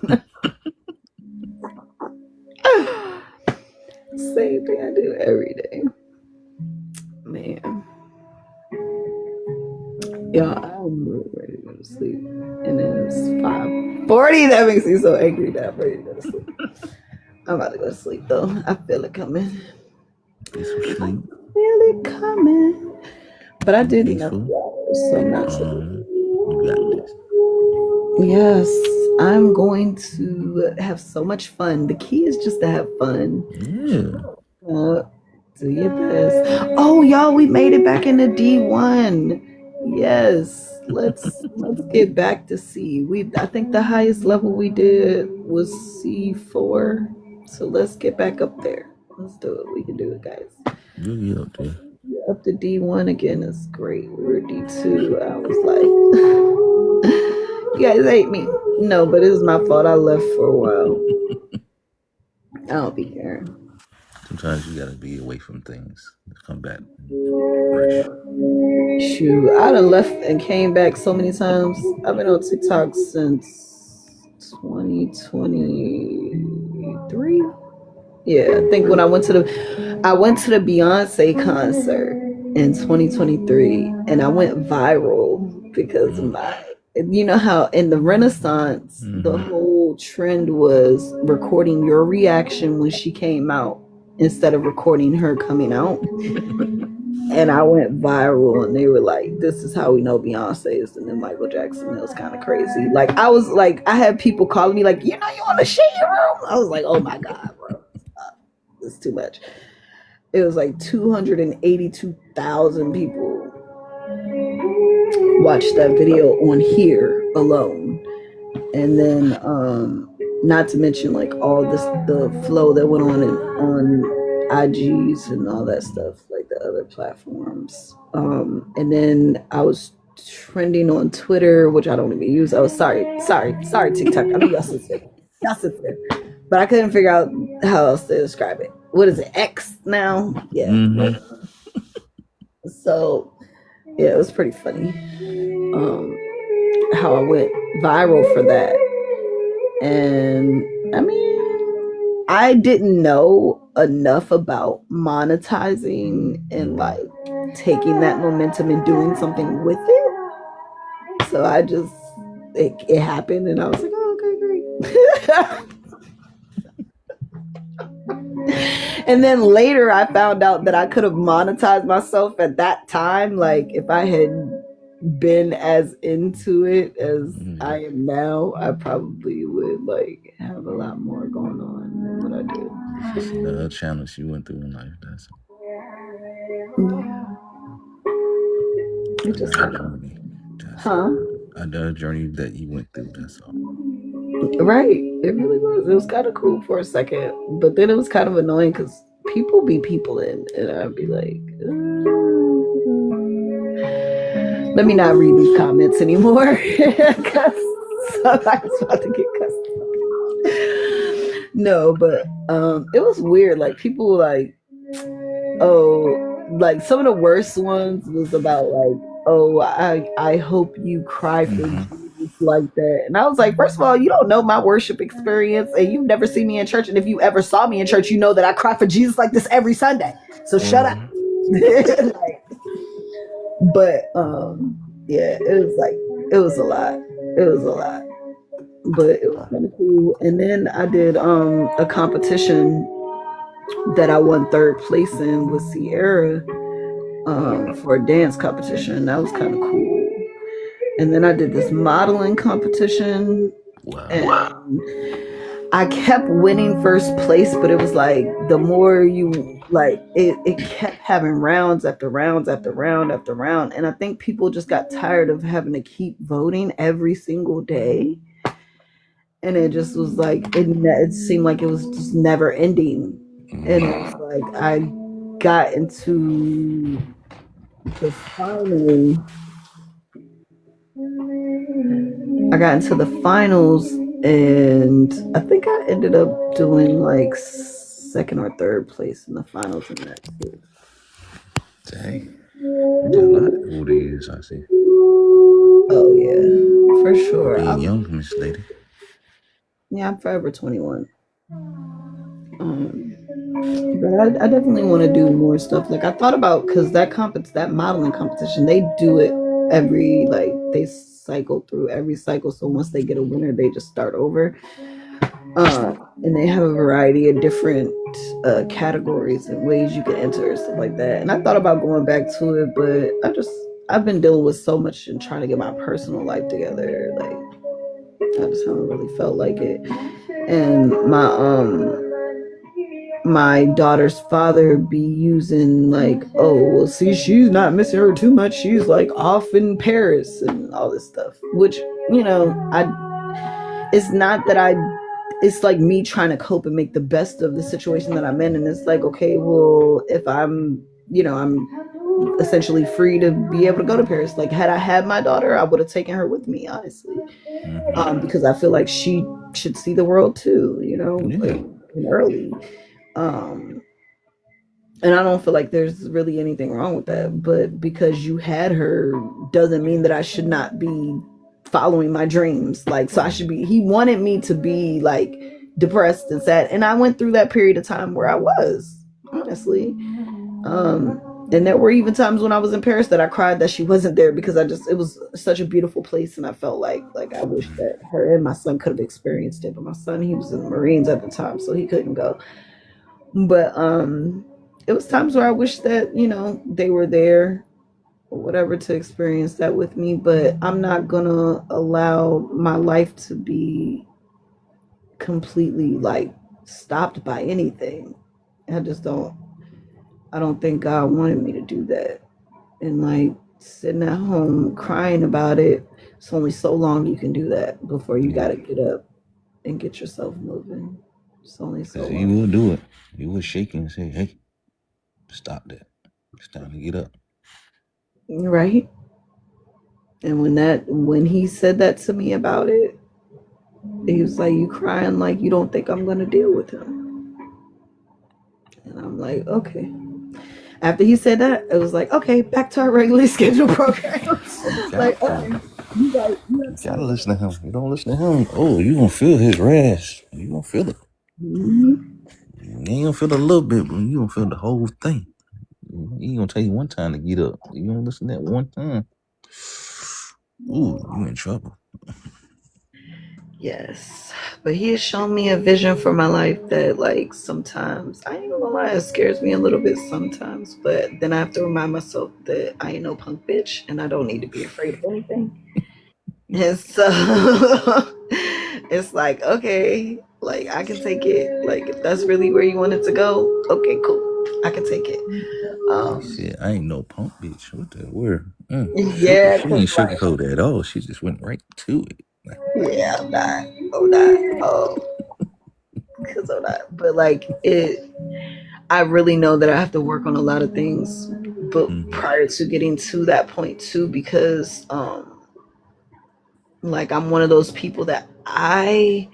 Same thing I do every day. Man. Yeah, I'm really ready to go to sleep. And then it's 5:40. That makes me so angry that I'm ready to go to sleep. I'm about to go to sleep though. I feel it coming. Get some sleep. I feel it coming. But I did enough hours, so I'm not so. You got this. Yes, I'm going to have so much fun. The key is just to have fun. Yeah. Do your best. Oh, y'all, we made it back into D1. Yes, let's get back to C. I think the highest level we did was C4. So let's get back up there. Let's do it. We can do it, guys. You'll get up there. Up to D1 again is great. We were D2. I was like, you guys hate me. No, but it was my fault. I left for a while. I'll be here. Sometimes you gotta be away from things. Come back fresh. Shoot, I done left and came back so many times. I've been on TikTok since 2023. Yeah, I think when I went to the Beyonce concert in 2023, and I went viral because of you know how in the Renaissance, the whole trend was recording your reaction when she came out instead of recording her coming out. And I went viral, and they were like, "This is how we know Beyonce is the new Michael Jackson." It was kind of crazy. Like I was like, I had people calling me like, "You know, you want to share your room?" I was like, "Oh my god, bro, it's too much." It was like 282,000 people watched that video on here alone, and then not to mention like all the flow that went on IGs and all that stuff, like the other platforms. And then I was trending on Twitter, which I don't even use. I was sorry, TikTok. I mean, y'all sit there. But I couldn't figure out how else to describe it. What is it? X now? Yeah. So yeah, it was pretty funny. How I went viral for that. And I mean, I didn't know enough about monetizing and like taking that momentum and doing something with it. So I just, it happened, and I was like, oh, okay, great. And then later I found out that I could have monetized myself at that time. Like if I had been as into it as I am now, I probably would like have a lot more going on than what I did. The challenge you went through in life, that's it just journey. A journey that you went through, that's all. Right. It really was. It was kind of cool for a second, but then it was kind of annoying because people be people in, and I'd be like, let me not read these comments anymore because somebody's about to get cussed. No, but it was weird. Like people were like, oh, like some of the worst ones was about like, oh, I hope you cry for Jesus like that. And I was like, first of all, you don't know my worship experience, and you've never seen me in church. And if you ever saw me in church, you know that I cry for Jesus like this every Sunday. So shut up. Like, but yeah, it was a lot. But it was kind of cool. And then I did a competition that I won 3rd place in with Sierra for a dance competition. That was kind of cool. And then I did this modeling competition. Wow. And I kept winning first place, but it was like the more you like it kept having rounds after rounds after round after round. And I think people just got tired of having to keep voting every single day. And it just was like it seemed like it was just never ending. And it was like I got into the final finals, and I think I ended up doing like second or third place in the finals in that too. Dang. You did a lot over the years, I see. Oh yeah, for sure. Being young, Miss Lady. Yeah, I'm forever 21. But I definitely want to do more stuff. Like I thought about, because that modeling competition, they do it every, like they cycle through every cycle. So once they get a winner, they just start over. And they have a variety of different categories and ways you can enter and stuff like that. And I thought about going back to it, but I've been dealing with so much and trying to get my personal life together. Like I just haven't really felt like it. And my daughter's father be using like, oh well, see, she's not missing her too much, she's like off in Paris and all this stuff, which, you know, it's not that it's like me trying to cope and make the best of the situation that I'm in. And it's like, okay, well, if I'm essentially free to be able to go to Paris, like had I had my daughter, I would have taken her with me, honestly. Because I feel like she should see the world too, you know, Yeah. like, early. And I don't feel like there's really anything wrong with that. But because you had her doesn't mean that I should not be following my dreams. Like, so he wanted me to be like depressed and sad. And I went through that period of time where I was, honestly. And there were even times when I was in Paris that I cried that she wasn't there, because it was such a beautiful place. And I felt like I wish that her and my son could have experienced it. But my son, he was in the Marines at the time, so he couldn't go. But it was times where I wish that, you know, they were there or whatever to experience that with me. But I'm not gonna allow my life to be completely like stopped by anything. I don't think God wanted me to do that. And like sitting at home crying about it, it's only so long you can do that before you gotta get up and get yourself moving. It's only so long. You will do it. You will shake and say, hey, stop that. It's time to get up. Right. And when he said that to me about it, he was like, you crying like you don't think I'm gonna deal with him. And I'm like, okay. After he said that, it was like, okay, back to our regularly scheduled program. Like, okay, you gotta listen to him. You don't listen to him, oh, you gonna feel his wrath. You gonna feel it. You ain't gonna feel it a little bit, but you gonna feel the whole thing. He ain't gonna tell you one time to get up. You don't listen to that one time. Ooh, you in trouble. Yes. But he has shown me a vision for my life that, like, sometimes, I ain't gonna lie, it scares me a little bit sometimes. But then I have to remind myself that I ain't no punk bitch and I don't need to be afraid of anything. And so it's like, okay, like I can take it. Like, if that's really where you want it to go, okay, cool. I can take it. Shit, I ain't no punk bitch. What the word? Yeah, she ain't sugarcoat at all. She just went right to it. Like, yeah, I'm not. Because I'm not. But like I really know that I have to work on a lot of things, but prior to getting to that point too, because like I'm one of those people that I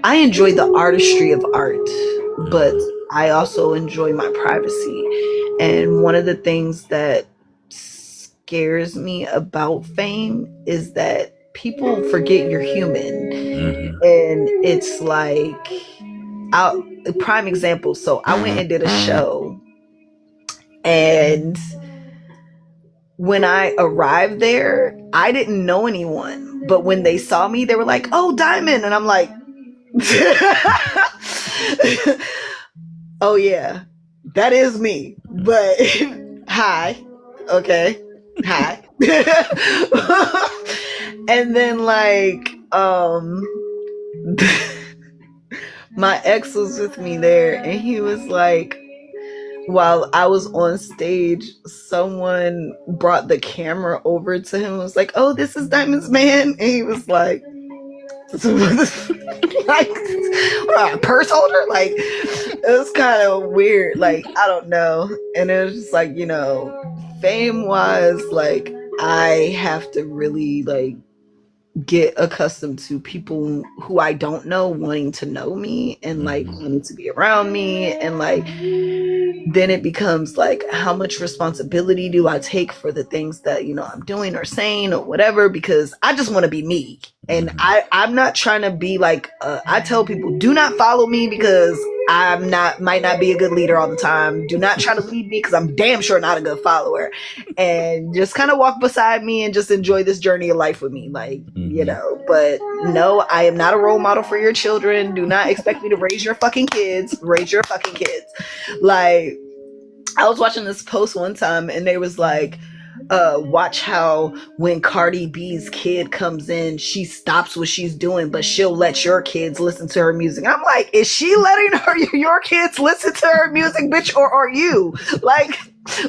enjoy the artistry of art, but I also enjoy my privacy. And one of the things that scares me about fame is that people forget you're human. And it's like, a prime example. So I went and did a show, and when I arrived there, I didn't know anyone. But when they saw me, they were like, "Oh, Diamond," and I'm like, "Oh yeah, that is me." But hi, okay, hi. And then like my ex was with me there, and he was like, while I was on stage, someone brought the camera over to him and was like, "Oh, this is Diamond's man." And he was like, like, what, a purse holder? Like, it was kind of weird. Like, I don't know. And it was just like, fame wise, like, I have to really, like, get accustomed to people who I don't know wanting to know me and like wanting to be around me, and like then it becomes like, how much responsibility do I take for the things that I'm doing or saying or whatever, because I just want to be me. And I'm not trying to be like, I tell people, do not follow me because might not be a good leader all the time. Do not try to lead me because I'm damn sure not a good follower. And just kind of walk beside me and just enjoy this journey of life with me. Like, but no, I am not a role model for your children. Do not expect me to raise your fucking kids. Raise your fucking kids. Like, I was watching this post one time and they was like, watch how when Cardi B's kid comes in, she stops what she's doing, but she'll let your kids listen to her music. I'm like, is she letting your kids listen to her music, bitch, or are you? Like,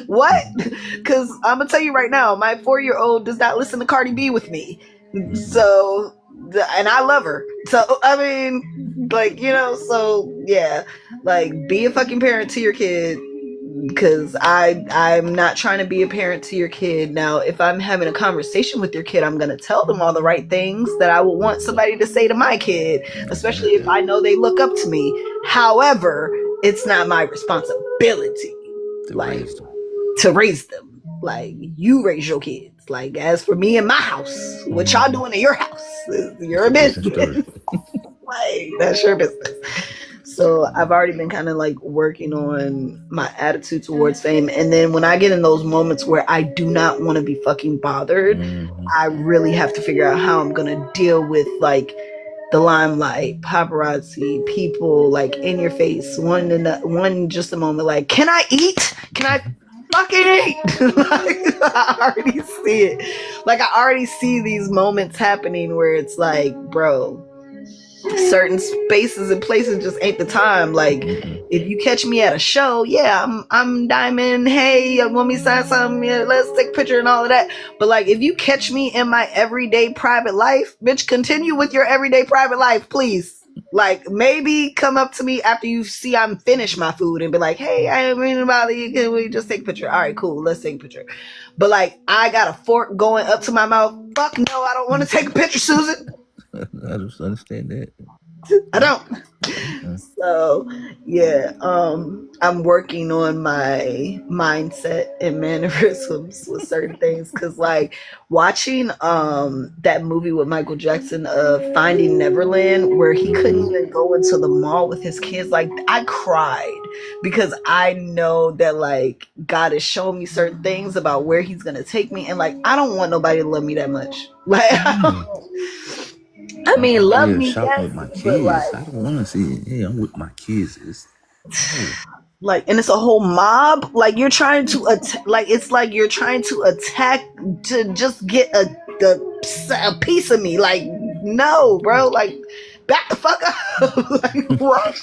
what? Because I'm gonna tell you right now, my 4-year-old does not listen to Cardi B with me. So, and I love her. So, I mean, like, so yeah, like, be a fucking parent to your kid. Because I'm not trying to be a parent to your kid. Now, if I'm having a conversation with your kid, I'm going to tell them all the right things that I would want somebody to say to my kid, especially if I know they look up to me. However, it's not my responsibility to raise them. Like, you raise your kids. Like, as for me and my house, what y'all doing in your house is your business. Like, that's your business. So I've already been kind of like working on my attitude towards fame. And then when I get in those moments where I do not want to be fucking bothered, I really have to figure out how I'm going to deal with like the limelight, paparazzi, people like in your face, one just a moment, like, can I eat? Can I fucking eat? Like, I already see it. Like, I already see these moments happening where it's like, bro, certain spaces and places just ain't the time. Like, if you catch me at a show, yeah, I'm Diamond. Hey, want me to sign something? Yeah, let's take a picture and all of that. But like, if you catch me in my everyday private life, bitch, continue with your everyday private life, please. Like, maybe come up to me after you see I'm finished my food and be like, hey, I ain't meaning to bother you. Can we just take a picture? All right, cool. Let's take a picture. But like, I got a fork going up to my mouth. Fuck no, I don't want to take a picture, Susan. I just understand that. I don't. So yeah, I'm working on my mindset and mannerisms with certain things, because like watching that movie with Michael Jackson of Finding Neverland, where he couldn't even go into the mall with his kids, like I cried, because I know that like God is showing me certain things about where he's gonna take me, and like I don't want nobody to love me that much. Like, I mean, love me, shopping yes, with my but kids. I don't want to see it. Hey, I'm with my kids. like, and it's a whole mob. Like, you're trying to like, it's like you're trying to attack to just get a piece of me. Like, no, bro. Like, back the fuck up. Like, what?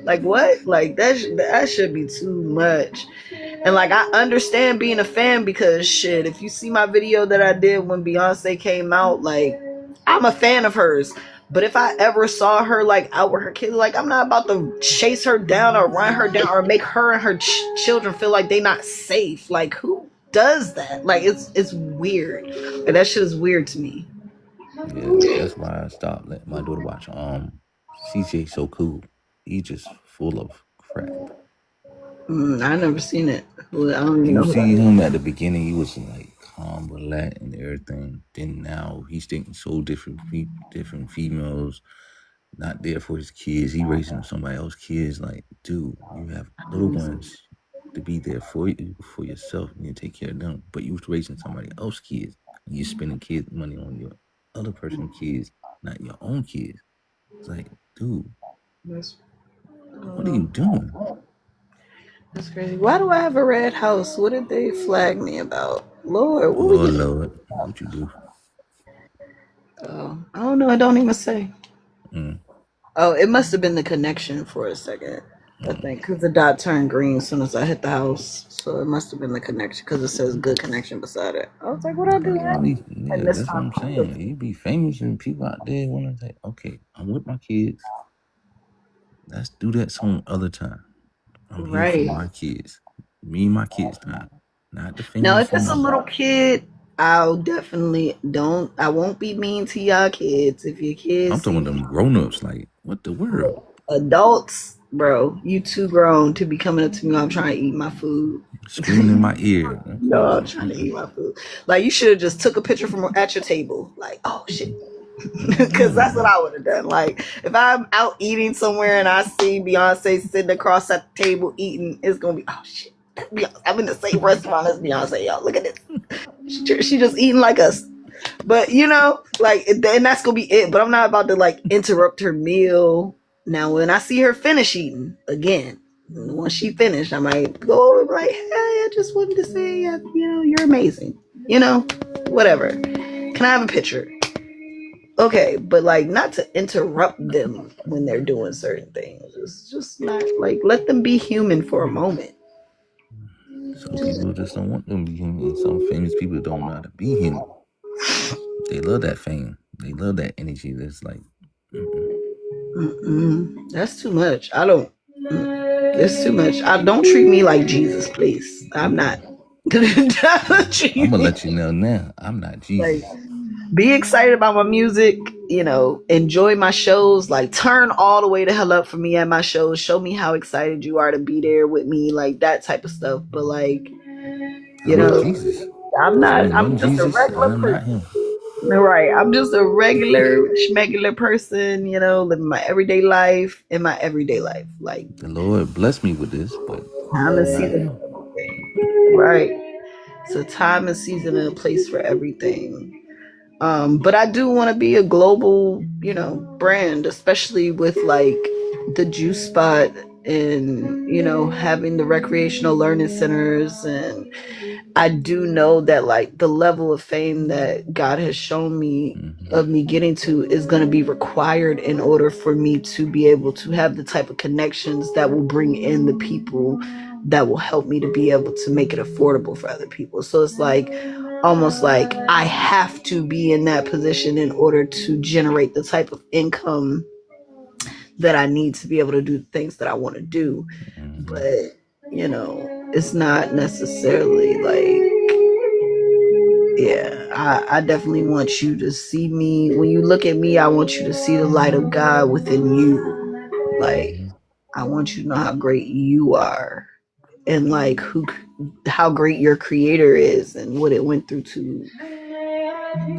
Like, what? Like, that should be too much. And like, I understand being a fan, because shit, if you see my video that I did when Beyonce came out, like, I'm a fan of hers. But if I ever saw her like out with her kids, like, I'm not about to chase her down or run her down or make her and her children feel like they not safe. Like, who does that? Like, it's weird. And that shit is weird to me. Yeah, that's why I stopped letting my daughter watch. CJ So Cool. He just full of crap. I never seen it. I don't even You know who see that him at the beginning, he was like calm, relaxed, and everything. Then now he's dating so different females, not there for his kids. He raising somebody else's kids. Like, dude, you have little ones to be there for you, for yourself, and you take care of them. But you was raising somebody else's kids, and you spending kids money on your other person's kids, not your own kids. It's like, dude, is. what are you doing? That's crazy. Why do I have a red house? What did they flag me about? Lord, what we Lord, get? Lord, what you do? I don't know. I don't even say. Mm, Oh, it must have been the connection for a second. I mm. think because the dot turned green as soon as I hit the house, so it must have been the connection because it says good connection beside it. I was like, what I do? Like all these, I yeah, missed that's what my I'm point. saying. You be famous and people out there want to say, okay, I'm with my kids. Let's do that some other time. I'm here for Right. my kids. Me and my kids time. Not the Now, famous if it's a number. little kid, I'll definitely don't. I won't be mean to y'all kids. If your I'm kids talking see about them grown ups. Like, what the world? adults, bro, you too grown to be coming up to me while I'm trying to eat my food. Screaming in my ear. No, I'm Okay. trying to eat my food. Like you should have just took a picture from at your table. Like, oh shit, because that's what Yeah. I would have done. Like, if I'm out eating somewhere and I see Beyonce sitting across that table eating, it's gonna be oh shit. I'm in the same restaurant as Beyonce. Y'all, look at this. She just eating like us. But you know, like, and that's gonna be it. But I'm not about to like interrupt her meal. Now, when I see her finish eating again, once she finished, I might go over and be like, "Hey, I just wanted to say, you know, you're amazing. You know, whatever. Can I have a picture?" Okay, but like not to interrupt them when they're doing certain things. It's just not like let them be human for a moment. Some people just don't want them to be human. And some famous people don't know how to be human. They love that fame. They love that energy. That's like, mm-mm. That's too much. I don't. It's too much. I don't treat me like Jesus, please. I'm not. Don't I'm treat gonna me let you know now. I'm not like Jesus. be excited about my music, you know, enjoy my shows, like turn all the way to hell up for me at my shows. Show me how excited you are to be there with me, like that type of stuff. But like, you I'm not know, Jesus. I'm If you not ain't know I'm just a Jesus, regular I'm not person. him. Right. I'm just a regular schmegular person, you know, living my everyday life in my everyday life. Like The Lord blessed me with this, but time and I'm not season him. for everything. Right. So time and season and a place for everything. But I do want to be a global, you know, brand, especially with like the juice spot and, you know, having the recreational learning centers. And I do know that like the level of fame that God has shown me Mm-hmm. of me getting to is going to be required in order for me to be able to have the type of connections that will bring in the people that will help me to be able to make it affordable for other people. So it's like almost like I have to be in that position in order to generate the type of income that I need to be able to do the things that I want to do. Mm-hmm. But, you know, it's not necessarily like, yeah, I definitely want you to see me. When you look at me, I want you to see the light of God within you. Like, Mm-hmm. I want you to know how great you are and like how great your creator is and what it went through to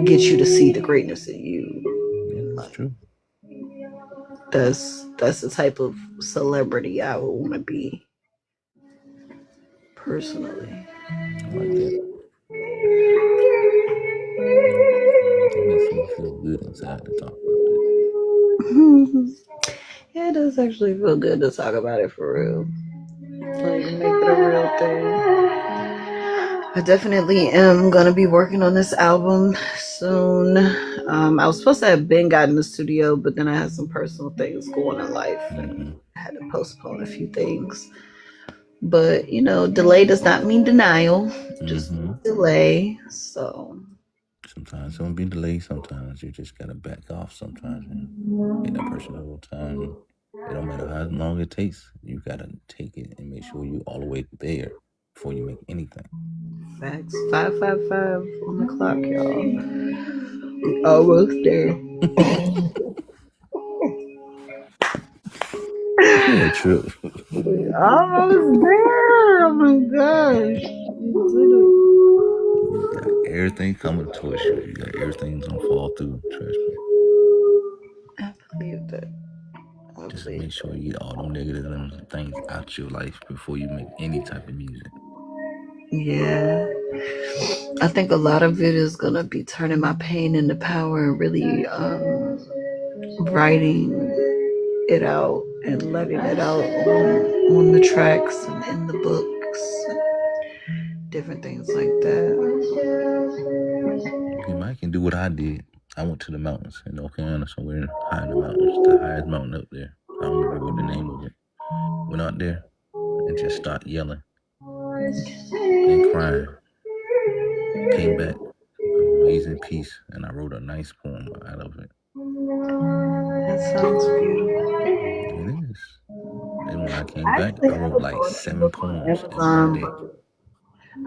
get you to see the greatness in you. Yeah, that's Like true. that's the type of celebrity I would want to be personally. I like that. It makes me feel good inside to talk about this. Yeah, it does actually feel good to talk about it for real. Like make it a real thing. I definitely am gonna be working on this album soon. I was supposed to have been got in the studio, but then I had some personal things going in life Mm-hmm. and had to postpone a few things. But you know, delay does not mean denial, just Mm-hmm. delay. So Sometimes it won't be delayed. Sometimes you just gotta back off. Sometimes and take that personal time. It don't matter how long it takes. You gotta take it and make sure you all the way there before you make anything. facts 555 on the clock, y'all. Almost there. Yeah, true. Almost there. Oh my gosh. You got everything coming towards you. You got everything gonna fall through. Trust me. I believe that. I Just believe make sure that. you get all them negative things out your life before you make any type of music. Yeah. I think a lot of it is gonna be turning my pain into power and really writing it out and letting it out on the tracks and in the books and different things like that. what I did. I went to the mountains in North Carolina, somewhere high in the mountains, the highest mountain up there. I don't remember what the name of it. Went out there and just started yelling and crying. Came back, amazing peace, and I wrote a nice poem out of it. That sounds beautiful. It is. And when I came I back, actually I have wrote a like poetry 7 book on poems in one Amazon, day. but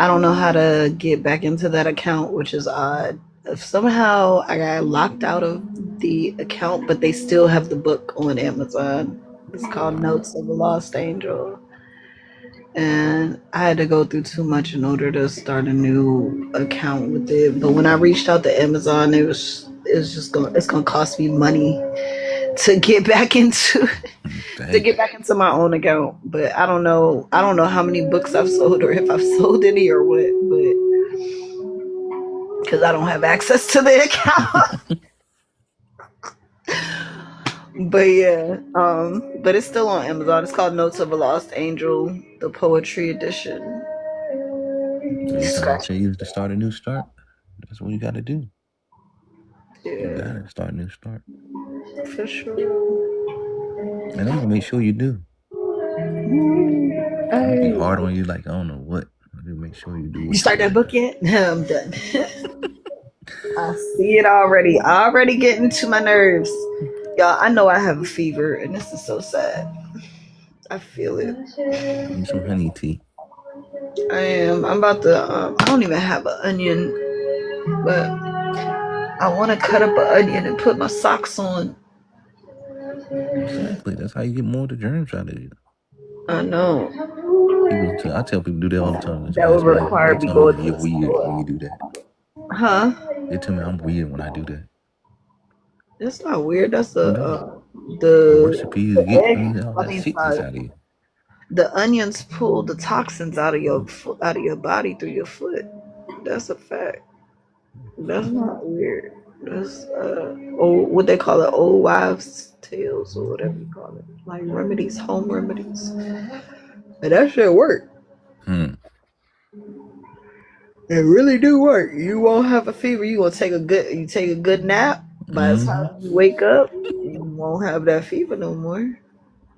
I don't know how to get back into that account, which is odd. If somehow I got locked out of the account, but they still have the book on Amazon. It's called Notes of a Lost Angel. And I had to go through too much in order to start a new account with it. But when I reached out to Amazon, it's gonna cost me money to get back into to Dang. get back into my own account. But I don't know how many books I've sold or if I've sold any or what, but because I don't have access to the account. But yeah, but it's still on Amazon. It's called Notes of a Lost Angel, the poetry edition. Every time I Scratch. tell you to start a new start, that's what you got to do. You got Yeah, to start a new start. for sure. And I'm going to make sure you do. I'm going to be Hey, hard on you like I don't know what. I'm going to make sure you do you what you start got that to book do. yet? No, I'm done. I see it already. Already getting to my nerves. Y'all, I know I have a fever, and this is so sad. I feel it. Need some honey tea. I am. I'm about to. I don't even have an onion, but I want to cut up an onion and put my socks on. Exactly. That's how you get more of the germs out of you. I know. I tell people do that all the time. They That would ask me, require they me tell me going to you're the weird when you store. do that. Huh? They tell me I'm weird when I do that. That's not weird. That's It is. A the recipe to the get egg. all I that mean, sickness sorry. out of you. The onions pull the toxins out of out of your body through your foot. That's a fact. That's not weird. That's old, what they call it, old wives' tales or whatever you call it, like remedies, home remedies. And that shit work. Hmm. It really do work. You won't have a fever. You take a good nap. By the Mm-hmm. time you wake up, you won't have that fever no more.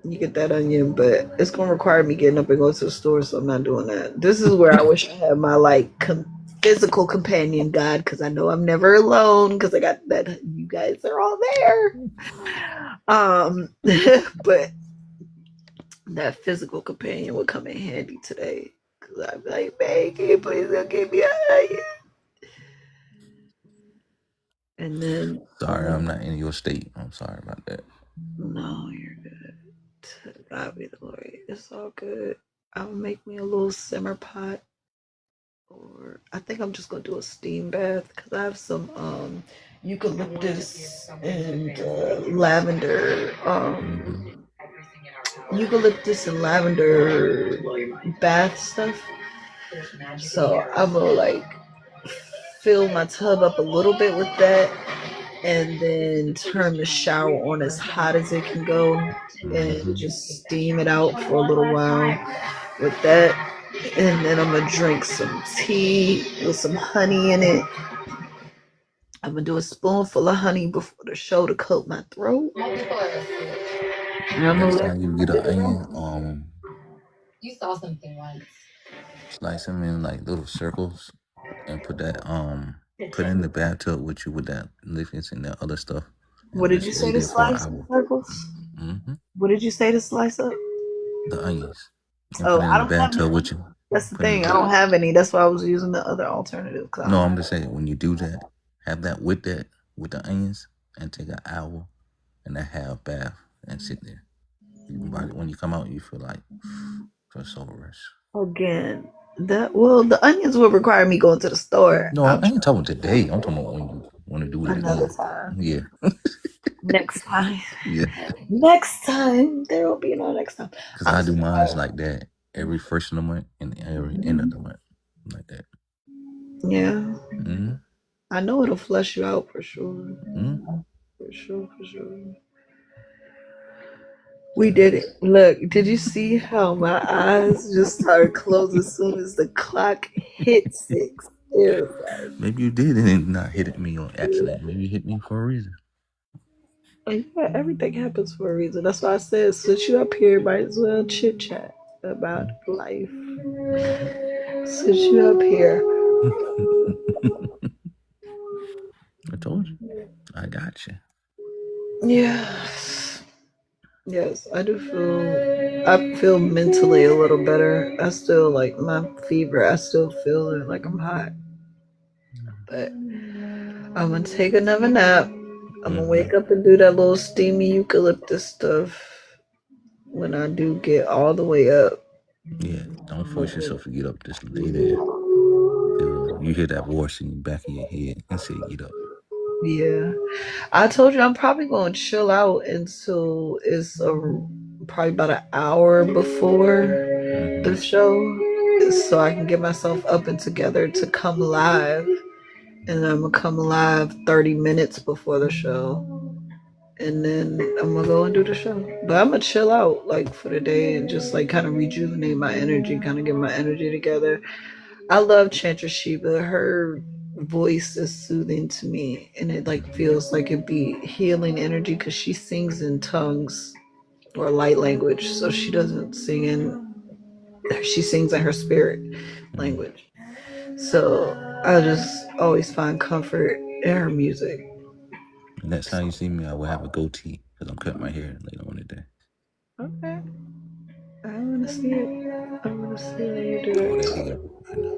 You get that onion, but it's gonna require me getting up and going to the store, so I'm not doing that. This is where I wish I had my physical companion God, because I know I'm never alone, because I got that you guys are all there. But that physical companion would come in handy today, because I'd be like, man, can you please go give me a onion? And then, Sorry, I'm not in your state. I'm sorry about that. no, you're good. To God be the glory. It's all good. I'll make me a little simmer pot, or I think I'm just gonna do a steam bath because I have some eucalyptus and lavender. Mm-hmm. Eucalyptus and lavender bath stuff. So I'm gonna like fill my tub up a little bit with that, and then turn the shower on as hot as it can go, and Mm-hmm. just steam it out for a little while with that. And then I'm gonna drink some tea with some honey in it. I'm gonna do a spoonful of honey before the show to coat my throat. And I'm gonna Next let time you get an onion, slice them in like little circles and put it in the bathtub with you with that liquids and that other stuff What and did you just say leave to there for an slice in hour. circles? Mm-hmm. What did you say to slice up? The onions and Oh, put it I in the don't have any bathtub with onions. you. That's the Put in thing. the I don't have any. That's why I was using the other alternative. Cause I No, don't I'm have. just saying when you do that, have that with the onions and take an hour and a half bath and sit there. When you come out, you feel like feel so rest. Again, the onions will require me going to the store. No, I'm I ain't trying talking today. I'm talking about when you want to do it another again. time. Yeah, Next time. yeah. Next time. There will be no next time. Because I'm I do so mines tired. like that every first of the month and every end of the month, like that. Yeah. Mm-hmm. I know it'll flush you out for sure. Mm-hmm. For sure, for sure. We did it. Look, did you see how my eyes just started closing as soon as the clock hit 6? It was like, Maybe you did and not hit me on accident. Maybe you hit me for a reason. yeah, everything happens for a reason. That's why I said, since you up here, might as well chit chat about life. Since you up here. I told you. I got you. Yes. Yes, I do feel. I feel mentally a little better. I still like my fever. I still feel it like I'm hot. But I'm gonna take another nap. I'm gonna Mm-hmm. wake up and do that little steamy eucalyptus stuff when I do get all the way up. Yeah, don't force yourself to get up. Just lay there till you hear that voice in the back of your head and say, "Get up." Yeah, I told you I'm probably gonna chill out until it's probably about an hour before Mm-hmm. the show, so I can get myself up and together to come live. And I'm gonna come live 30 minutes before the show, and then I'm gonna go and do the show. But I'm gonna chill out like for the day and just like kind of rejuvenate my energy, kind of get my energy together. I love Chantra Shiva. Her voice is soothing to me, and it like feels like it be healing energy because she sings in tongues or light language, so she doesn't sing in. She sings in her spirit Mm. language. So I just always find comfort in her music. Next time you see me, I will have a goatee because I'm cutting my hair later on today. Okay. I want to see it. I want to see how you do All that it. hair right now.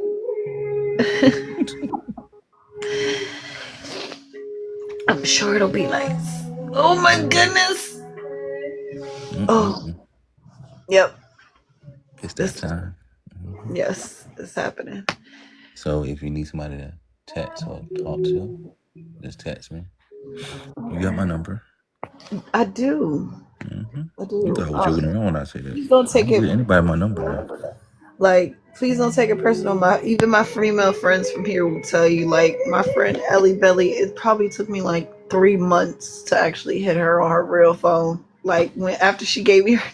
I'm sure it'll be nice. Oh my goodness. Oh, Mm-mm-mm. yep. It's that This, time. Mm-hmm. yes, it's happening. So if you need somebody to text or talk to, just text me. You got my number. I do. Mm-hmm. I You thought do. I was joking around when I said that. Please don't I take don't it. give anybody my number now. Like, please don't take it personal. Even my female friends from here will tell you. Like, my friend Ellie Belly, it probably took me like 3 months to actually hit her on her real phone. Like when after she gave me her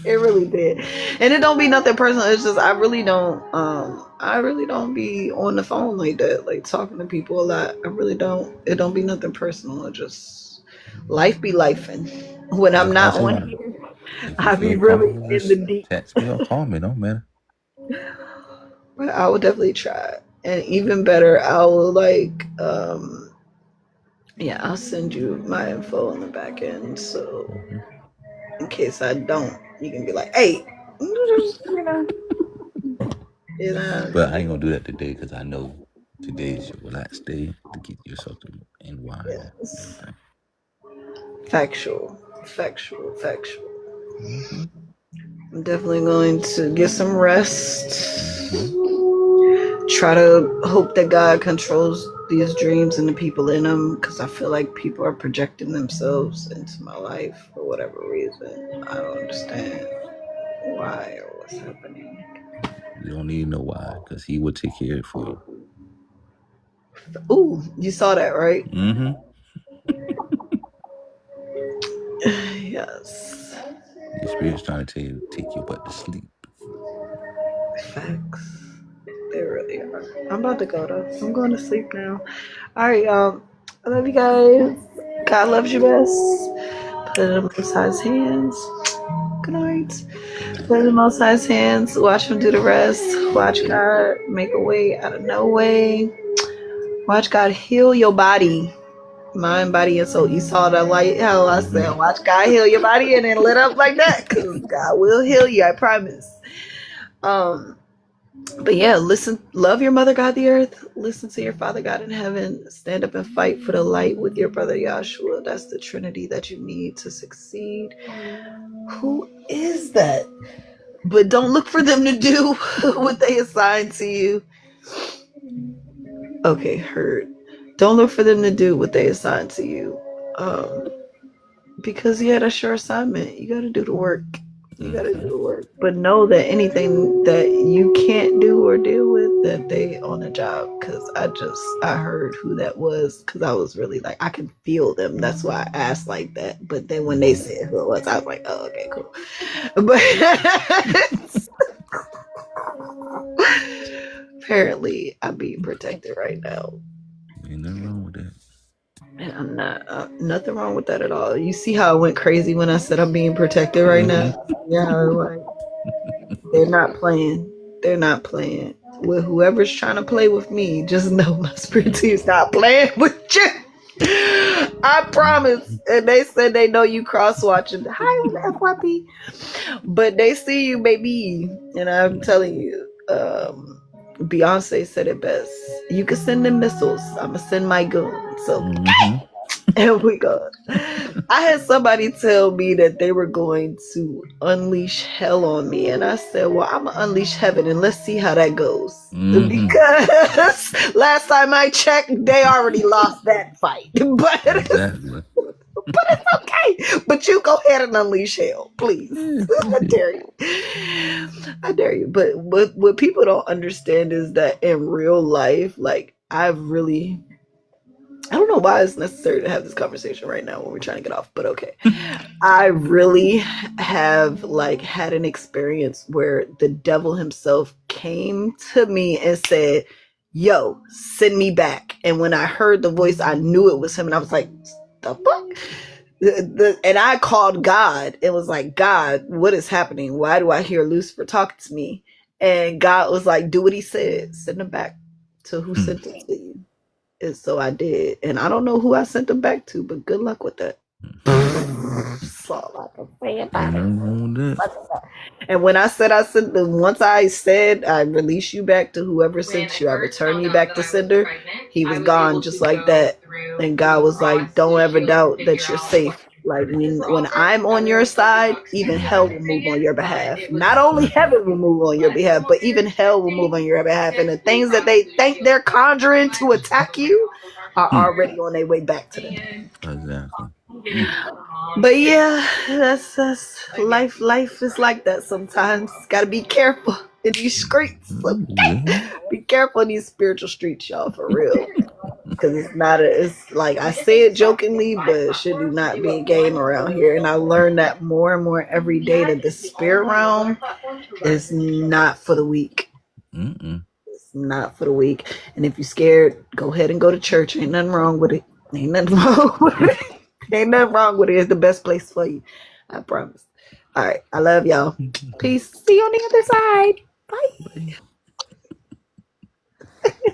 it really did. And it don't be nothing personal. It's just I really don't be on the phone like that, like talking to people a lot. I really don't. It don't be nothing personal. It just life be life, and when I'm That's why I not say on when here, if you I be feel really comfortable, in the just deep. text me or call me. Don't matter. But I will definitely try. And even better, I will like yeah, I'll send you my info on the back end. So Mm-hmm. in case I don't, you can be like, hey, you know, you But I know, ain't gonna do that today because I know today's your relaxed day to get yourself to unwind and yes. everything. Factual, factual, factual. Mm-hmm. I'm definitely going to get some rest. Mm-hmm. Try to hope that God controls these dreams and the people in them because I feel like people are projecting themselves into my life for whatever reason. I don't understand why or what's happening. You don't need to know why because he will take care of it for you. Ooh, you saw that, right? Mm-hmm. Yes. Your spirit's trying to tell you to take your butt to sleep. Facts. They really are. I'm about to go though. I'm going to sleep now. All right, y'all. I love you guys. God loves you best. Put it in Most High's hands. Good night. Good night. Put it in Most High's hands. Watch him do the rest. Watch God make a way out of no way. Watch God heal your body, mind, body, and soul. You saw the light, how I Mm-hmm. said, watch God heal your body, and then lit up like that, because God will heal you. I promise. Um, but yeah, listen, love your mother God the earth, listen to your father God in heaven, stand up and fight for the light with your brother Yahshua. That's the trinity that you need to succeed. Who is that? But don't look for them to do what they assign to you. Okay, heard. Don't look for them to do what they assign to you. Because yeah, that's your assignment. You got to do the work. You got to do Mm-hmm. the work. But know that anything that you can't do or deal with, that they on the job. Because I heard who that was. Because I was really like, I can feel them. That's why I asked like that. But then when they Mm-hmm. said who it was, I was like, oh, okay, cool. But apparently I'm being protected right now. Ain't nothing wrong with that. And I'm not, nothing wrong with that at all. You see how I went crazy when I said I'm being protected right now? Yeah, like, they're not playing. They're not playing. With whoever's trying to play with me, just know my spirit team's not playing with you. I promise. And they said they know you cross watching. Hi, FYP. But they see you, baby. And I'm telling you, Beyonce said it best. You can send them missiles. I'ma send my goons. So and we go. I had somebody tell me that they were going to unleash hell on me, and I said, "Well, I'm gonna unleash heaven, and let's see how that goes." Because last time I checked, they already lost that fight. But Exactly. but it's okay. But you go ahead and unleash hell, please. I dare you. I dare you. But what people don't understand is that in real life, like I don't know why it's necessary to have this conversation right now when we're trying to get off, but okay. I really have like had an experience where the devil himself came to me and said, "Yo, send me back." And when I heard the voice, I knew it was him, and I was like, "The fuck?" And I called God and was like, "God, what is happening? Why do I hear Lucifer talking to me?" And God was like, "Do what he said. Send him back to who sent him to you." And so I did. And I don't know who I sent them back to, but good luck with that. That's all I can say about Ain't it. nothing wrong with that. And when I said I sent them, once I said I release you back to whoever sent you, I return you back to sender, he was gone just like that. And God was like, "Don't ever doubt that you're safe. Like when I'm on your side, even hell will move on your behalf. Not only heaven will move on your behalf, but even hell will move on your behalf. And the things that they think they're conjuring to attack you are already on their way back to them." Exactly. But yeah, that's life. Life is like that sometimes. Gotta be careful in these streets. Okay? Be careful in these spiritual streets, y'all, for real. Because it's like I say it jokingly, but it should not be a game around here. And I learned that more and more every day that the spirit realm is not for the weak. It's not for the weak. And if you're scared, go ahead and go to church. Ain't nothing wrong with it. Ain't nothing wrong with it. Ain't nothing wrong with it. It's the best place for you. I promise. All right. I love y'all. Peace. See you on the other side. Bye.